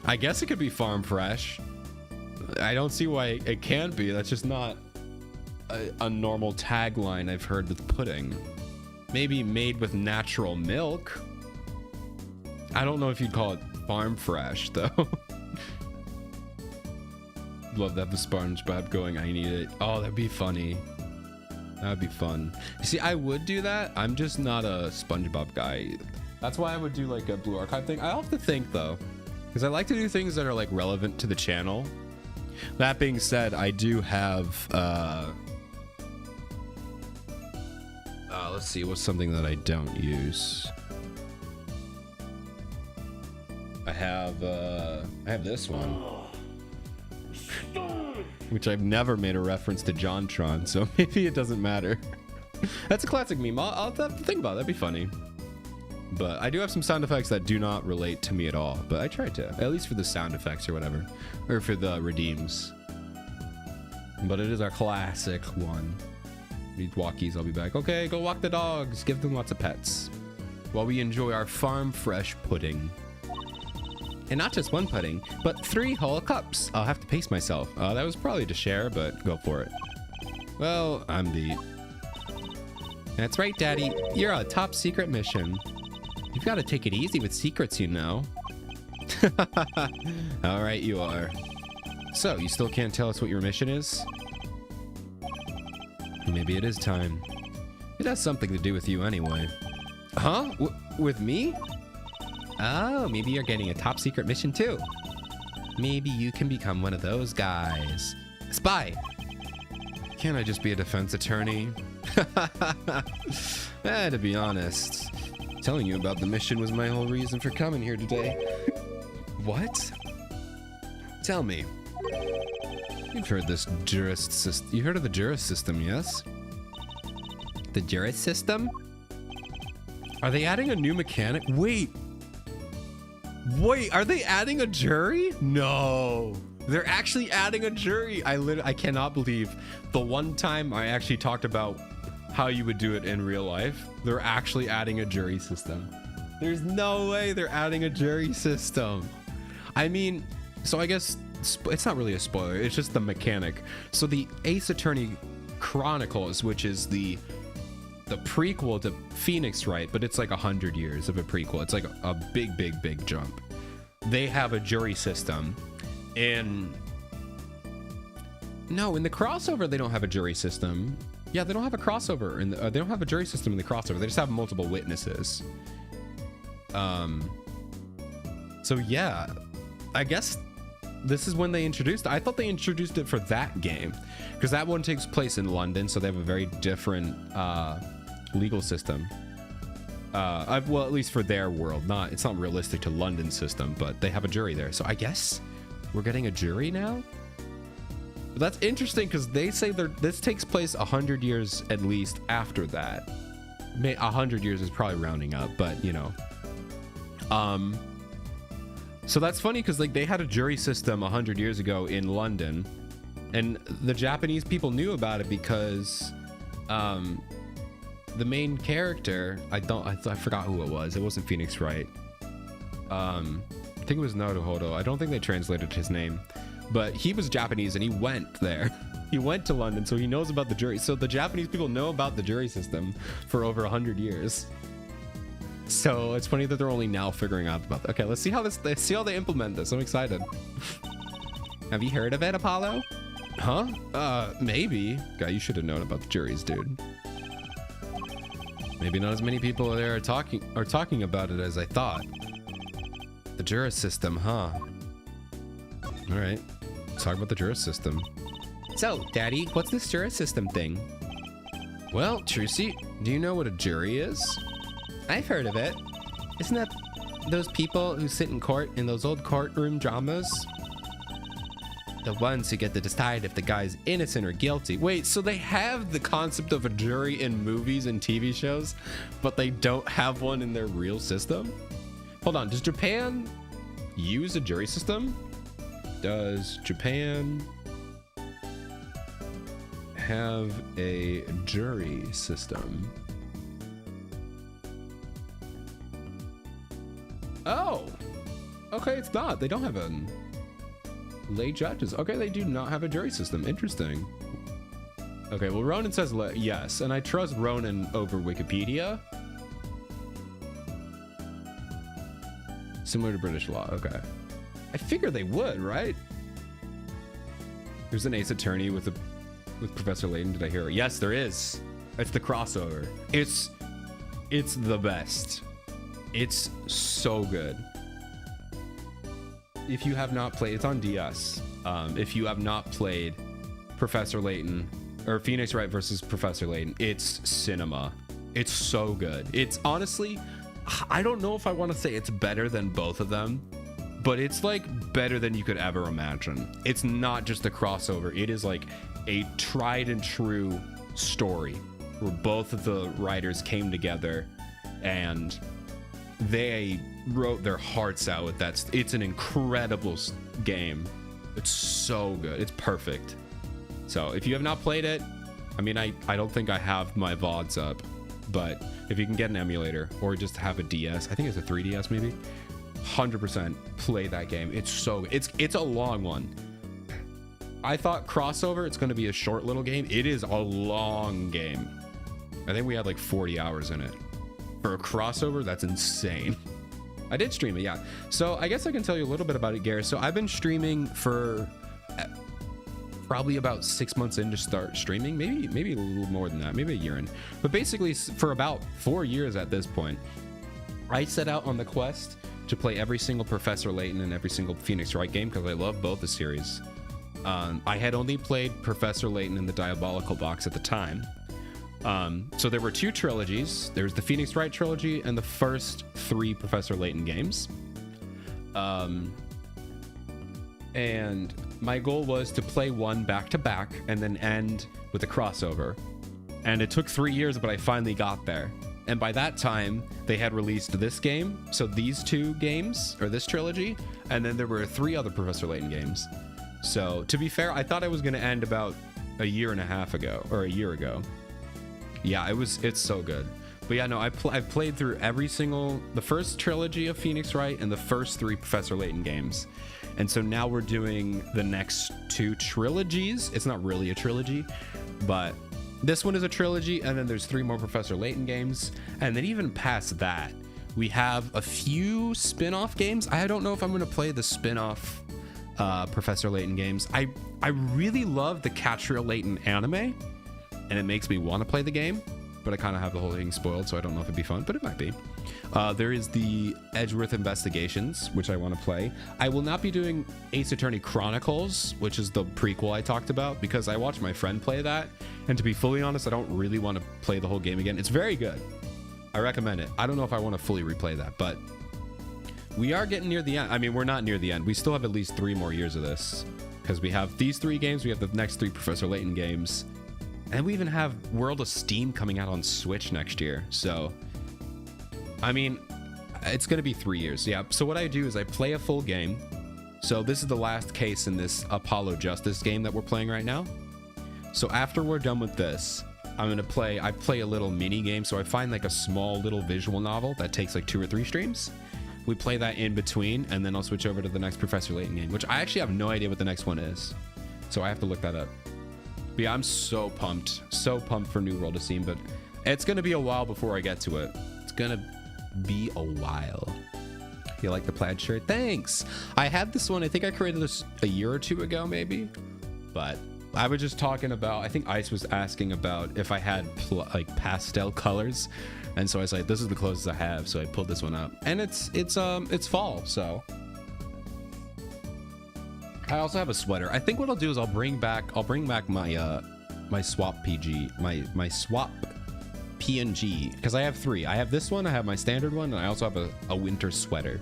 I guess it could be farm fresh. I don't see why it can't be. That's just not a normal tagline I've heard with pudding. Maybe made with natural milk. I don't know if you'd call it farm fresh, though. Love that the SpongeBob going, I need it. Oh, that'd be funny. That'd be fun. You see, I would do that. I'm just not a SpongeBob guy. That's why I would do like a Blue Archive thing. I have to think, though, because I like to do things that are like relevant to the channel. That being said, I do have let's see, what's something that I don't use. I have this one, which I've never made a reference to JonTron, so maybe it doesn't matter. That's a classic meme. I'll have to think about it. That'd be funny. But I do have some sound effects that do not relate to me at all, but I tried to, at least for the sound effects or whatever, or for the redeems. But it is our classic one. Need walkies, I'll be back. Okay, go walk the dogs. Give them lots of pets while we enjoy our farm fresh pudding. And not just one pudding, but 3 whole cups. I'll have to pace myself. That was probably to share, but go for it. Well, I'm beat. That's right, Daddy. You're on a top secret mission. You've got to take it easy with secrets, you know. All right, you are. So, you still can't tell us what your mission is? Maybe it is time. It has something to do with you anyway. Huh? With me? Oh, maybe you're getting a top secret mission too. Maybe you can become one of those guys. Spy! can't I just be a defense attorney? To be honest, telling you about the mission was my whole reason for coming here today. What? Tell me. You've heard this jurist system. You heard of the jurist system, yes? The jurist system? Are they adding a new mechanic? Wait, are they adding a jury? No, they're actually adding a jury. I cannot believe the one time I actually talked about how you would do it in real life, they're actually adding a jury system. There's no way they're adding a jury system. I mean, so I guess it's not really a spoiler, it's just the mechanic. So the Ace Attorney Chronicles, which is the prequel to Phoenix Wright, but it's like 100 years of a prequel. It's like a big jump. They have a jury system. And no, in the crossover, they don't have a jury system. Yeah, they don't have a crossover. They don't have a jury system in the crossover. They just have multiple witnesses. So yeah, I guess this is when they introduced it. I thought they introduced it for that game because that one takes place in London, so they have a very different legal system. Well, at least for their world. It's not realistic to London's system, but they have a jury there. So I guess we're getting a jury now? But that's interesting because they say this takes place 100 years at least after that. 100 years is probably rounding up, but you know. So that's funny because like they had a jury system 100 years ago in London, and the Japanese people knew about it because the main character, I forgot who it was. It wasn't Phoenix Wright. I think it was Naruhodo. I don't think they translated his name, but he was Japanese and he went there. He went to London, so he knows about the jury. So the Japanese people know about the jury system for over 100 years. So it's funny that they're only now figuring out about that. Okay, let's see how they implement this. I'm excited. Have you heard of it, Apollo? Huh? Maybe. Guy, you should have known about the juries, dude. Maybe not as many people there are talking about it as I thought. The jurist system, huh? All right, let's talk about the jurist system. So, Daddy, what's this jurist system thing? Well, Trucy, do you know what a jury is? I've heard of it. Isn't that those people who sit in court in those old courtroom dramas? The ones who get to decide if the guy's innocent or guilty. Wait, so they have the concept of a jury in movies and TV shows, but they don't have one in their real system? Hold on, does Japan use a jury system? Does Japan have a jury system? Oh, okay, it's not. They don't have a lay judges. Okay, they do not have a jury system. Interesting. Okay, well, Ronan says yes, and I trust Ronan over Wikipedia. Similar to British law. Okay. I figure they would, right? There's an Ace Attorney with Professor Layton. Did I hear it? Yes, there is. It's the crossover. It's the best. It's so good. If you have not played, it's on DS. If you have not played Professor Layton or Phoenix Wright versus Professor Layton, it's cinema. It's so good. It's honestly, I don't know if I want to say it's better than both of them, but it's like better than you could ever imagine. It's not just a crossover. It is like a tried and true story where both of the writers came together and they wrote their hearts out with that. It's an incredible game. It's so good. It's perfect. So if you have not played it, I mean, I don't think I have my VODs up, but if you can get an emulator or just have a DS, I think it's a 3DS maybe, 100% play that game. It's so, it's a long one. I thought crossover, it's going to be a short little game. It is a long game. I think we had like 40 hours in it. For a crossover, that's insane. I did stream it, yeah. So I guess I can tell you a little bit about it, Gareth. So I've been streaming for probably about 6 months in to start streaming, maybe a little more than that, maybe a year in. But basically for about 4 years at this point, I set out on the quest to play every single Professor Layton and every single Phoenix Wright game because I love both the series. I had only played Professor Layton in the Diabolical box at the time. So there were 2 trilogies. There's the Phoenix Wright trilogy and the first 3 Professor Layton games. And my goal was to play one back to back and then end with a crossover. And it took 3 years, but I finally got there. And by that time, they had released this game. So these 2 games, or this trilogy, and then there were 3 other Professor Layton games. So to be fair, I thought I was going to end about a year and a half ago, or a year ago. Yeah, it's so good. But yeah, no, I've played through the first trilogy of Phoenix Wright and the first 3 Professor Layton games. And so now we're doing the next 2 trilogies. It's not really a trilogy, but this one is a trilogy, and then there's 3 more Professor Layton games. And then even past that, we have a few spin-off games. I don't know if I'm going to play the spin-off Professor Layton games. I really love the Catriel Layton anime, and it makes me want to play the game, but I kind of have the whole thing spoiled, so I don't know if it'd be fun, but it might be. There is the Edgeworth Investigations, which I want to play. I will not be doing Ace Attorney Chronicles, which is the prequel I talked about, because I watched my friend play that, and to be fully honest, I don't really want to play the whole game again. It's very good. I recommend it. I don't know if I want to fully replay that, but we are getting near the end. I mean, we're not near the end. We still have at least 3 more years of this, because we have these 3 games, we have the next 3 Professor Layton games, and we even have World of Steam coming out on Switch next year. So, I mean, it's going to be 3 years. Yeah. So what I do is I play a full game. So this is the last case in this Apollo Justice game that we're playing right now. So after we're done with this, I play a little mini game. So I find like a small little visual novel that takes like 2 or 3 streams. We play that in between, and then I'll switch over to the next Professor Layton game, which I actually have no idea what the next one is. So I have to look that up. But yeah, I'm so pumped for New World of Steam, but it's going to be a while before I get to it. It's going to be a while. You like the plaid shirt? Thanks. I had this one. I think I created this a year or 2 ago, maybe. But I was just talking about, I think Ice was asking about if I had like pastel colors. And so I was like, this is the closest I have. So I pulled this one up, and it's fall. So I also have a sweater. I think what I'll do is I'll bring back my my swap PG, my swap PNG, because I have 3. I have this one, I have my standard one, and I also have a winter sweater.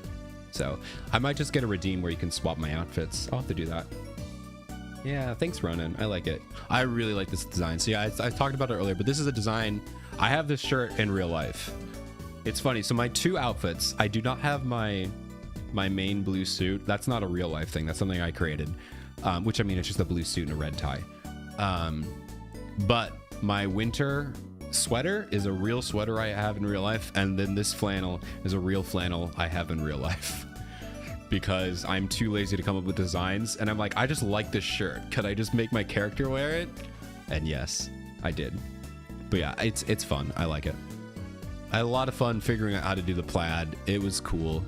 So I might just get a redeem where you can swap my outfits. I'll have to do that. Yeah, thanks, Ronan. I like it. I really like this design. So yeah, I talked about it earlier, but this is a design. I have this shirt in real life. It's funny. So my 2 outfits, I do not have my main blue suit. That's not a real life thing. That's something I created, which, I mean, it's just a blue suit and a red tie. But my winter sweater is a real sweater I have in real life, and then this flannel is a real flannel I have in real life. Because I'm too lazy to come up with designs, and I'm like, I just like this shirt. Could I just make my character wear it? And yes, I did. But yeah, it's fun. I like it. I had a lot of fun figuring out how to do the plaid. It was cool.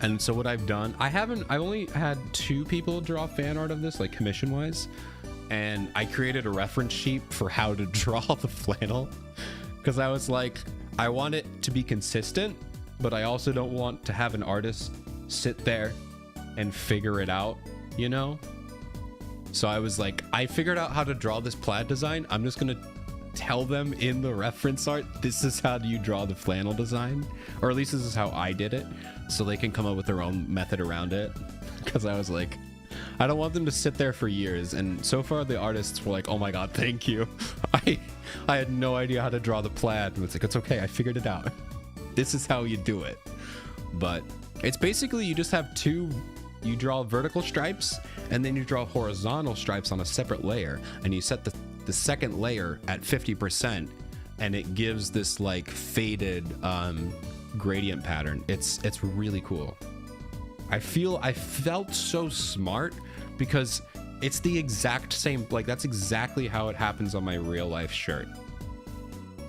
And so what I've done, I've only had 2 people draw fan art of this, like commission wise. And I created a reference sheet for how to draw the flannel, because I was like, I want it to be consistent, but I also don't want to have an artist sit there and figure it out, you know? So I was like, I figured out how to draw this plaid design. I'm just going to tell them in the reference art, this is how you draw the flannel design, or at least this is how I did it, so they can come up with their own method around it. Because I was like, I don't want them to sit there for years. And so far the artists were like, oh my god, thank you. I had no idea how to draw the plaid. And it's like, it's okay, I figured it out. This is how you do it. But it's basically, you just have you draw vertical stripes, and then you draw horizontal stripes on a separate layer, and you set the second layer at 50%, and it gives this like faded gradient pattern. It's really cool. I felt so smart, because it's the exact same, like that's exactly how it happens on my real life shirt.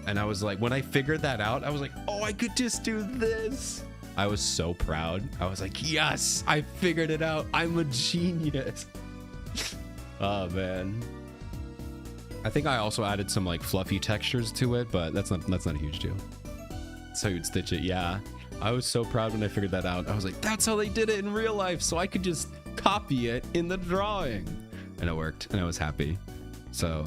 And I was like, when I figured that out, I was like, oh, I could just do this. I was so proud. I was like, yes, I figured it out. I'm a genius. Oh man. I think I also added some like fluffy textures to it, but that's not a huge deal. So you'd stitch it. Yeah. I was so proud when I figured that out. I was like, that's how they did it in real life, so I could just copy it in the drawing. And it worked, and I was happy. So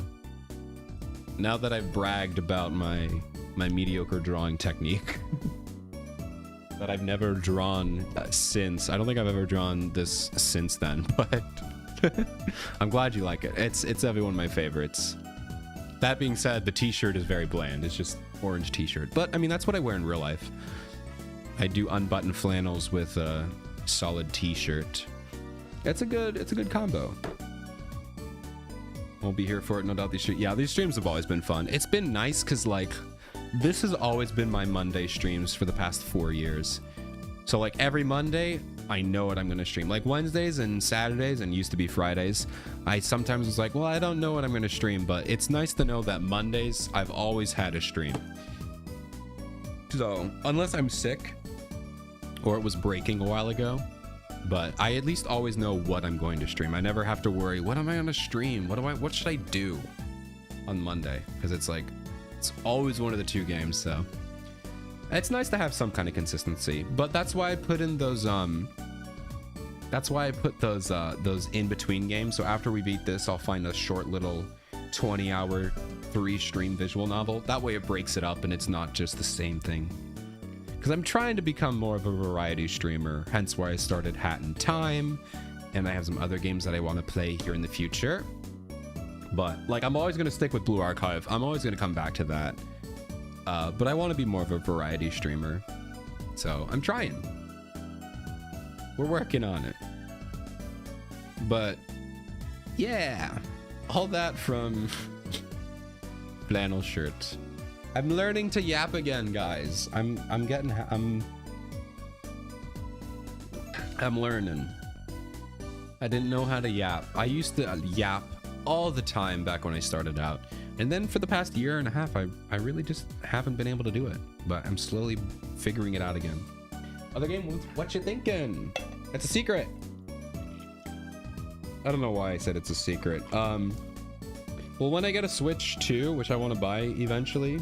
now that I've bragged about my mediocre drawing technique that I've never drawn since, I don't think I've ever drawn this since then, but I'm glad you like it. It's definitely one of my favorites. That being said, the t-shirt is very bland. It's just orange t-shirt, but I mean, that's what I wear in real life. I do unbuttoned flannels with a solid t-shirt. It's a good combo. Won't be here for it, no doubt. These streams have always been fun. It's been nice because like this has always been my Monday streams for the past 4 years. So like every Monday, I know what I'm gonna stream. Like Wednesdays and Saturdays, and used to be Fridays, I sometimes was like, well, I don't know what I'm gonna stream, but it's nice to know that Mondays I've always had a stream. So unless I'm sick or it was breaking a while ago, but I at least always know what I'm going to stream. I never have to worry, what am I gonna stream? What should I do on Monday? Because it's like, it's always one of the two games, so it's nice to have some kind of consistency. But that's why I put in those those in-between games. So after we beat this, I'll find a short little 20-hour 3-stream visual novel. That way it breaks it up and it's not just the same thing. Because I'm trying to become more of a variety streamer, hence why I started Hat in Time, and I have some other games that I want to play here in the future. But like, I'm always going to stick with Blue Archive. I'm always going to come back to that. But I want to be more of a variety streamer. So I'm trying. We're working on it. But yeah, all that from flannel shirt. I'm learning to yap again, guys. I'm learning. I didn't know how to yap. I used to yap all the time back when I started out. And then for the past year and a half, I really just haven't been able to do it. But I'm slowly figuring it out again. Other game, what you thinking? It's a secret. I don't know why I said it's a secret. Well, when I get a Switch 2, which I want to buy eventually,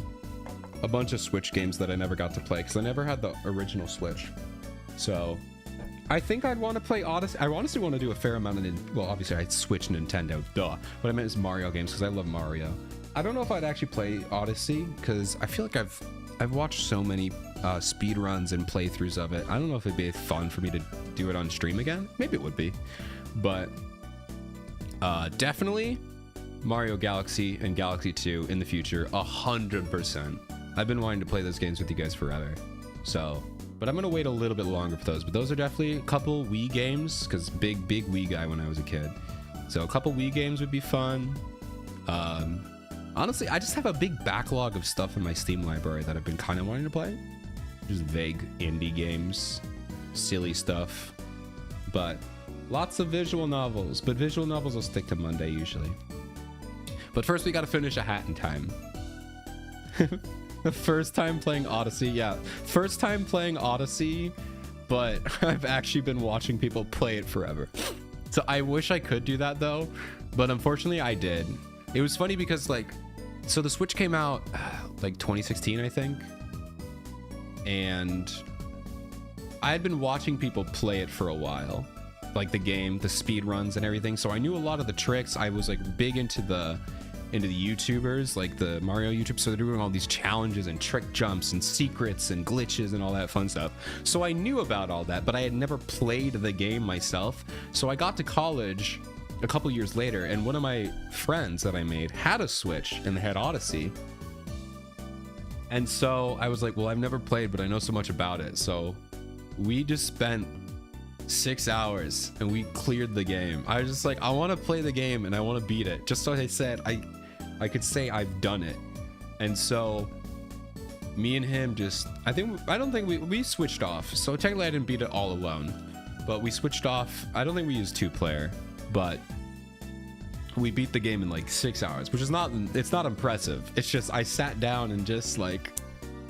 a bunch of Switch games that I never got to play because I never had the original Switch. So I think I'd want to play Odyssey. I honestly want to do a fair amount of, well, obviously I'd Switch Nintendo, duh. What I meant is Mario games because I love Mario. I don't know if I'd actually play Odyssey because I feel like I've watched so many speed runs and playthroughs of it. I don't know if it'd be fun for me to do it on stream again. Maybe it would be, but definitely Mario Galaxy and Galaxy 2 in the future, 100%. I've been wanting to play those games with you guys forever. So, but I'm gonna wait a little bit longer for those. But those are definitely a couple Wii games, because big Wii guy when I was a kid. So a couple Wii games would be fun. Honestly, I just have a big backlog of stuff in my Steam library that I've been kind of wanting to play. Just vague indie games, silly stuff, but lots of visual novels. But visual novels will stick to Monday usually. But first we gotta finish A Hat in Time. The first time playing Odyssey, yeah. First time playing Odyssey, but I've actually been watching people play it forever. So I wish I could do that though, but unfortunately I did. It was funny because like, so the Switch came out like 2016, I think. And I had been watching people play it for a while. Like the game, the speed runs and everything. So I knew a lot of the tricks. I was like big into the YouTubers, like the Mario YouTube. So they're doing all these challenges and trick jumps and secrets and glitches and all that fun stuff. So I knew about all that, but I had never played the game myself. So I got to college a couple years later, and one of my friends that I made had a Switch and they had Odyssey. And so I was like, well, I've never played, but I know so much about it. So we just spent 6 hours and we cleared the game. I was just like, I want to play the game and I want to beat it. Just so I said, I could say I've done it. And so me and him just, I don't think we switched off. So technically I didn't beat it all alone, but we switched off. I don't think we used 2-player, but we beat the game in like 6 hours, which is it's not impressive. It's just, I sat down and just like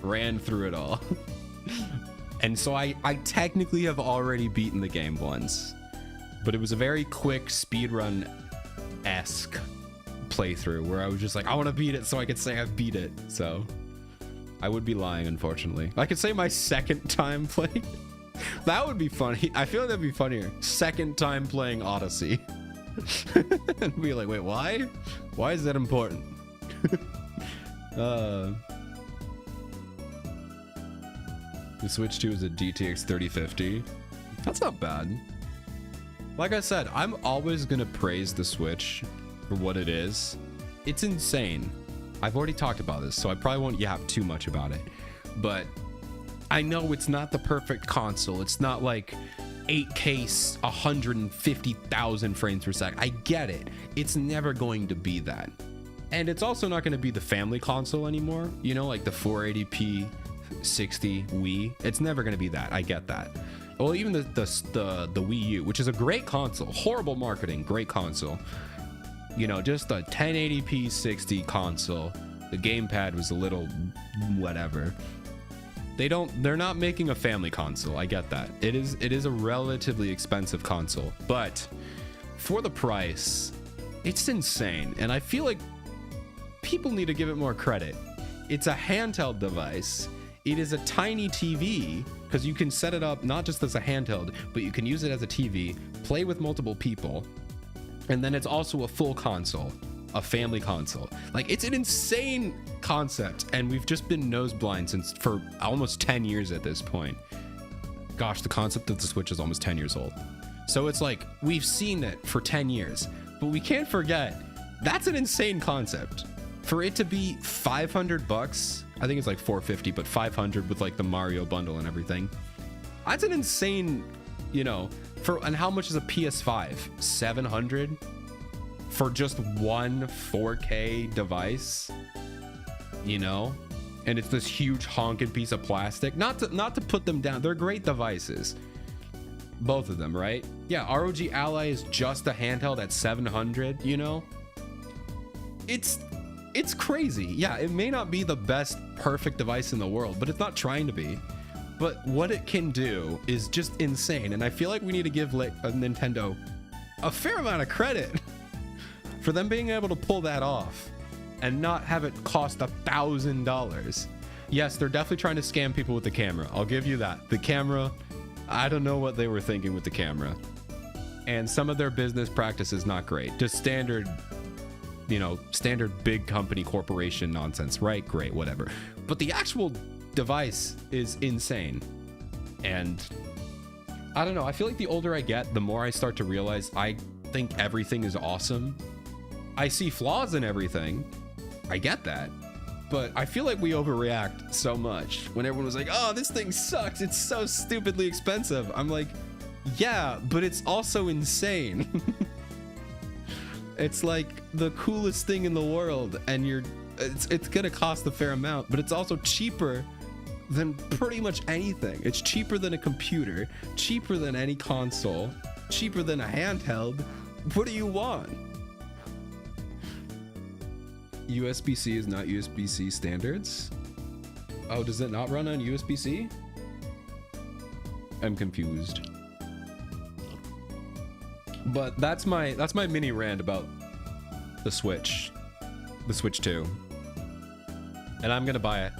ran through it all. And so I technically have already beaten the game once, but it was a very quick speedrun-esque playthrough where I was just like, I want to beat it so I could say I've beat it. So I would be lying, unfortunately. I could say my second time playing. That would be funny. I feel like that'd be funnier. Second time playing Odyssey. And be like, wait, why? Why is that important? The Switch 2 is a GTX 3050. That's not bad. Like I said, I'm always gonna praise the Switch for what it is. It's insane. I've already talked about this, so I probably won't yap too much about it. But I know it's not the perfect console. It's not like 8K, 150,000 frames per second. I get it. It's never going to be that. And it's also not going to be the family console anymore. You know, like the 480p 60 Wii. It's never going to be that. I get that. Well, even the Wii U, which is a great console. Horrible marketing, great console. You know, just a 1080p 60 console. The gamepad was a little whatever. They're not making a family console. I get that. It is a relatively expensive console, but for the price, it's insane. And I feel like people need to give it more credit. It's a handheld device. It is a tiny TV because you can set it up not just as a handheld, but you can use it as a TV, play with multiple people. And then it's also a full console, a family console. Like, it's an insane concept, and we've just been noseblind for almost 10 years at this point. Gosh, the concept of the Switch is almost 10 years old. So it's like, we've seen it for 10 years, but we can't forget, that's an insane concept. For it to be 500 bucks, I think it's like 450, but 500 with like the Mario bundle and everything. That's an insane, you know, and how much is a PS5? 700 for just one 4K device, you know? And it's this huge honking piece of plastic. Not to put them down. They're great devices. Both of them, right? Yeah, ROG Ally is just a handheld at 700, you know? It's crazy. Yeah, it may not be the best perfect device in the world, but it's not trying to be. But what it can do is just insane. And I feel like we need to give Nintendo a fair amount of credit for them being able to pull that off and not have it cost $1,000. Yes, they're definitely trying to scam people with the camera. I'll give you that. The camera, I don't know what they were thinking with the camera. And some of their business practices not great. Just standard, you know, standard big company corporation nonsense, right? Great, whatever. But the actual device is insane. And I don't know, I feel like the older I get, the more I start to realize I think everything is awesome. I see flaws in everything. I get that. But I feel like we overreact so much when everyone was like, oh, this thing sucks. It's so stupidly expensive. I'm like, yeah, but it's also insane. It's like the coolest thing in the world, and it's gonna cost a fair amount, but it's also cheaper than pretty much anything. It's cheaper than a computer, cheaper than any console, cheaper than a handheld. What do you want? USB-C is not USB-C standards. Oh, does it not run on USB-C? I'm confused. But that's my mini rant about the Switch 2. And I'm gonna buy it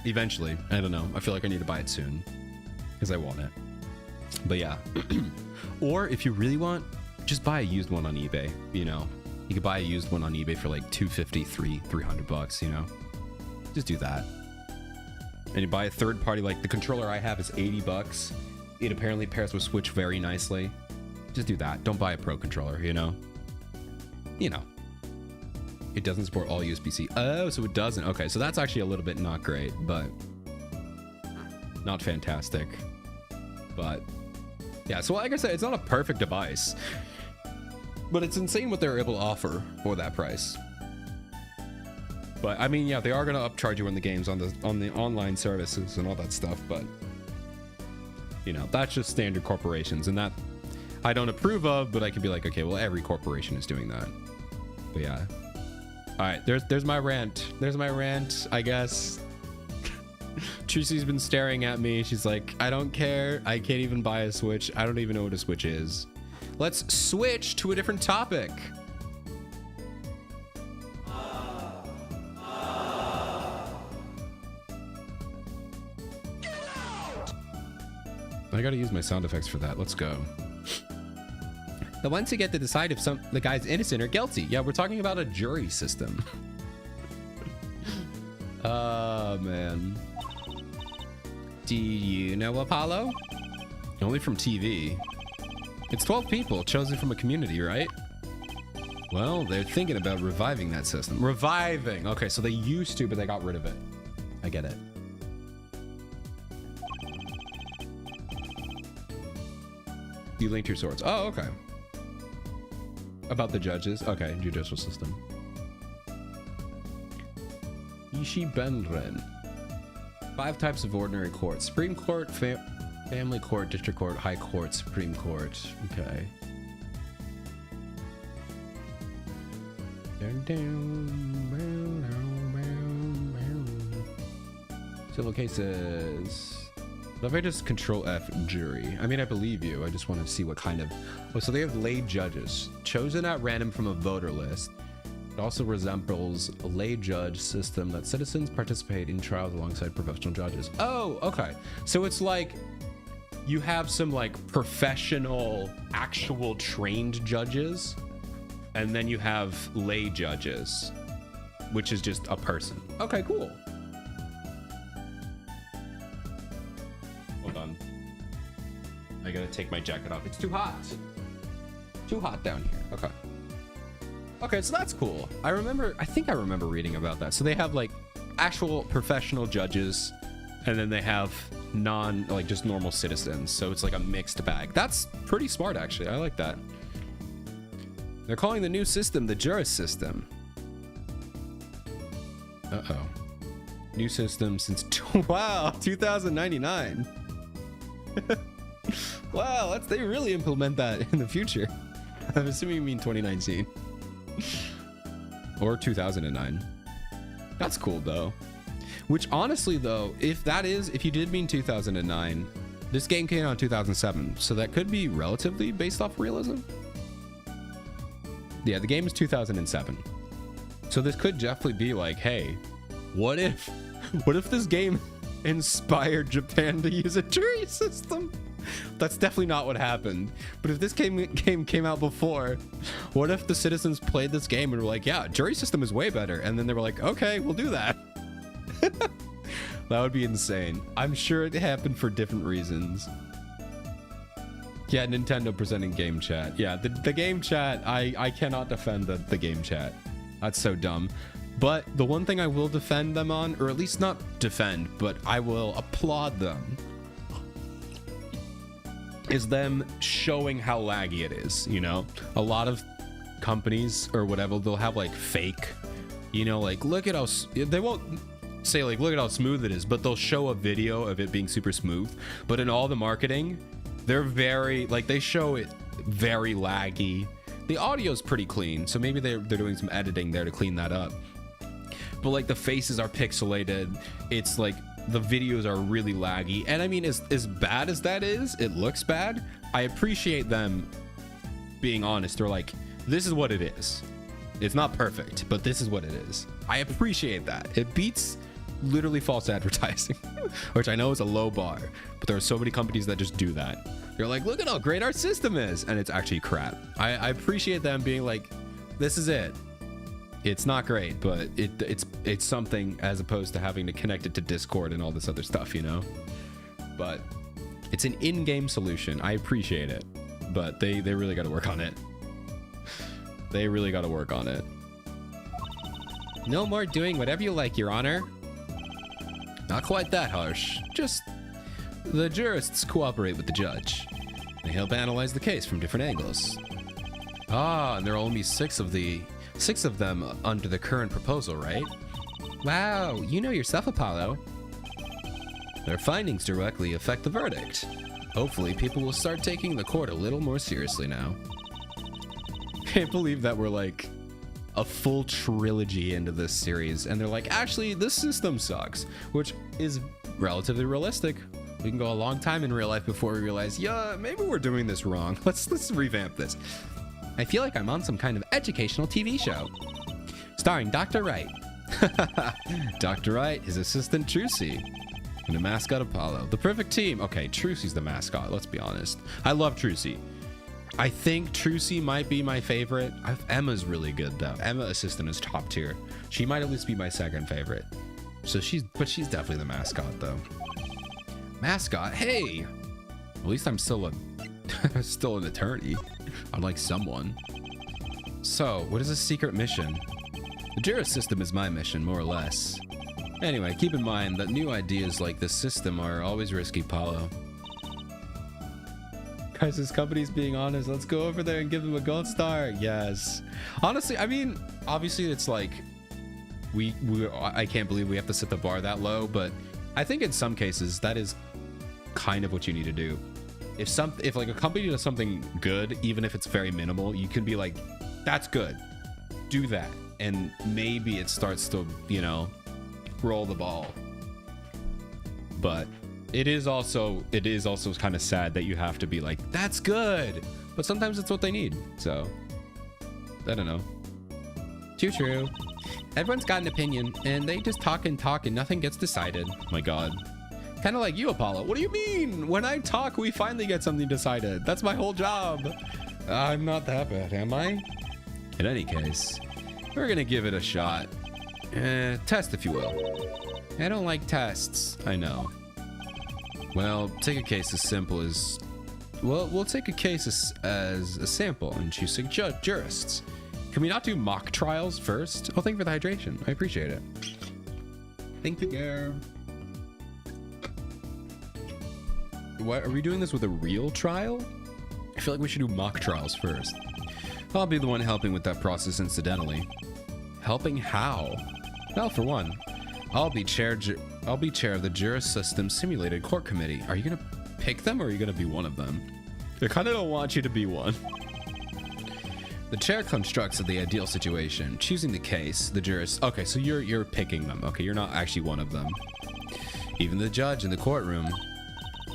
eventually. I don't know. I feel like I need to buy it soon because I want it. But yeah. Or if you really want, just buy a used one on eBay. You know, you could buy a used one on eBay for like $250, $300 bucks. You know, just do that. And you buy a third party. Like the controller I have is 80 bucks. It apparently pairs with Switch very nicely. Just do that. Don't buy a pro controller, you know? You know. It doesn't support all USB-C. Oh, so it doesn't. Okay, so that's actually a little bit not great, but not fantastic. But yeah, so like I said, it's not a perfect device, but it's insane what they're able to offer for that price. But I mean, yeah, they are going to upcharge you in the games on the online services and all that stuff, but you know, that's just standard corporations, and that I don't approve of, but I could be like, okay, well, every corporation is doing that. But yeah. All right, there's my rant. There's my rant, I guess. Tracy's been staring at me. She's like, I don't care. I can't even buy a Switch. I don't even know what a Switch is. Let's switch to a different topic. I gotta use my sound effects for that. Let's go. The ones who get to decide if the guy's innocent or guilty. Yeah, we're talking about a jury system. Oh, man. Do you know Apollo? Only from TV. It's 12 people chosen from a community, right? Well, they're thinking about reviving that system. Reviving! Okay, so they used to, but they got rid of it. I get it. You linked your swords. Oh, okay. About the judges. Okay, judicial system. Ishi Benren. 5 types of ordinary court. Supreme Court, Family Court, District Court, High Court, Supreme Court. Okay. Civil cases. If I just control F, jury. I mean, I believe you. I just want to see what kind of... Oh, so they have lay judges. Chosen at random from a voter list. It also resembles a lay judge system that citizens participate in trials alongside professional judges. Oh, okay. So it's like you have some like professional, actual trained judges, and then you have lay judges, which is just a person. Okay, cool. Hold on. I gotta take my jacket off. It's too hot. Too hot down here. Okay. Okay, so that's cool. I think I remember reading about that. So they have like actual professional judges, and then they have just normal citizens. So it's like a mixed bag. That's pretty smart, actually. I like that. They're calling the new system the Juris system. Uh-oh. New system since, wow, 2099. Wow, they really implement that in the future. I'm assuming you mean 2019. Or 2009. That's cool though. Which honestly though, if you did mean 2009, this game came out in 2007, so that could be relatively based off realism. Yeah, the game is 2007. So this could definitely be like, hey, what if this game inspired Japan to use a jury system? That's definitely not what happened. But if this game came out before, what if the citizens played this game and were like, yeah, jury system is way better. And then they were like, okay, we'll do that. That would be insane. I'm sure it happened for different reasons. Yeah, Nintendo presenting game chat. Yeah, the game chat, I cannot defend the game chat. That's so dumb. But the one thing I will defend them on, or at least not defend, but I will applaud them, is them showing how laggy it is. You know, a lot of companies or whatever, they'll have like fake, you know, like look at how, they won't say like look at how smooth it is, but they'll show a video of it being super smooth. But in all the marketing, they're very like, they show it very laggy. The audio's pretty clean, so maybe they're doing some editing there to clean that up. But like the faces are pixelated. It's like the videos are really laggy. And I mean, as bad as that is, it looks bad. I appreciate them being honest. They're like, this is what it is. It's not perfect, but this is what it is. I appreciate that. It beats literally false advertising, which I know is a low bar, but there are so many companies that just do that. They're like, look at how great our system is, and it's actually crap. I appreciate them being like, this is it. It's not great, but it's something, as opposed to having to connect it to Discord and all this other stuff, you know? But it's an in-game solution. I appreciate it, but they really got to work on it. They really got to work on it. No more doing whatever you like, Your Honor. Not quite that harsh. Just the jurists cooperate with the judge. They help analyze the case from different angles. Ah, and there are only six of them under the current proposal, right? Wow, you know your stuff, Apollo. Their findings directly affect the verdict. Hopefully, people will start taking the court a little more seriously now. Can't believe that we're like a full trilogy into this series, and they're like, actually, this system sucks, which is relatively realistic. We can go a long time in real life before we realize, yeah, maybe we're doing this wrong. Let's revamp this. I feel like I'm on some kind of educational TV show. Starring Dr. Wright. Dr. Wright, his assistant Trucy. And the mascot Apollo. The perfect team. Okay, Trucy's the mascot, let's be honest. I love Trucy. I think Trucy might be my favorite. Emma's really good though. Emma Assistant is top tier. She might at least be my second favorite. So she's definitely the mascot though. Mascot, hey! At least I'm still still an attorney. Unlike someone. So, what is a secret mission? The Juris system is my mission, more or less. Anyway, keep in mind that new ideas like this system are always risky, Paulo. Guys, this company's being honest. Let's go over there and give them a gold star. Yes. Honestly, I mean, obviously it's like I can't believe we have to set the bar that low, but I think in some cases that is kind of what you need to do. If like a company does something good, even if it's very minimal, you can be like, that's good. Do that. And maybe it starts to, you know, roll the ball. But it is also kind of sad that you have to be like, that's good. But sometimes it's what they need. So I don't know. Too true. Everyone's got an opinion and they just talk and nothing gets decided. My God. Kind of like you, Apollo. What do you mean? When I talk, we finally get something decided. That's my whole job. I'm not that bad, am I? In any case, we're gonna give it a shot. Test, if you will. I don't like tests. I know. Well, take a case as simple as... Well, we'll take a case as a sample and choose jurists. Can we not do mock trials first? Oh, thank you for the hydration. I appreciate it. Thank you, girl. What, are we doing this with a real trial? I feel like we should do mock trials first. I'll be the one helping with that process incidentally. Helping how? Well, for one, I'll be chair of the Juris System Simulated Court Committee. Are you gonna pick them or are you gonna be one of them? I kind of don't want you to be one. The chair constructs of the ideal situation, choosing the case, the jurist. Okay, so you're picking them. Okay, you're not actually one of them. Even the judge in the courtroom.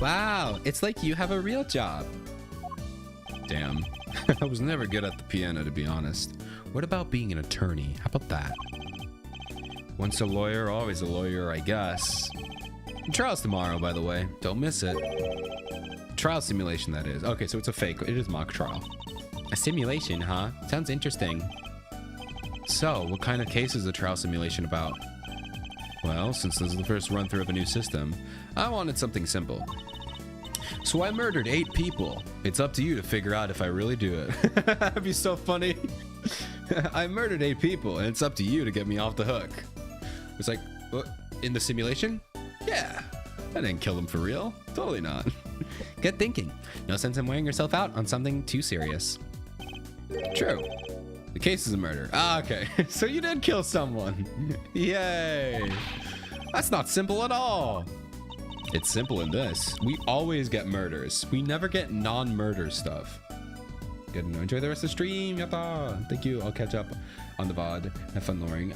Wow, it's like you have a real job. Damn. I was never good at the piano, to be honest. What about being an attorney? How about that? Once a lawyer, always a lawyer, I guess. Trial's tomorrow, by the way. Don't miss it. Trial simulation, that is. Okay, so it's a fake. It is mock trial. A simulation, huh? Sounds interesting. So, what kind of case is the trial simulation about? Well, since this is the first run-through of a new system, I wanted something simple. So I murdered 8 people. It's up to you to figure out if I really do it. That'd be so funny. I murdered 8 people, and it's up to you to get me off the hook. It's like, what? In the simulation? Yeah. I didn't kill them for real. Totally not. Good thinking. No sense in wearing yourself out on something too serious. True. The case is a murder. Ah, okay. So you did kill someone. Yay. That's not simple at all. It's simple in this. We always get murders. We never get non-murder stuff. Good. Enjoy the rest of the stream. Yatta. Thank you. I'll catch up on the VOD. Have fun, Loring.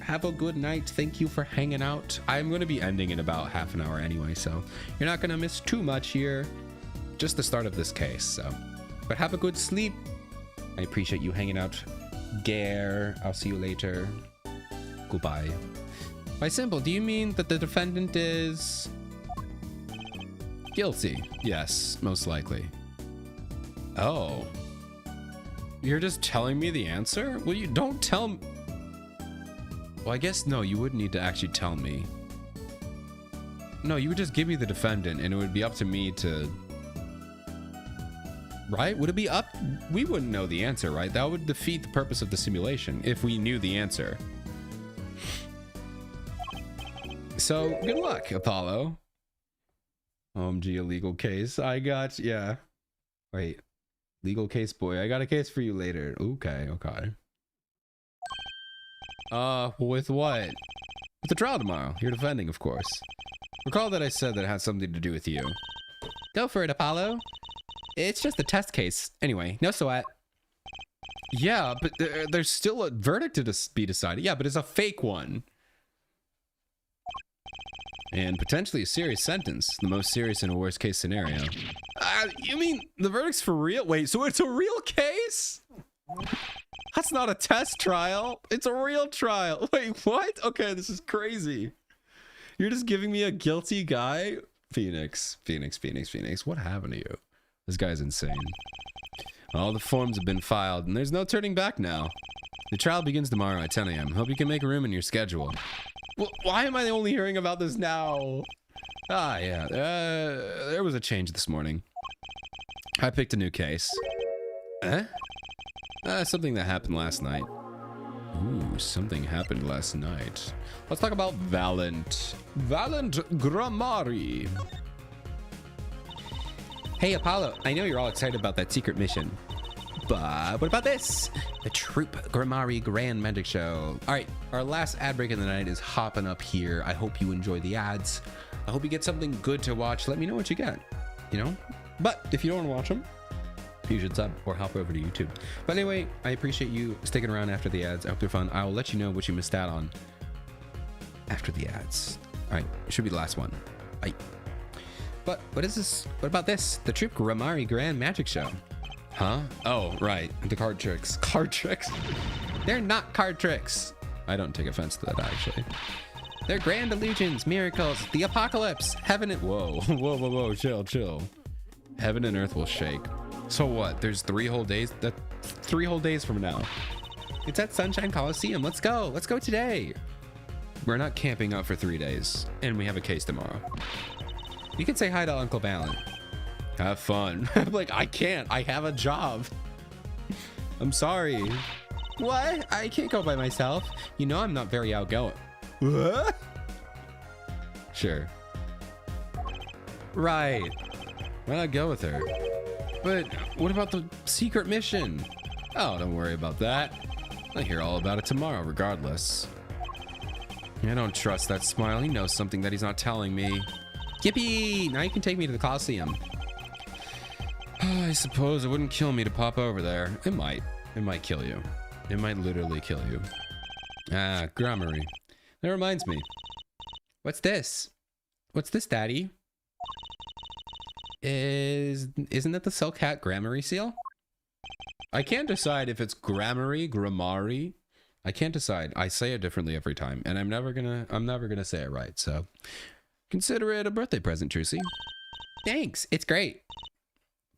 Have a good night. Thank you for hanging out. I'm going to be ending in about half an hour anyway, so you're not going to miss too much here. Just the start of this case, so. But have a good sleep. I appreciate you hanging out, Gare. I'll see you later. Goodbye. By simple, do you mean that the defendant is guilty? Yes, most likely. Oh. You're just telling me the answer? Well, you don't tell me. Well, I guess no, you would need to actually tell me. No, you would just give me the defendant and it would be up to me to... Right? Would it be up? We wouldn't know the answer, right? That would defeat the purpose of the simulation if we knew the answer. So, good luck, Apollo. OMG, a legal case. I got, yeah. Wait. Legal case boy. I got a case for you later. Okay, okay. With what? With the trial tomorrow. You're defending, of course. Recall that I said that it had something to do with you. Go for it, Apollo. It's just a test case. Anyway, no sweat. Yeah, but there's still a verdict to be decided. Yeah, but it's a fake one. And potentially a serious sentence. The most serious in a worst case scenario. You mean the verdict's for real? Wait, so it's a real case? That's not a test trial. It's a real trial. Wait, what? Okay, this is crazy. You're just giving me a guilty guy? Phoenix. What happened to you? This guy's insane. All the forms have been filed, and there's no turning back now. The trial begins tomorrow at 10 a.m. Hope you can make room in your schedule. Well, why am I only hearing about this now? Ah, yeah. There was a change this morning. I picked a new case. Something that happened last night. Ooh, something happened last night. Let's talk about Valent Grammari. Hey, Apollo, I know you're all excited about that secret mission. But what about this? The Troop Grammari Grand Magic Show. All right, our last ad break of the night is hopping up here. I hope you enjoy the ads. I hope you get something good to watch. Let me know what you get, you know? But if you don't want to watch them, you should sub or hop over to YouTube. But anyway, I appreciate you sticking around after the ads. I hope they're fun. I will let you know what you missed out on after the ads. All right, it should be the last one. Bye. But what is this? What about this? The Troop Grammari Grand Magic Show. Huh? Oh, right. The card tricks. Card tricks? They're not card tricks. I don't take offense to that, actually. They're grand illusions, miracles, the apocalypse, heaven and... Whoa. Chill. Heaven and earth will shake. So what? There's 3 whole days? That's 3 whole days from now. It's at Sunshine Coliseum. Let's go. Let's go today. We're not camping out for 3 days. And we have a case tomorrow. You can say hi to Uncle Valen. Have fun. I'm like, I can't. I have a job. I'm sorry. What? I can't go by myself. You know I'm not very outgoing. What? Sure. Right. Why not go with her? But what about the secret mission? Oh, don't worry about that. I'll hear all about it tomorrow regardless. I don't trust that smile. He knows something that he's not telling me. Yippee! Now you can take me to the Coliseum. I suppose it wouldn't kill me to pop over there. It might. It might kill you. It might literally kill you. Ah, Grammari. That reminds me. What's this? What's this, Daddy? Isn't that the Selkat Grammari seal? I can't decide if it's Grammari. I can't decide. I say it differently every time, and I'm never gonna say it right. So consider it a birthday present, Trucy. Thanks. It's great.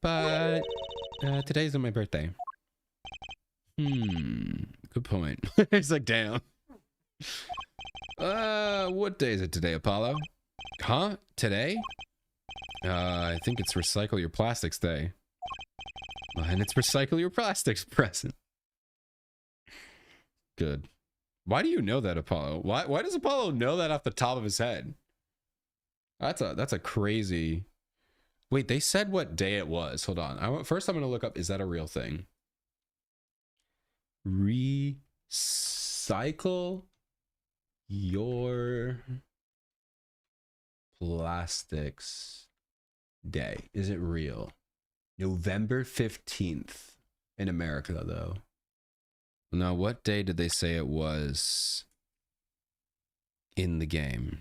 But today's my birthday. Good point. It's like, damn. What day is it today, Apollo? Huh? Today? I think it's Recycle Your Plastics Day. And it's Recycle Your Plastics present. Good. Why do you know that, Apollo? Why does Apollo know that off the top of his head? That's a crazy... Wait, they said what day it was. Hold on. First, I'm going to look up, is that a real thing? Recycle Your Plastics Day. Is it real? November 15th in America, though. Now, what day did they say it was in the game?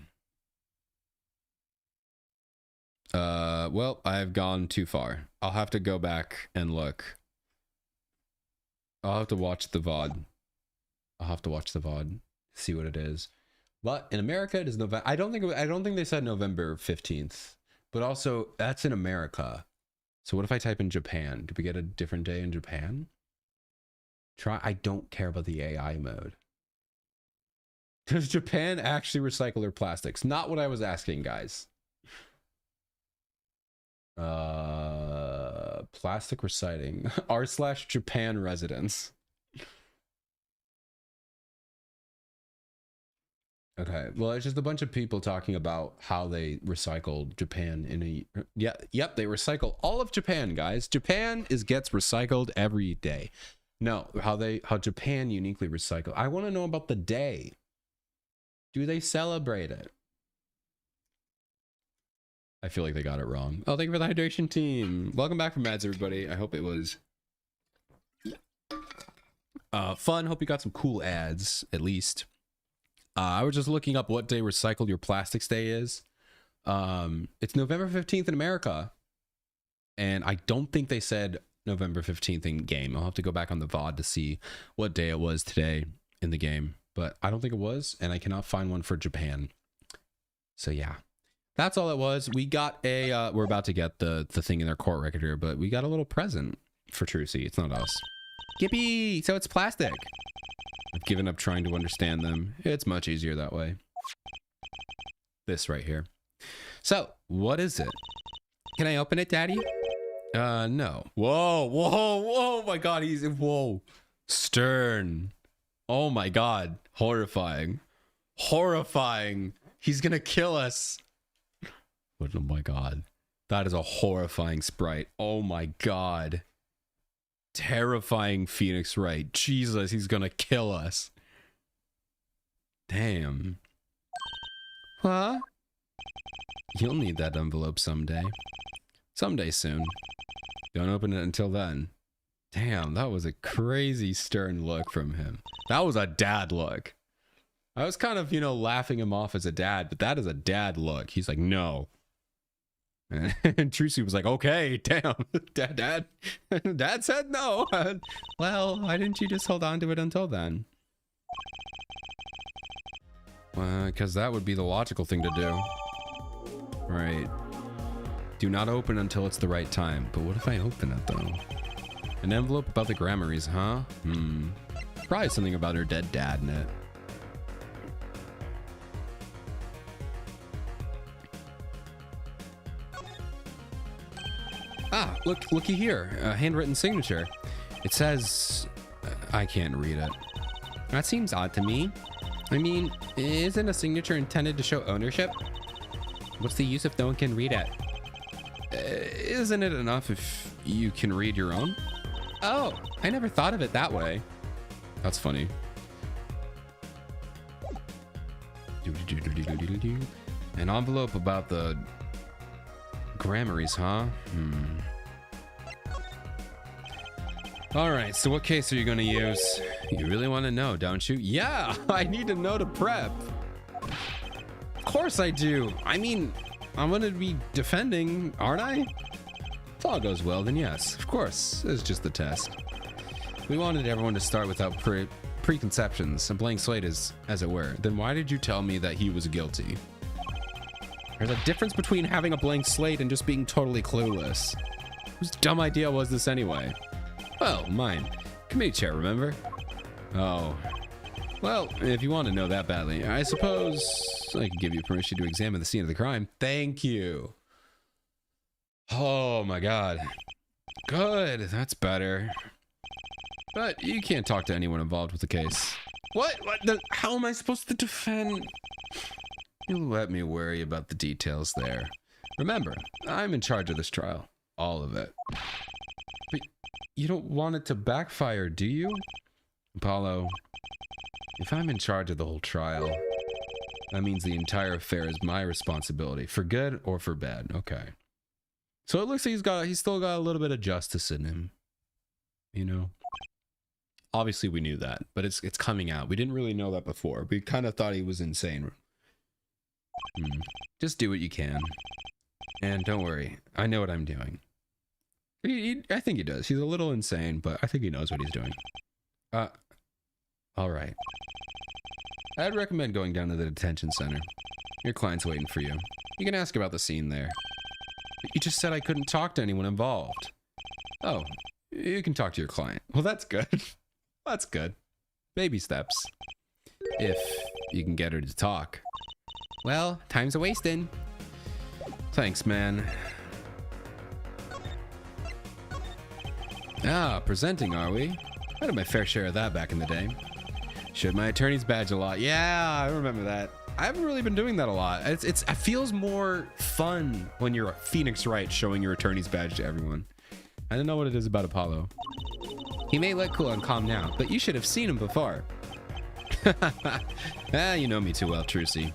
Well, I've gone too far. I'll have to go back and look. I'll have to watch the VOD. See what it is. But in America, it is November. I don't think they said November 15th. But also, that's in America. So what if I type in Japan? Do we get a different day in Japan? I don't care about the AI mode. Does Japan actually recycle their plastics? Not what I was asking, guys. Plastic recycling. r/Japan residents. Okay, well, it's just a bunch of people talking about how they recycled Japan in a... Yep, they recycle all of Japan, guys. Japan gets recycled every day. No, how Japan uniquely recycle. I want to know about the day. Do they celebrate it? I feel like they got it wrong. Oh, thank you for the hydration team. Welcome back from ads, everybody. I hope it was fun. Hope you got some cool ads, at least. I was just looking up what day Recycle Your Plastics Day is. It's November 15th in America. And I don't think they said November 15th in game. I'll have to go back on the VOD to see what day it was today in the game. But I don't think it was, and I cannot find one for Japan. So yeah, that's all it was. We got a, we're about to get the thing in their court record here, but we got a little present for Trucy. It's not us. Yippee! So it's plastic. I've given up trying to understand them. It's much easier that way. This right here. So, what is it? Can I open it, Daddy? No. Whoa, whoa, whoa, my God, whoa. Stern. Oh my God, horrifying. Horrifying. He's gonna kill us. Oh my God. That is a horrifying sprite. Oh my God. Terrifying Phoenix Wright. Jesus, he's gonna kill us. Damn. Huh? You'll need that envelope someday. Someday soon. Don't open it until then. Damn, that was a crazy stern look from him. That was a dad look. I was kind of, you know, laughing him off as a dad, but that is a dad look. He's like, no. And Trucy was like, okay, damn, dad said no. Well, why didn't you just hold on to it until then? Because that would be the logical thing to do. Right. Do not open until it's the right time. But what if I open it, though? An envelope about the Grammarys, huh? Probably something about her dead dad in it. Ah, looky here. A handwritten signature. It says... I can't read it. That seems odd to me. I mean, isn't a signature intended to show ownership? What's the use if no one can read it? Isn't it enough if you can read your own? Oh, I never thought of it that way. That's funny. An envelope about the Grammarys, huh? All right, so what case are you going to use? You really want to know, don't you? Yeah, I need to know to prep. Of course I do. I mean, I'm going to be defending, aren't I? If all goes well, then yes, of course. It's just the test. We wanted everyone to start without preconceptions, a blank slate as it were. Then why did you tell me that he was guilty? There's a difference between having a blank slate and just being totally clueless. Whose dumb idea was this anyway? Well, mine. Committee chair, remember? Oh. Well, if you want to know that badly, I suppose I can give you permission to examine the scene of the crime. Thank you. Oh my God. Good, that's better. But you can't talk to anyone involved with the case. What? How am I supposed to defend? You let me worry about the details there. Remember, I'm in charge of this trial. All of it. But you don't want it to backfire, do you? Apollo, if I'm in charge of the whole trial, that means the entire affair is my responsibility, for good or for bad. Okay. So it looks like he's still got a little bit of justice in him. You know? Obviously we knew that, but it's coming out. We didn't really know that before. We kind of thought he was insane. Just do what you can. And don't worry, I know what I'm doing. I think he does. He's a little insane, but I think he knows what he's doing. All right. I'd recommend going down to the detention center. Your client's waiting for you. You can ask about the scene there. But you just said I couldn't talk to anyone involved. Oh, you can talk to your client. Well, that's good. That's good. Baby steps. If you can get her to talk. Well, time's a-wasting. Thanks, man. Ah, presenting, are we? I had my fair share of that back in the day. Showed my attorney's badge a lot. Yeah, I remember that. I haven't really been doing that a lot. It feels more fun when you're a Phoenix Wright showing your attorney's badge to everyone. I don't know what it is about Apollo. He may look cool and calm now, but you should have seen him before. You know me too well, Trucy.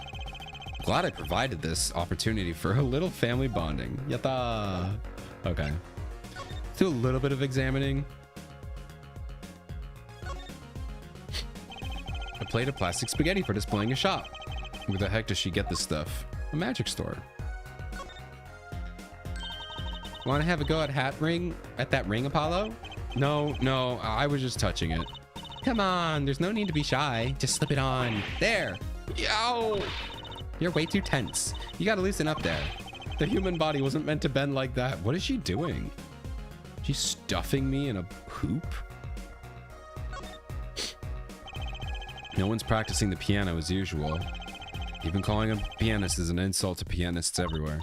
Glad I provided this opportunity for a little family bonding. Yatta! Okay. Do a little bit of examining. A plate of plastic spaghetti for displaying a shop. Where the heck does she get this stuff? A magic store. Want to have a go at that ring, Apollo? No, I was just touching it. Come on, there's no need to be shy. Just slip it on. There. Yow! You're way too tense. You gotta loosen up there. The human body wasn't meant to bend like that. What is she doing? She's stuffing me in a hoop? No one's practicing the piano as usual. Even calling a pianist is an insult to pianists everywhere.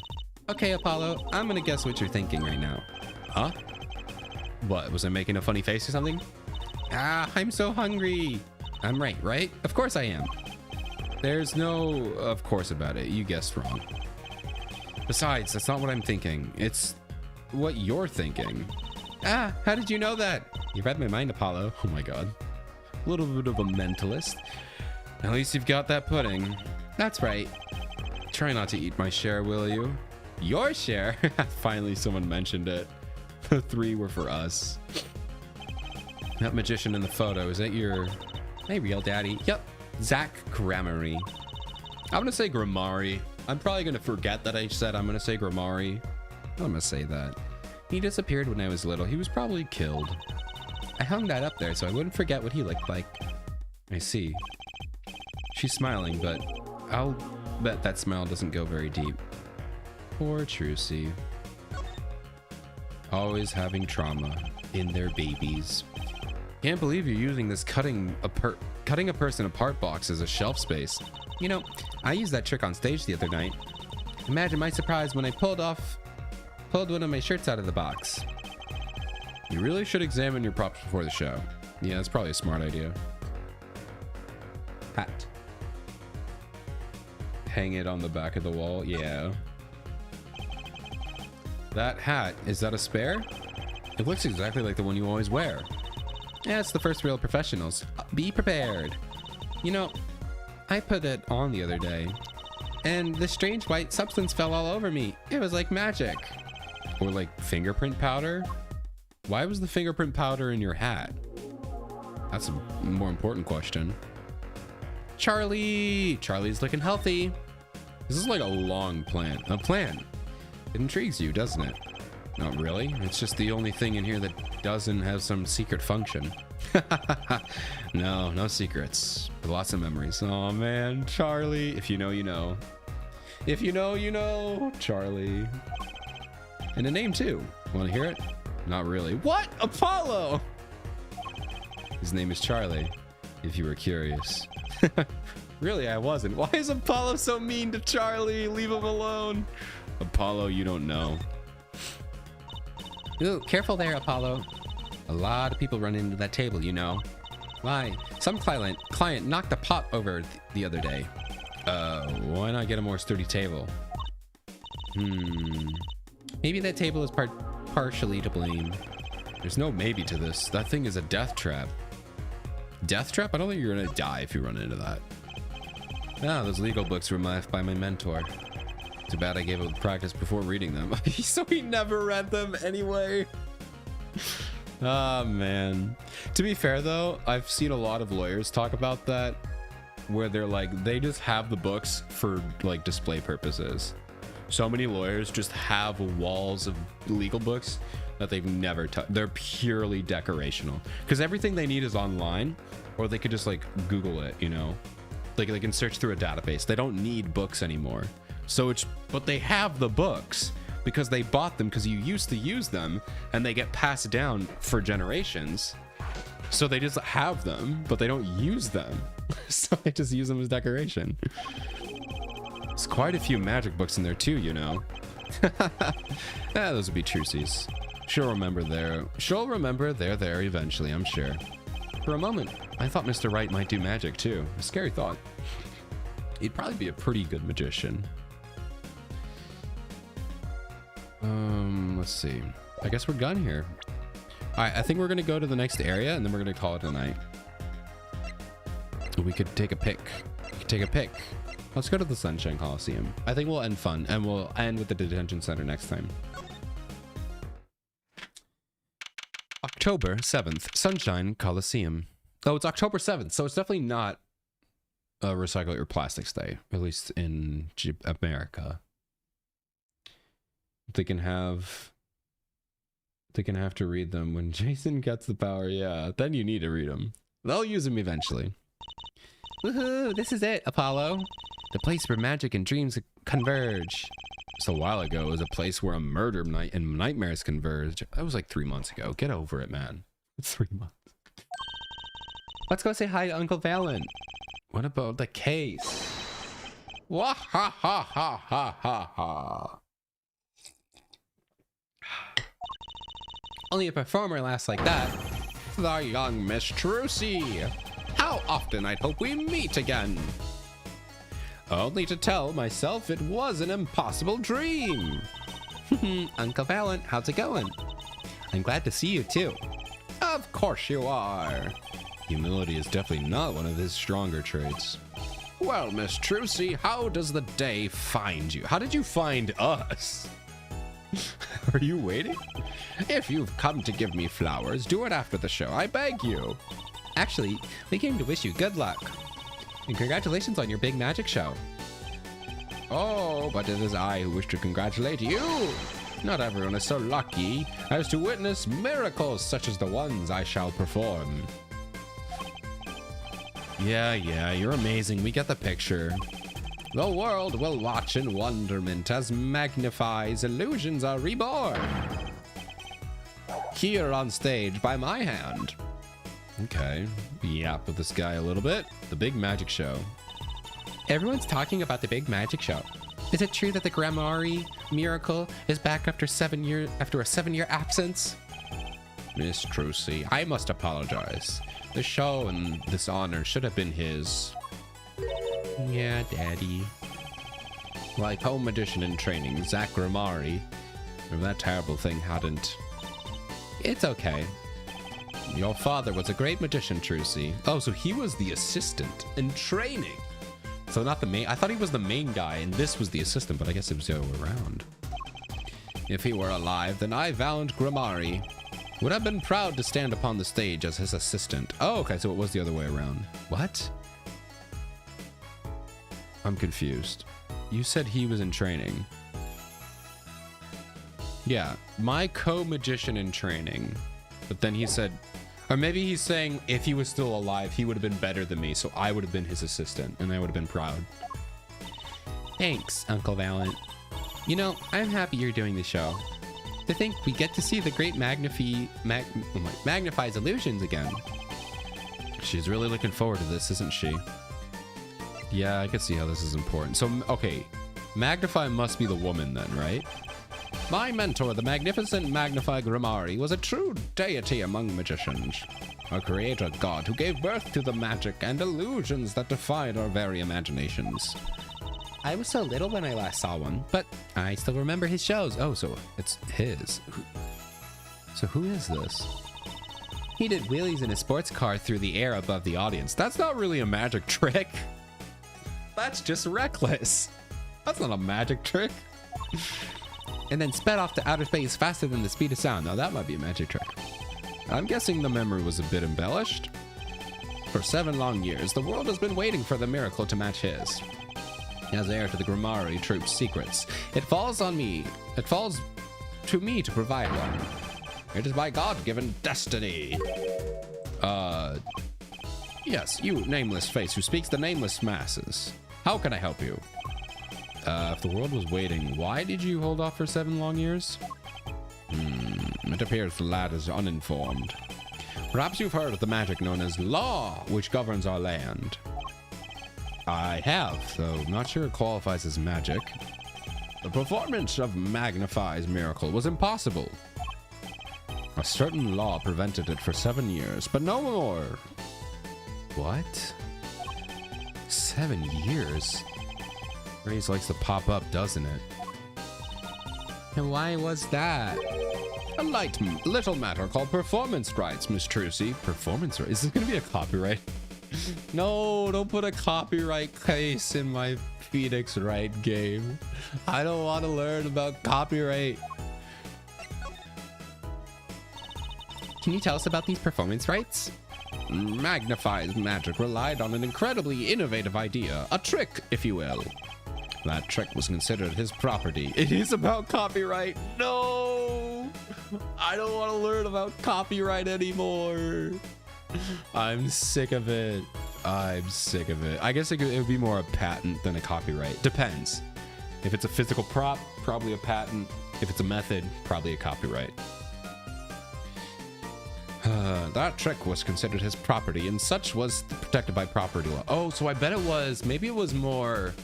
Okay, Apollo, I'm gonna guess what you're thinking right now. Huh? What, was I making a funny face or something? Ah, I'm so hungry. I'm right? Of course I am. There's no of course about it. You guessed wrong. Besides, that's not what I'm thinking. It's what you're thinking. Ah, how did you know that? You read my mind, Apollo. Oh my god. A little bit of a mentalist. At least you've got that pudding. That's right. Try not to eat my share, will you? Your share? Finally, someone mentioned it. The 3 were for us. That magician in the photo, is that your... Hey, real daddy? Yep. Zach Grammary. I'm gonna say Grimari. I'm probably gonna forget that I said I'm gonna say Grimari. I'm gonna say that. He disappeared when I was little. He was probably killed. I hung that up there so I wouldn't forget what he looked like. I see. She's smiling, but I'll bet that smile doesn't go very deep. Poor Trucy. Always having trauma in their babies. Can't believe you're using this cutting a person apart box as a shelf space. You know, I used that trick on stage the other night. Imagine my surprise when I pulled one of my shirts out of the box. You really should examine your props before the show. Yeah, that's probably a smart idea. Hat. Hang it on the back of the wall. Yeah. That hat, is that a spare? It looks exactly like the one you always wear. Yeah, it's the first real professionals. Be prepared. You know, I put it on the other day, and the strange white substance fell all over me. It was like magic. Or like fingerprint powder? Why was the fingerprint powder in your hat? That's a more important question. Charlie! Charlie's looking healthy. This is like a long plan. A plan. It intrigues you, doesn't it? Not really. It's just the only thing in here that doesn't have some secret function. No secrets. But lots of memories. Oh man, Charlie. If you know, you know. If you know, you know. Charlie. And a name too. Want to hear it? Not really. What? Apollo! His name is Charlie, if you were curious. Really, I wasn't. Why is Apollo so mean to Charlie? Leave him alone. Apollo, you don't know. Ooh, careful there, Apollo. A lot of people run into that table, you know. Why? Some client knocked a pot over the other day. Why not get a more sturdy table? Maybe that table is partially to blame. There's no maybe to this. That thing is a death trap. Death trap? I don't think you're gonna die if you run into that. Ah, those legal books were left by my mentor. Too bad I gave up practice before reading them. So he never read them anyway. Oh man. To be fair though, I've seen a lot of lawyers talk about that, where they're like, they just have the books for like display purposes. So many lawyers just have walls of legal books that they've never touched. They're purely decorational because everything they need is online, or they could just like Google it, you know, like they can search through a database. They don't need books anymore. So but they have the books because they bought them because you used to use them and they get passed down for generations. So they just have them, but they don't use them. So they just use them as decoration. There's quite a few magic books in there too, you know. Those would be Trucy's. She'll remember they're there eventually, I'm sure. For a moment, I thought Mr. Wright might do magic too. A scary thought. He'd probably be a pretty good magician. Let's see. I guess we're done here. All right, I think we're gonna go to the next area and then we're gonna call it a night. We could take a pick. Let's go to the Sunshine Coliseum. I think we'll end fun and we'll end with the detention center next time. October 7th, Sunshine Coliseum. Oh, it's October 7th, so it's definitely not a Recycle Your Plastics Day, at least in America. They can have to read them when Jason gets the power. Yeah, then you need to read them. They'll use them eventually. Woohoo, this is it, Apollo. The place where magic and dreams converge. Just a while ago, it was a place where a murder night and nightmares converged. That was like 3 months ago. Get over it, man. It's 3 months. Let's go say hi to Uncle Valen. What about the case? Wah ha ha ha ha ha ha. Only a performer laughs like that. The young Miss Trucy. How often I'd hope we meet again. Only to tell myself it was an impossible dream. Uncle Valen, how's it going? I'm glad to see you too. Of course you are. Humility is definitely not one of his stronger traits. Well, Miss Trucy, how does the day find you? How did you find us? Are you waiting? If you've come to give me flowers, do it after the show, I beg you. Actually, we came to wish you good luck. And congratulations on your big magic show. Oh, but it is I who wish to congratulate you. Not everyone is so lucky as to witness miracles such as the ones I shall perform. Yeah, you're amazing. We get the picture. The world will watch in wonderment as Magnify's illusions are reborn. Here on stage by my hand. Okay, yap with this guy a little bit. The big magic show. Everyone's talking about the big magic show. Is it true that the Grammari miracle is back after a 7-year absence? Miss Trucy, I must apologize. The show and this honor should have been his. Yeah, Daddy. Like home magician in training, Zach Grammari. If that terrible thing hadn't. It's okay. Your father was a great magician, Trucy. Oh, so he was the assistant in training. So not the main. I thought he was the main guy and this was the assistant, but I guess it was the other way around. If he were alive, then I, Valant Grammari, would have been proud to stand upon the stage as his assistant. Oh, okay, so it was the other way around. What? I'm confused. You said he was in training. Yeah, my co-magician in training. But then he said, or maybe he's saying if he was still alive, he would have been better than me, so I would have been his assistant, and I would have been proud. Thanks, Uncle Valen. You know, I'm happy you're doing the show. To think we get to see the great Magnify's illusions again. She's really looking forward to this, isn't she? Yeah, I can see how this is important. So, okay, Magnify must be the woman then, right? My mentor, the magnificent Magnify Grammari, was a true deity among magicians. A creator god who gave birth to the magic and illusions that defied our very imaginations. I was so little when I last saw one, but I still remember his shows. Oh, so it's his. So who is this? He did wheelies in a sports car through the air above the audience. That's not really a magic trick. That's just reckless. That's not a magic trick. And then sped off to outer space faster than the speed of sound. Now that might be a magic trick. I'm guessing the memory was a bit embellished. For 7 long years, the world has been waiting for the miracle to match his. As heir to the Grammari Troupe's secrets, it falls to me to provide one. It is my God-given destiny. Yes, you nameless face who speaks the nameless masses. How can I help you? If the world was waiting, why did you hold off for 7 long years? It appears the lad is uninformed. Perhaps you've heard of the magic known as law, which governs our land. I have, though I'm not sure it qualifies as magic. The performance of Magnify's miracle was impossible. A certain law prevented it for 7 years, but no more. What? 7 years? Raze likes to pop up, doesn't it? And why was that? A little matter called performance rights, Miss Trucy. Performance rights? Is this gonna be a copyright? No, don't put a copyright case in my Phoenix Wright game. I don't want to learn about copyright. Can you tell us about these performance rights? Magnify's magic relied on an incredibly innovative idea, a trick, if you will. That trick was considered his property. It is about copyright. No, I don't want to learn about copyright anymore. I'm sick of it. I'm sick of it. I guess it would be more a patent than a copyright. Depends. If it's a physical prop, probably a patent. If it's a method, probably a copyright. That trick was considered his property, and such was protected by property law. Oh, so I bet it was, maybe it was more...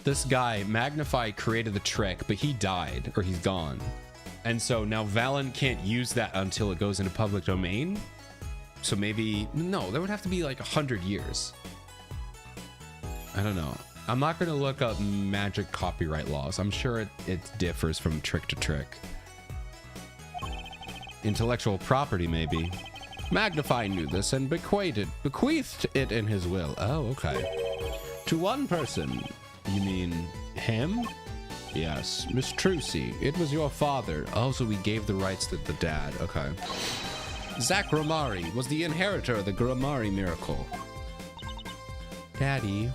This guy, Magnify, created the trick, but he died, or he's gone. And so now Valen can't use that until it goes into public domain. So maybe, no, there would have to be like 100 years. I don't know. I'm not going to look up magic copyright laws. I'm sure it differs from trick to trick. Intellectual property, maybe. Magnify knew this and bequeathed it in his will. Oh, okay. To one person. You mean him? Yes, Miss Trucy. It was your father. Oh, so we gave the rights to the dad. Okay. Zach Gramari was the inheritor of the Gramari miracle. Daddy.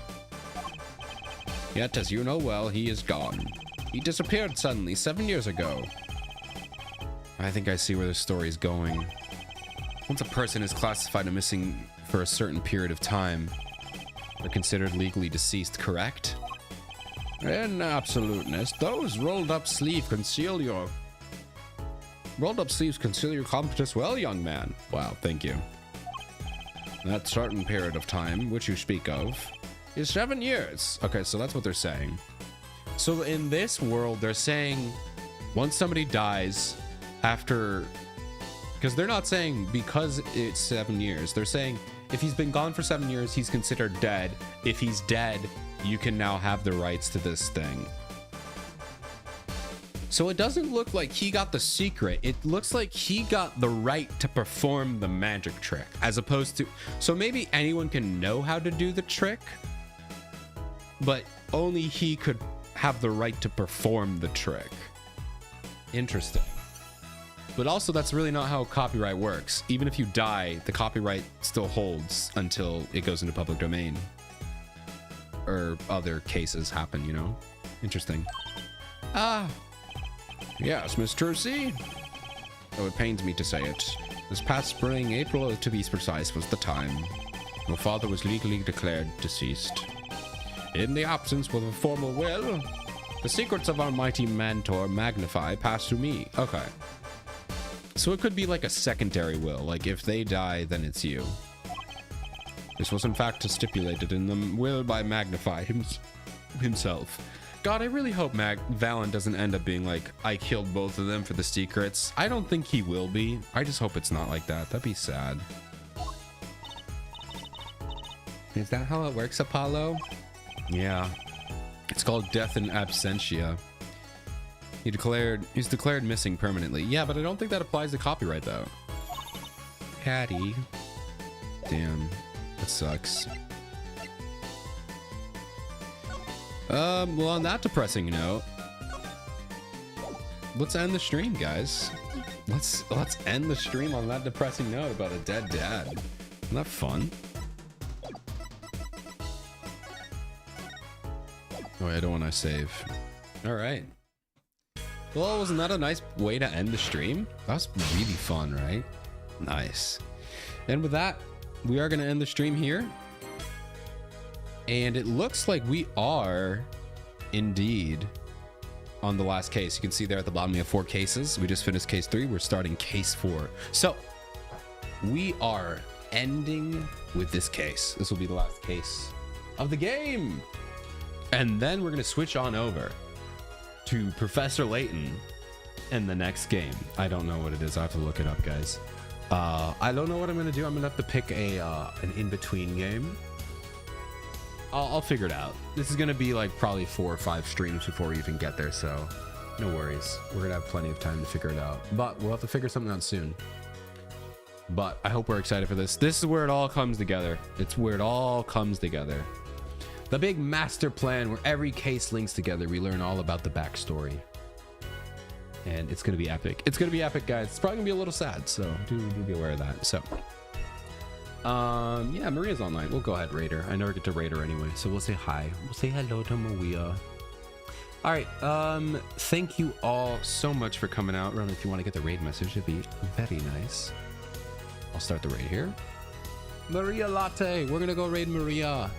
Yet, as you know well, he is gone. He disappeared suddenly 7 years ago. I think I see where the story is going. Once a person is classified as missing for a certain period of time, they're considered legally deceased, correct? In absoluteness, those rolled-up sleeves conceal your competence well, young man. Wow, thank you. That certain period of time, which you speak of, is 7 years. Okay, so that's what they're saying. So in this world, they're saying once somebody dies after... Because they're not saying because it's 7 years. They're saying if he's been gone for 7 years, he's considered dead. If he's dead, you can now have the rights to this thing. So it doesn't look like he got the secret. It looks like he got the right to perform the magic trick, as opposed to... So maybe anyone can know how to do the trick, but only he could have the right to perform the trick. Interesting. But also, that's really not how copyright works. Even if you die, the copyright still holds until it goes into public domain. Or other cases happen, you know? Interesting. Ah. Yes, Miss Trucy. Oh, it pains me to say it. This past spring, April to be precise, was the time. My father was legally declared deceased. In the absence of a formal will, the secrets of our mighty mentor, Magnify, passed to me. Okay. So it could be like a secondary will. Like, if they die, then it's you. This was in fact stipulated in the will by Magnify himself. God, I really hope Valen doesn't end up being like, I killed both of them for the secrets. I don't think he will be. I just hope it's not like that. That'd be sad. Is that how it works, Apollo? Yeah. It's called death in absentia. He's declared missing permanently. Yeah, but I don't think that applies to copyright though. Patty. Damn. That sucks. Well, on that depressing note, let's end the stream, guys. Let's end the stream on that depressing note about a dead dad. Isn't that fun? Oh, I don't want to save. All right. Well, wasn't that a nice way to end the stream? That was really fun, right? Nice. And with that, we are going to end the stream here. And it looks like we are indeed on the last case. You can see there at the bottom we have 4 cases. We just finished case 3. We're starting case 4. So we are ending with this case. This will be the last case of the game. And then we're going to switch on over to Professor Layton in the next game. I don't know what it is. I have to look it up, guys. I don't know what I'm going to do. I'm going to have to pick an in-between game. I'll figure it out. This is going to be like probably 4 or 5 streams before we even get there, so no worries. We're going to have plenty of time to figure it out. But we'll have to figure something out soon. But I hope we're excited for this. This is where it all comes together. It's where it all comes together. The big master plan where every case links together. We learn all about the backstory. And it's going to be epic. It's going to be epic, guys. It's probably going to be a little sad, so do be aware of that. So, yeah, Maria's online. We'll go ahead, raid her. I never get to raid her anyway, so we'll say hi. We'll say hello to Maria. All right. Thank you all so much for coming out. Ron, if you want to get the raid message, it'd be very nice. I'll start the raid here. Maria Latte. We're gonna go raid Maria.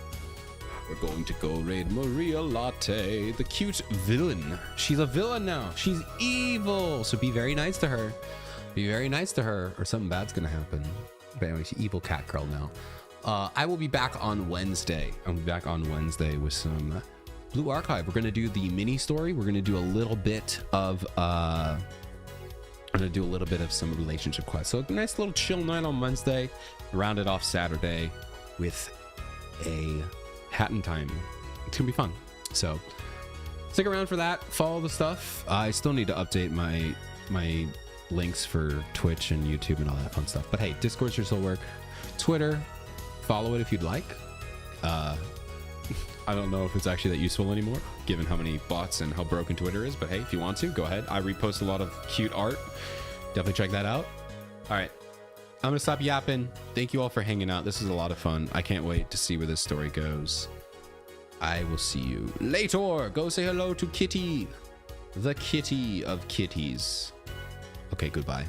We're going to go raid Maria Latte, the cute villain. She's a villain now. She's evil. So be very nice to her. Be very nice to her, or something bad's gonna happen. But anyway, she's evil cat girl now. I will be back on Wednesday. I'll be back on Wednesday with some Blue Archive. We're gonna do the mini story. We're gonna do a little bit of I'm gonna do a little bit of some relationship quests. So a nice little chill night on Wednesday. Round it off Saturday with a Hat in Time. It's gonna be fun. So stick around for that. Follow the stuff. I still need to update my links for Twitch and YouTube and all that fun stuff. But hey, Discord should still work. Twitter, follow it if you'd like. I don't know if it's actually that useful anymore, given how many bots and how broken Twitter is. But hey, if you want to, go ahead. I repost a lot of cute art. Definitely check that out. All right. I'm going to stop yapping. Thank you all for hanging out. This is a lot of fun. I can't wait to see where this story goes. I will see you later. Go say hello to Kitty, the kitty of kitties. Okay, goodbye.